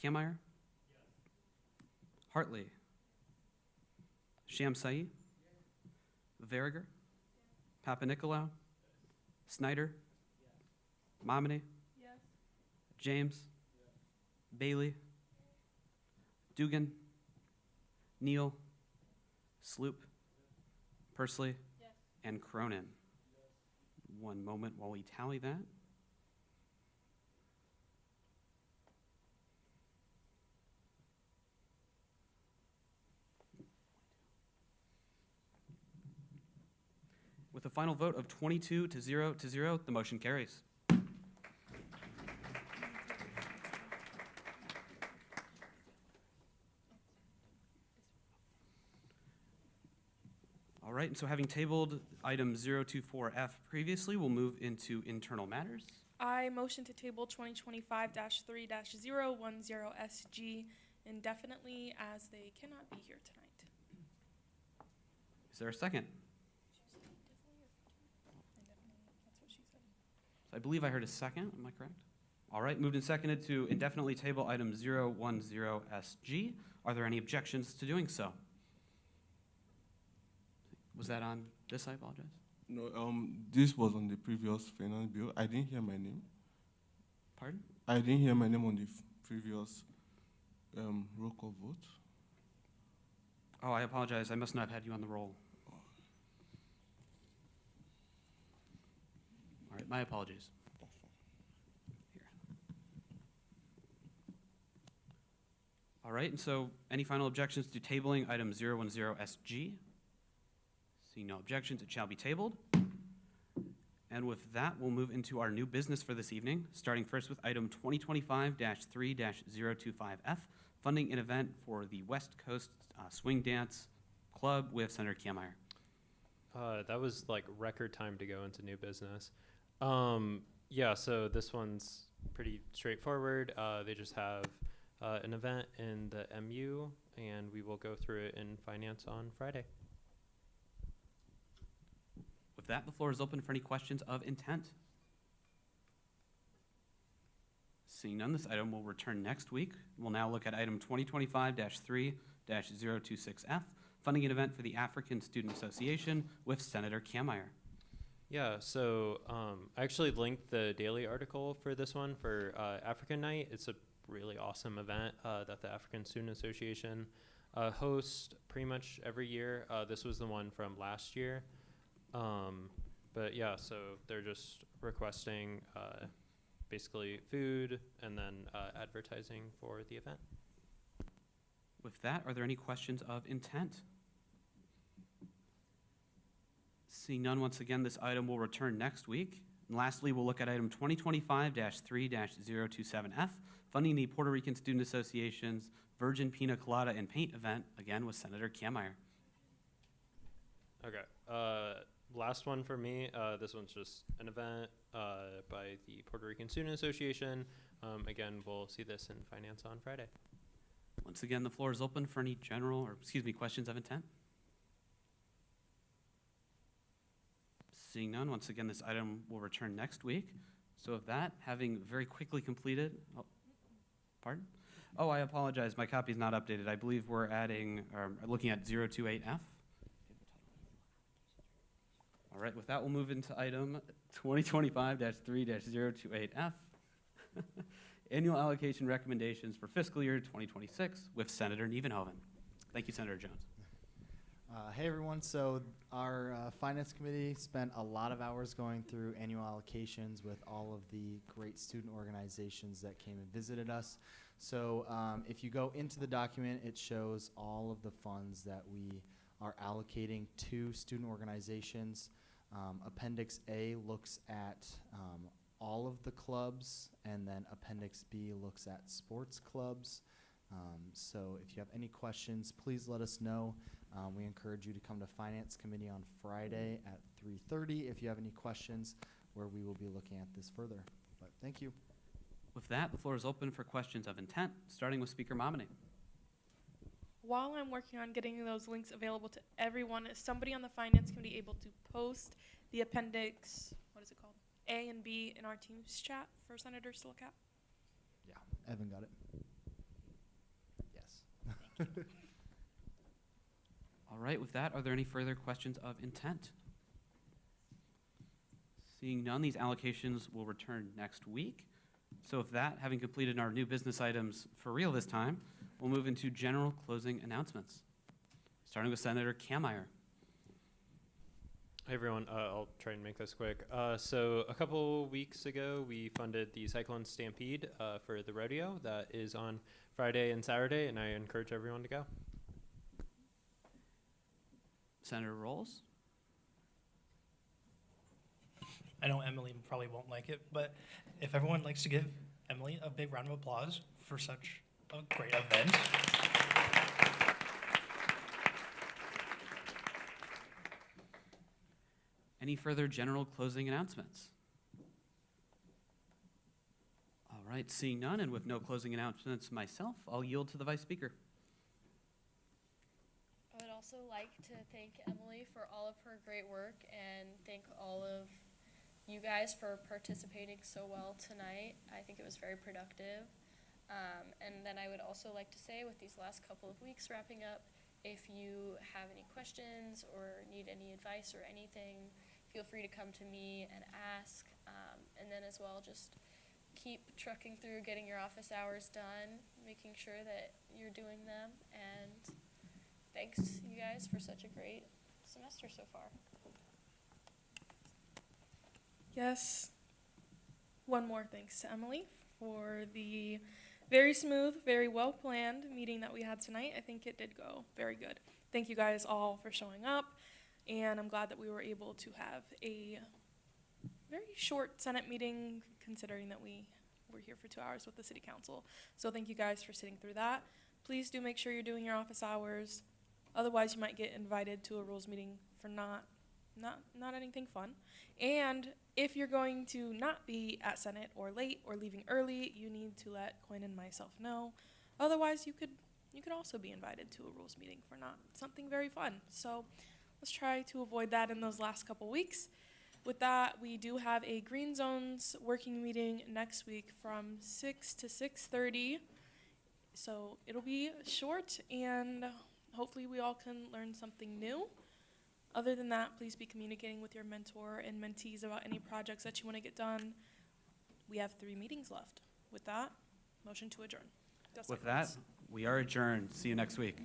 Kielmeyer. Hartley. Shamsai. Verriger. Papanikolaou. Snyder. Momini. James. Bailey. Dugan. Neal. Sloop. Pursley. And Cronin. One moment while we tally that. With a final vote of 22 to 0, the motion carries. All right, and so having tabled item 024F previously, we'll move into internal matters. I motion to table 2025-3-010SG indefinitely as they cannot be here tonight. Is there a second? So I believe I heard a second, am I correct? All right, moved and seconded to indefinitely table item 010SG. Are there any objections to doing so? Was that on this? I apologize. No, this was on the previous finance bill. I didn't hear my name. Pardon? I didn't hear my name on the previous roll call vote. Oh, I apologize. I must not have had you on the roll. All right, my apologies. Here. All right, and so any final objections to tabling item 010SG? Seeing no objections, it shall be tabled. And with that, we'll move into our new business for this evening, starting first with item 2025-3-025F, funding an event for the West Coast Swing Dance Club with Senator Kielmeyer. That was like record time to go into new business. Yeah, so this one's pretty straightforward. They just have an event in the MU, and we will go through it in finance on Friday. With that, the floor is open for any questions of intent. Seeing none, this item will return next week. We'll now look at item 2025-3-026F, funding an event for the African Student Association with Senator Kielmeyer. Yeah, so I actually linked the daily article for this one for African Night. It's a really awesome event that the African Student Association hosts pretty much every year. This was the one from last year. But yeah, so they're just requesting basically food and then advertising for the event. With that, are there any questions of intent? Seeing none, once again, this item will return next week. And lastly, we'll look at item 2025-3-027F, funding the Puerto Rican Student Association's Virgin Pina Colada and Paint event, again with Senator Kielmeyer. Okay. Last one for me. This one's just an event by the Puerto Rican Student Association. Again, we'll see this in finance on Friday. Once again, the floor is open for any questions of intent. Seeing none, once again, this item will return next week. So of that, having very quickly completed, pardon? Oh, I apologize. My copy is not updated. I believe we're adding, or looking at 028F. All right, with that, we'll move into item 2025-3-028F, annual allocation recommendations for fiscal year 2026 with Senator Nievenhoven. Thank you, Senator Jones. Hey everyone, so our Finance Committee spent a lot of hours going through annual allocations with all of the great student organizations that came and visited us. So if you go into the document, it shows all of the funds that we are allocating to student organizations. Appendix A looks at all of the clubs, and then Appendix B looks at sports clubs. So if you have any questions, please let us know. We encourage you to come to Finance Committee on Friday at 3:30 if you have any questions, where we will be looking at this further. But thank you. With that, the floor is open for questions of intent, starting with Speaker Momini. While I'm working on getting those links available to everyone, is somebody on the Finance Committee able to post the appendix, what is it called, A and B in our Teams chat for Senator Silcap? Yeah, Evan got it. Yes. All right, with that, are there any further questions of intent? Seeing none, these allocations will return next week. So with that, having completed our new business items for real this time, we'll move into general closing announcements, starting with Senator Kameyer. Hey everyone, I'll try and make this quick. So a couple weeks ago, we funded the Cyclone Stampede for the rodeo that is on Friday and Saturday, and I encourage everyone to go. Senator Rolls. I know Emily probably won't like it, but if everyone likes to give Emily a big round of applause for such a great event. Any further general closing announcements? All right, seeing none and with no closing announcements myself, I'll yield to the Vice Speaker. I would also like to thank Emily for all of her great work and thank all of you guys for participating so well tonight. I think it was very productive. And then I would also like to say, with these last couple of weeks wrapping up, if you have any questions or need any advice or anything, feel free to come to me and ask. And then as well, just keep trucking through, getting your office hours done, making sure that you're doing them. And thanks, you guys, for such a great semester so far. Yes. One more thanks to Emily for the very smooth, very well-planned meeting that we had tonight. I think it did go very good. Thank you guys all for showing up, and I'm glad that we were able to have a very short Senate meeting, considering that we were here for 2 hours with the City Council. So thank you guys for sitting through that. Please do make sure you're doing your office hours. Otherwise, you might get invited to a rules meeting for not anything fun. And if you're going to not be at Senate or late or leaving early, you need to let Coyne and myself know. Otherwise, you could also be invited to a rules meeting for not something very fun. So let's try to avoid that in those last couple weeks. With that, we do have a Green Zones working meeting next week from 6 to 6:30. So it'll be short, and hopefully we all can learn something new. Other than that, please be communicating with your mentor and mentees about any projects that you want to get done. We have 3 meetings left. With that, motion to adjourn. With that, we are adjourned. See you next week.